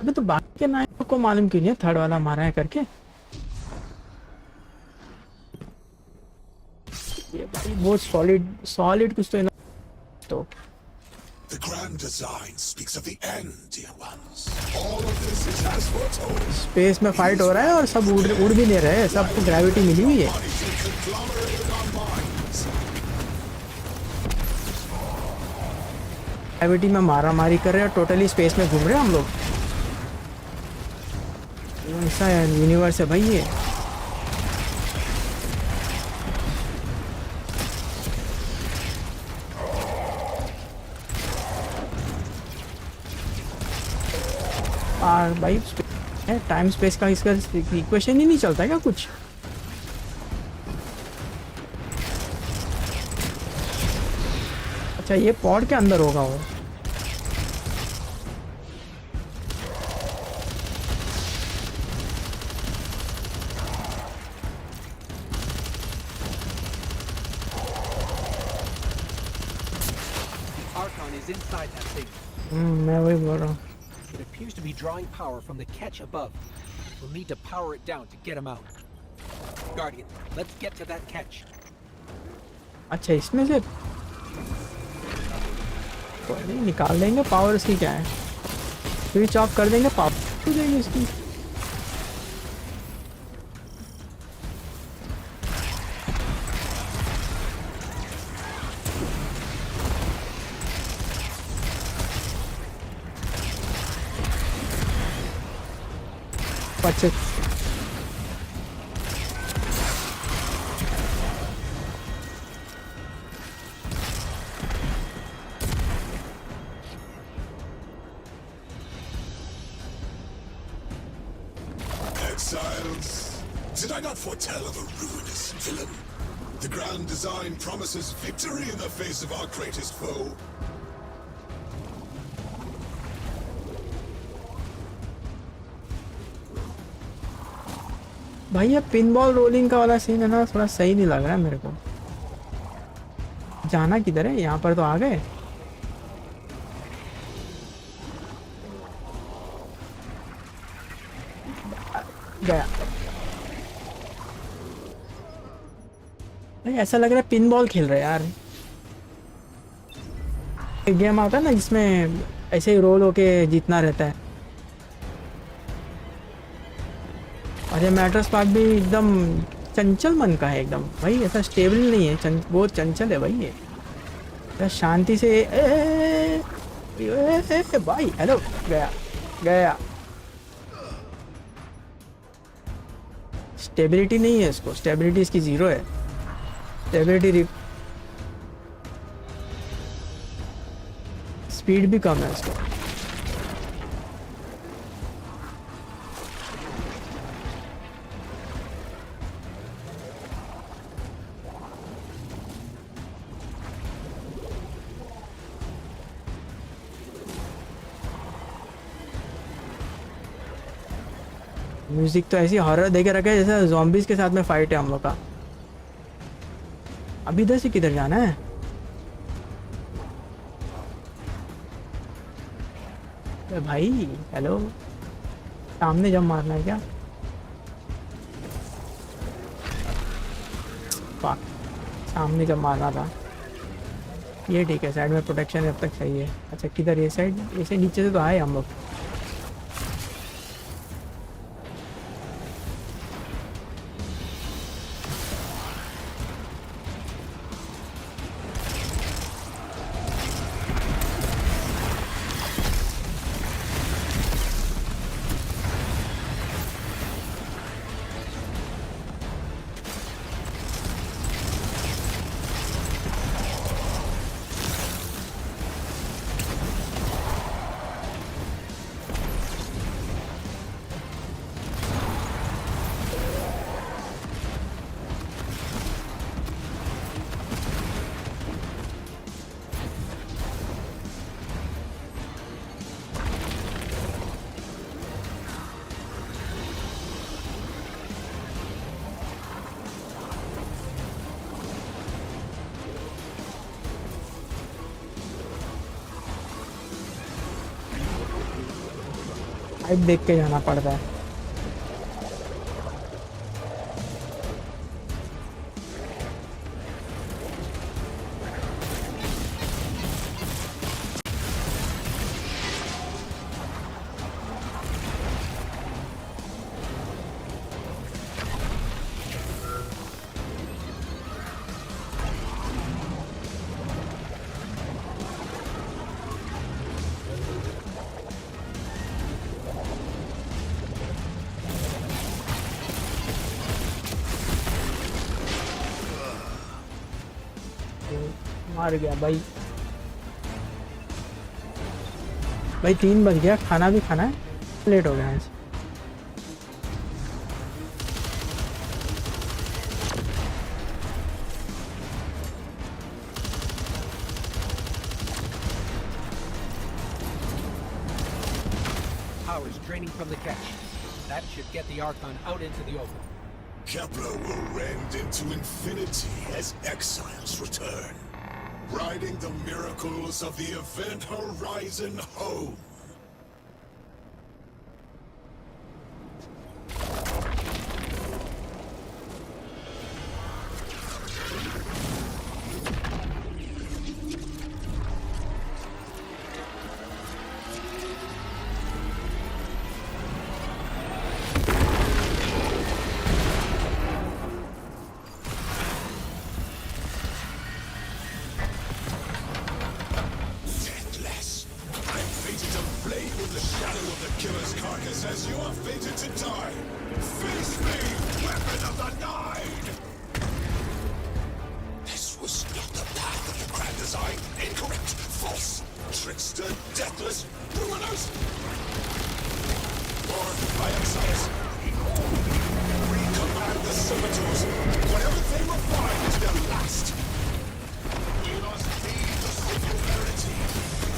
अबे तो बाकी के नायकों को मालूम क्यों नहीं है 3rd वाला मारा है करके? ये भाई बहुत सॉलिड कुछ तो
The grand design speaks of the end, dear ones. All of this is as foretold.
Space में फाइट हो रहा है और सब उड़ भी नहीं रहे। सबको ग्रेविटी मिली हुई है। ग्रेविटी में मारा मारी कर रहे हैं, टोटली स्पेस में घूम रहे हैं हम लोग। ऐसा यूनिवर्स है भाई ये। भाई टाइम स्पेस का इसका इक्वेशन ही नहीं चलता क्या कुछ? अच्छा ये पॉड के अंदर होगा वो।
Archon is inside that thing.
मैं वही बोल रहा हूँ।
It appears to be drawing power from the catch above. We'll need to power it down to get him out. Guardian, let's get to that catch.
अच्छा इसमें से कोई नहीं, निकाल देंगे। पावर इसकी क्या है, स्विच ऑफ कर देंगे, पावर हो जाएगी इसकी। अच्छा
exiles. Did I not foretell of a ruinous villain? The grand design promises victory in the face of our greatest foe.
भाई ये पिनबॉल रोलिंग का वाला सीन है ना, थोड़ा सही नहीं लग रहा है मेरे को। जाना किधर है? यहाँ पर तो आ गए। गया भाई, ऐसा लग रहा है पिनबॉल खेल रहे हैं यार। एक गेम आता है ना जिसमें ऐसे ही रोल होके जीतना रहता है। और ये मैटर्स पार्क भी एकदम चंचल मन का है एकदम भाई, ऐसा स्टेबल नहीं है, बहुत चंचल है भाई ये। क्या शांति से भाई। हेलो, गया गया। स्टेबिलिटी नहीं है इसको, स्टेबिलिटी इसकी 0 है। स्टेबिलिटी स्पीड भी कम है इसको। म्यूजिक तो ऐसी हॉरर देके रखा है जैसे ज़ॉम्बीज़ के साथ में फाइट है हम लोग का। अभी इधर से किधर जाना है? भाई हेलो, सामने जब मारना है क्या? सामने जब मारना था। ये ठीक है, साइड में प्रोटेक्शन अब तक सही है। अच्छा किधर? ये साइड, ऐसे नीचे से तो आए हम लोग। देख के जाना पड़ता है। मार गया भाई। भाई 3 बज गया, खाना भी खाना है, लेट हो गया आज।
Power is draining from the cache. That should get the Archon out into the open.
Kepler will rend into infinity as exiles return, riding the miracles of the event horizon home. Deathless, ruinous! Born by exiles, Recommand the servitors. Whatever they will find is their last. We must leave the singularity.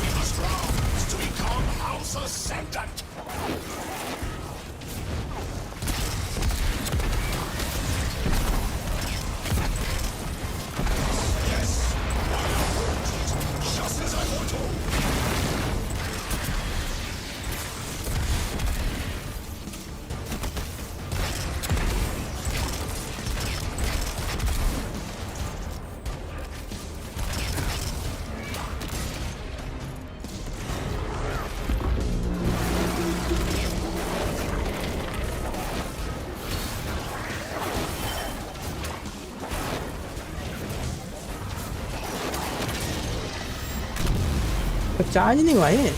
We must rise to become House Ascendant. Yes, I have worked it, just as I foretold.
तो charge नहीं हुआ ये।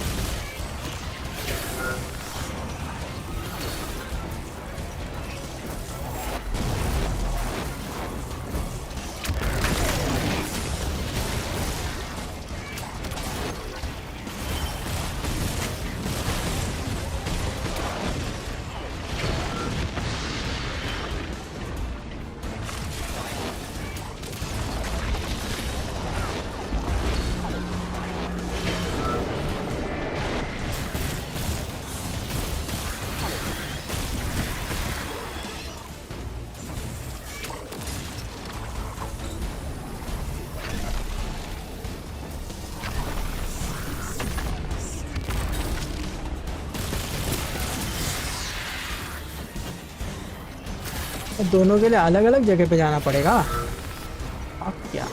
दोनों के लिए अलग अलग जगह पे जाना पड़ेगा। अब क्या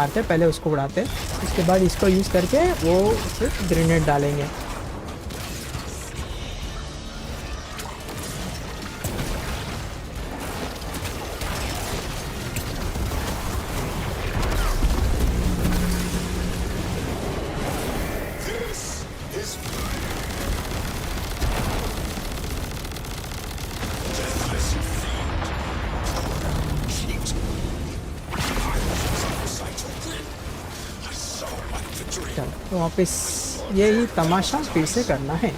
आते पहले उसको उड़ाते, उसके बाद इसको यूज करके वो सिर्फ ग्रेनेड डालेंगे। तो वापस यही तमाशा फिर से करना है।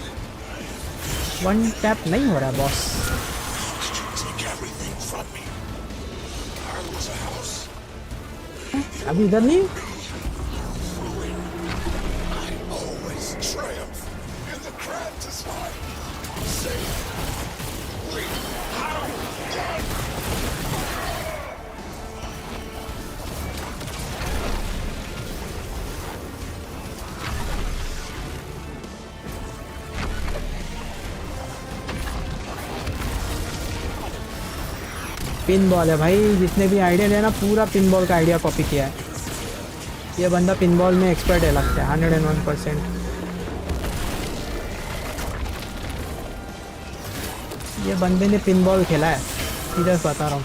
वन टैप नहीं हो रहा बॉस। अभी इधर नहीं। पिन बॉल है भाई, जितने भी आइडिया है ना पूरा पिन बॉल का आइडिया कॉपी किया है। ये बंदा पिन बॉल में एक्सपर्ट है लगता है 101%। ये बंदे ने पिन बॉल खेला है, सीधा बता रहा हूँ।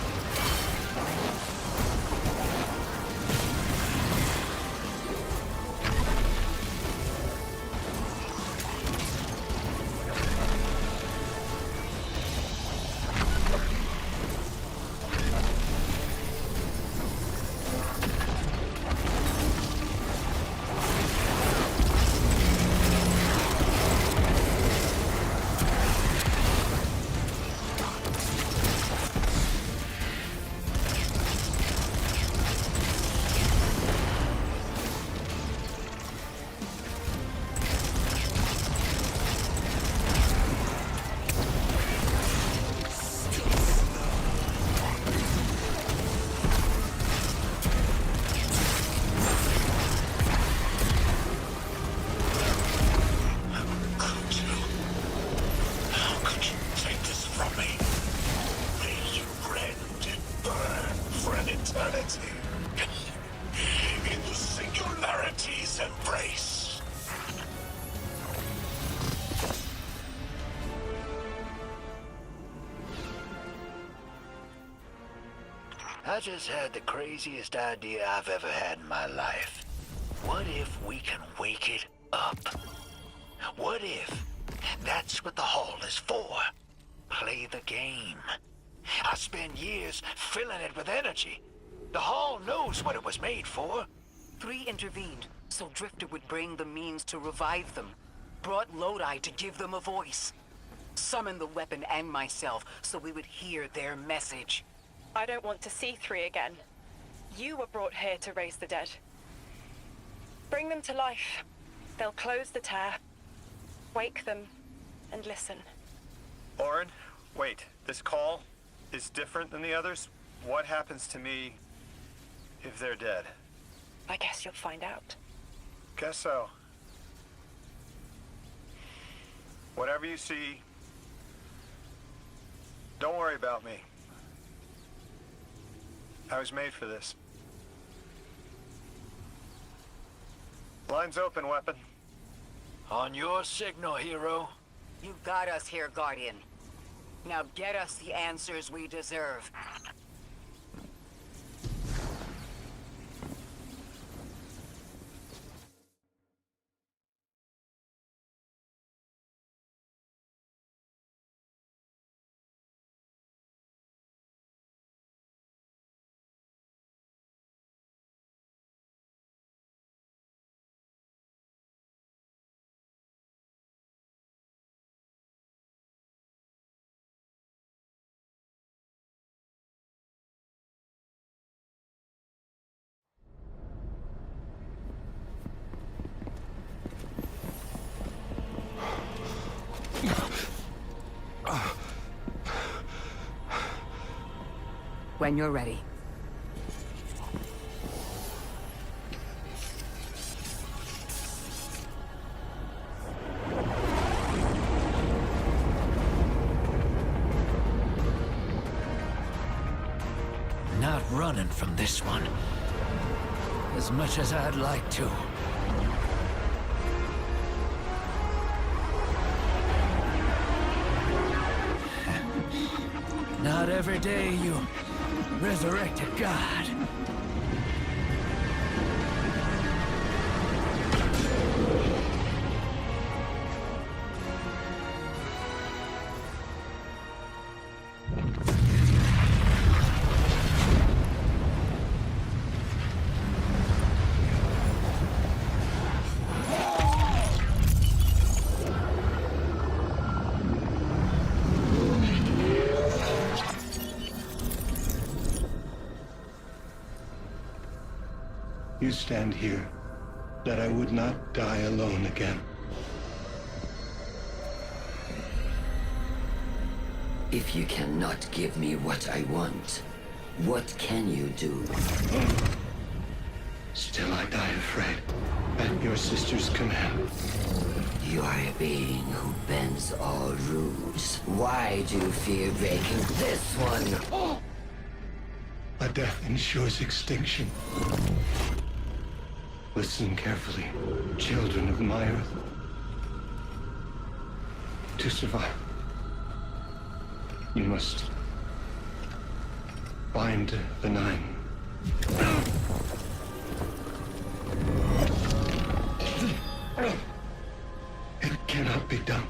I just had the craziest idea I've ever had in my life. What if we can wake it up?
What if that's what the hall is for? Play the game. I spent years filling it with energy. The hall knows what it was made for.
3 intervened, so Drifter would bring the means to revive them. Brought Lodi to give them a voice. Summoned the weapon and myself, so we would hear their message.
I don't want to see 3 again. You were brought here to raise the dead. Bring them to life. They'll close the tear, wake them, and listen.
Orin, wait. This call is different than the others. What happens to me if they're dead?
I guess you'll find out.
Guess so. Whatever you see, don't worry about me. I was made for this. Line's open, weapon.
On your signal, hero.
You got us here, Guardian. Now get us the answers we deserve. When you're ready.
Not running from this one. As much as I'd like to. Not every day you resurrect a god.
You stand here, that I would not die alone again.
If you cannot give me what I want, what can you do?
Still I die afraid, at your sister's command.
You are a being who bends all rules. Why do you fear breaking this one?
A death ensures extinction. Listen carefully, children of my earth. To survive, you must bind the 9. It cannot be done.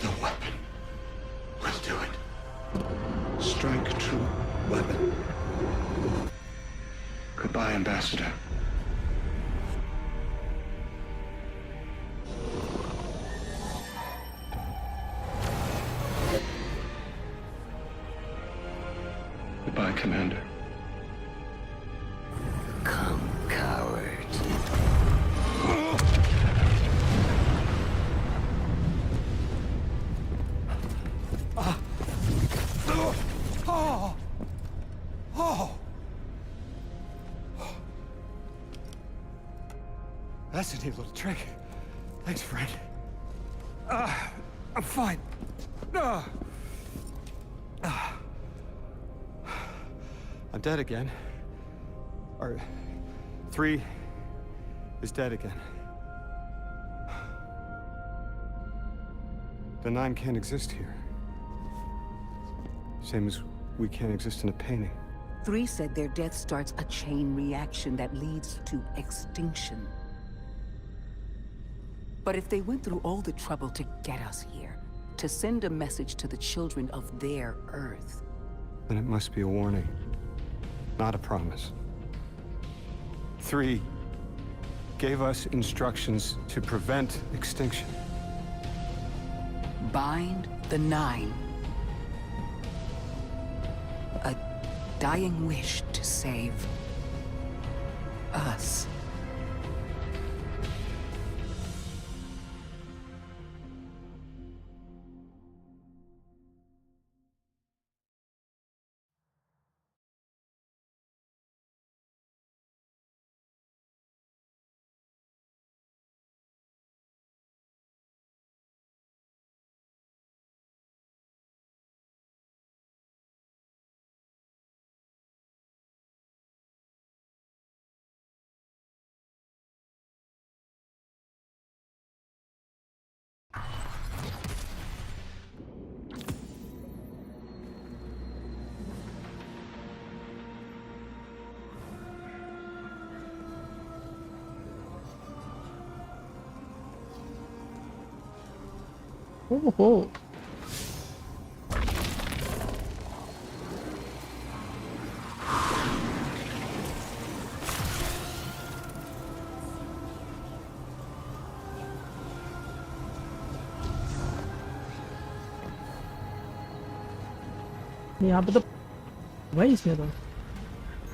The weapon will do it. Strike true, weapon. Goodbye, Ambassador. Goodbye, Commander.
Come, coward.
That's a neat little trick. Thanks, friend. I'm fine. I'm dead again. Or 3 is dead again. The 9 can't exist here. Same as we can't exist in a painting.
3 said their death starts a chain reaction that leads to extinction. But if they went through all the trouble to get us here, to send a message to the children of their Earth...
Then it must be a warning, not a promise. 3 gave us instructions to prevent extinction.
Bind the 9. A dying wish to save us.
ओहो यहाँ पे तो भाई इसमें तो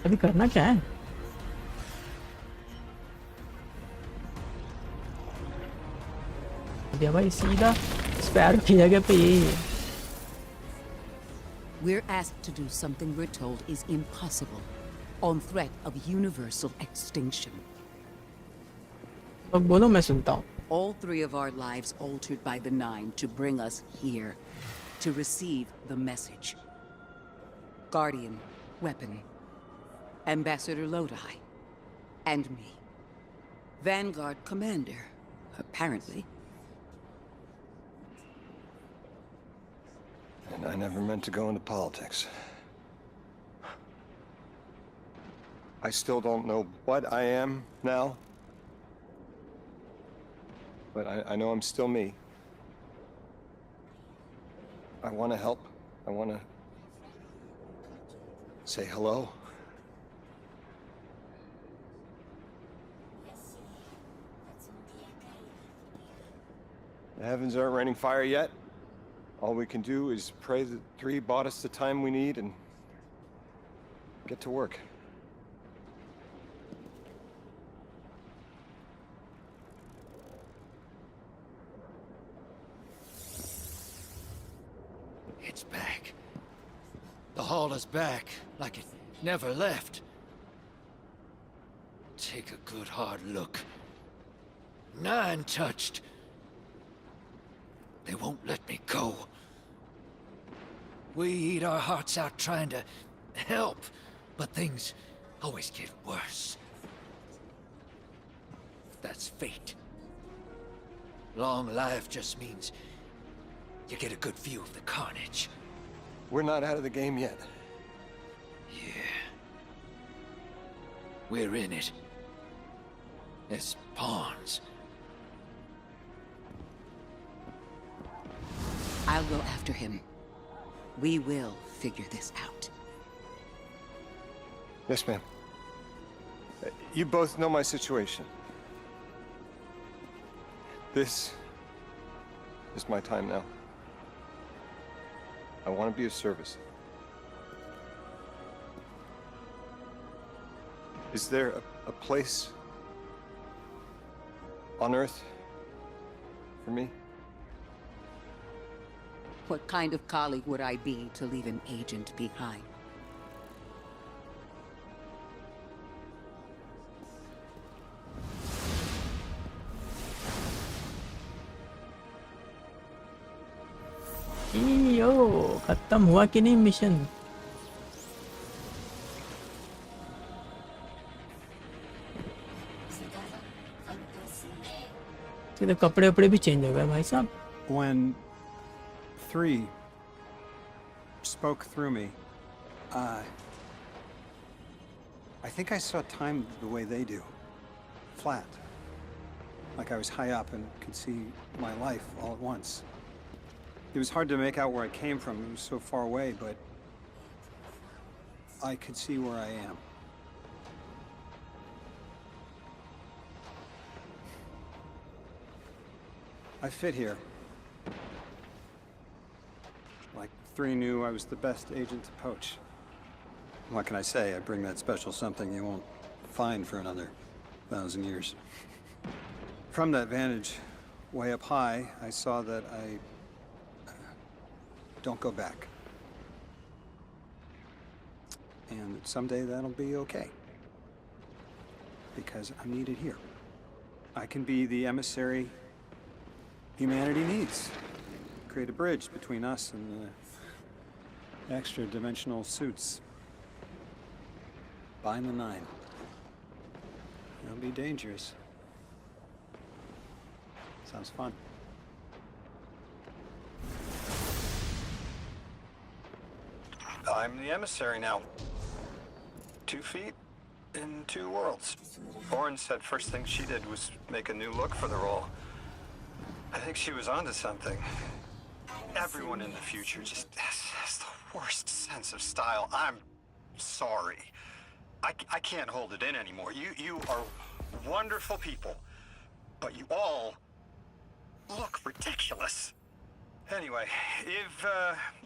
अभी करना क्या है? दिया भाई सीधा स्पैरो की जगह पे यही है.
We're asked to do something we're told is impossible, on threat of universal extinction.
अब बोलो मैं सुनता हूँ.
All 3 of our lives altered by the 9 to bring us here, to receive the message. Guardian, weapon, Ambassador Lodi, and me. Vanguard commander, apparently.
And I never meant to go into politics. I still don't know what I am now. But I know I'm still me. I want to help. I want to say hello. The heavens aren't raining fire yet. All we can do is pray that 3 bought us the time we need and get to work.
It's back. The hall is back, like it never left. Take a good hard look. 9 touched. They won't let me go. We eat our hearts out trying to help, but things always get worse. That's fate. Long life just means you get a good view of the carnage.
We're not out of the game yet.
Yeah. We're in it. As pawns.
I'll go after him. We will figure this out.
Yes, ma'am. You both know my situation. This is my time now. I want to be of service. Is there a place on Earth for me?
What kind of colleague would I be to leave an agent behind?
यो खत्म हुआ कि नहीं mission? तो कपड़े वपड़े भी change हो गए भाई साहब.
When 3 spoke through me, I think I saw time the way they do. Flat. like I was high up and could see my life all at once. It was hard to make out where I came from. It was so far away, but I could see where I am. I fit here. Like 3 knew I was the best agent to poach. What can I say? I bring that special something you won't find for another 1,000 years. From that vantage, way up high, I saw that I don't go back. And someday that'll be okay. Because I'm needed here. I can be the emissary humanity needs. Create a bridge between us and the extra-dimensional suits. Bind the 9. It'll be dangerous. Sounds fun.
I'm the emissary now. 2 feet in 2 worlds. Orin said first thing she did was make a new look for the role. I think she was onto something. Everyone in the future just has the worst sense of style. I'm sorry. I can't hold it in anymore. You are wonderful people, but you all look ridiculous. Anyway,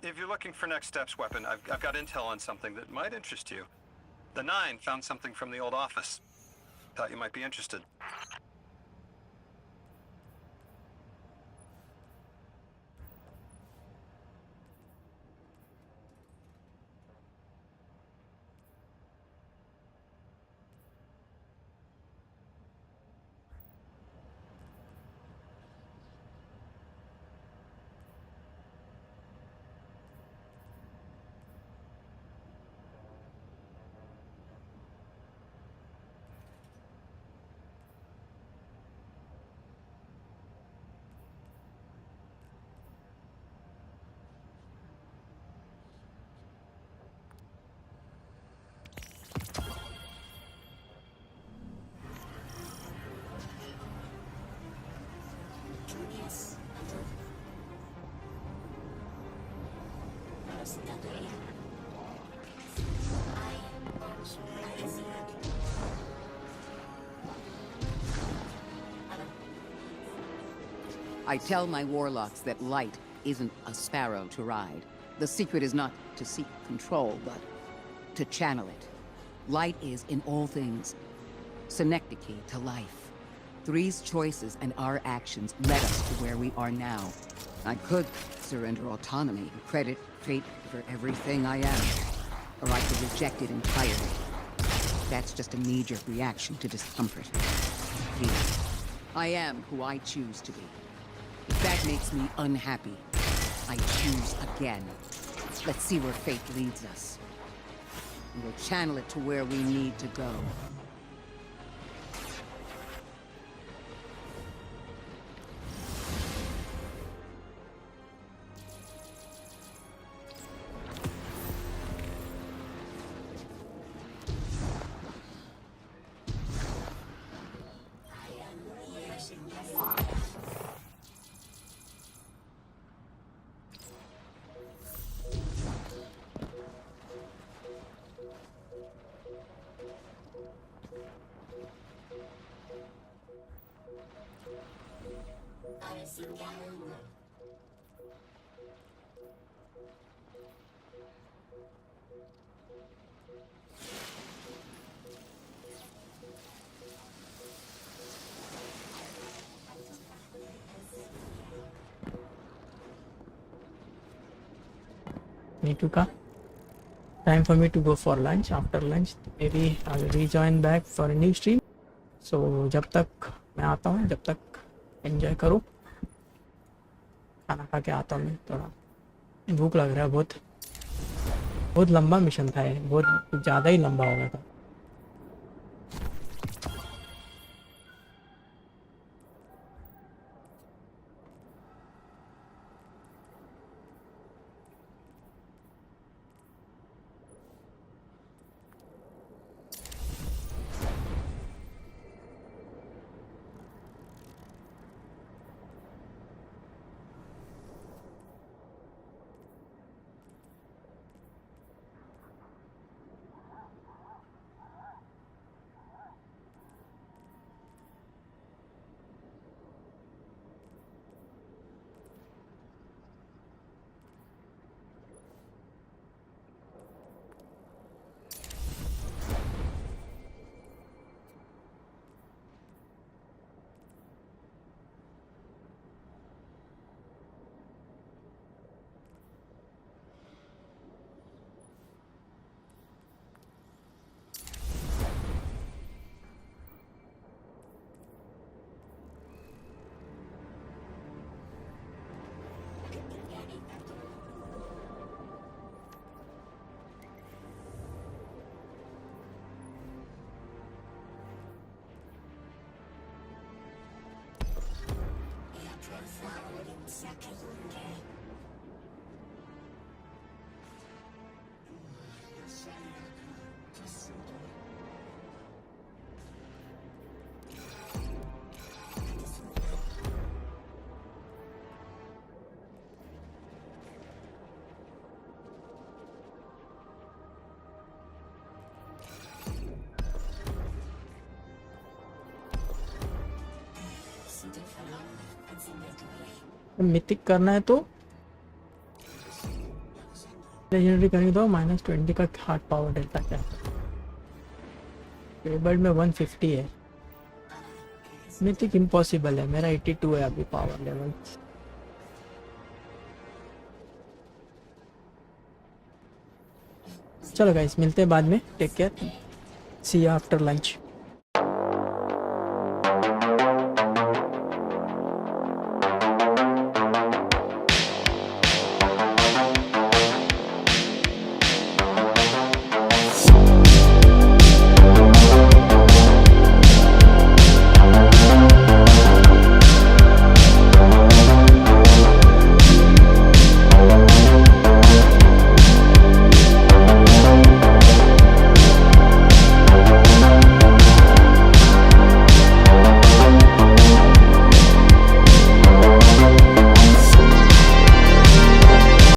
if you're looking for next steps, Weapon, I've got intel on something that might interest you. The 9 found something from the old office. Thought you might be interested.
I tell my warlocks that light isn't a sparrow to ride. The secret is not to seek control, but to channel it. Light is, in all things, synecdoche to life. Three's choices and our actions led us to where we are now. I could surrender autonomy and credit fate for everything I am, or I could reject it entirely. That's just a knee-jerk reaction to discomfort. Fear. I am who I choose to be. If that makes me unhappy, I choose again. Let's see where fate leads us. And we'll channel it to where we need to go.
Me too ka. Time for me to go for lunch. After lunch maybe I will rejoin back for a new stream. So जब तक मैं आता हूँ, जब तक enjoy करो. खाना खा के आता हूँ मैं, थोड़ा भूख लग रहा है बहुत. बहुत लंबा मिशन था ये, बहुत ज़्यादा ही लंबा हो गया था. मिथिक करना है तो लेजेंडरी करेंगे तो -20 का हार्ड पावर डेल्टा क्या टेबल्ड में 150 है। मिथिक इम्पॉसिबल है, मेरा 82 है अभी पावर लेवल। चलो गाइस मिलते हैं बाद में, take care, see you after lunch.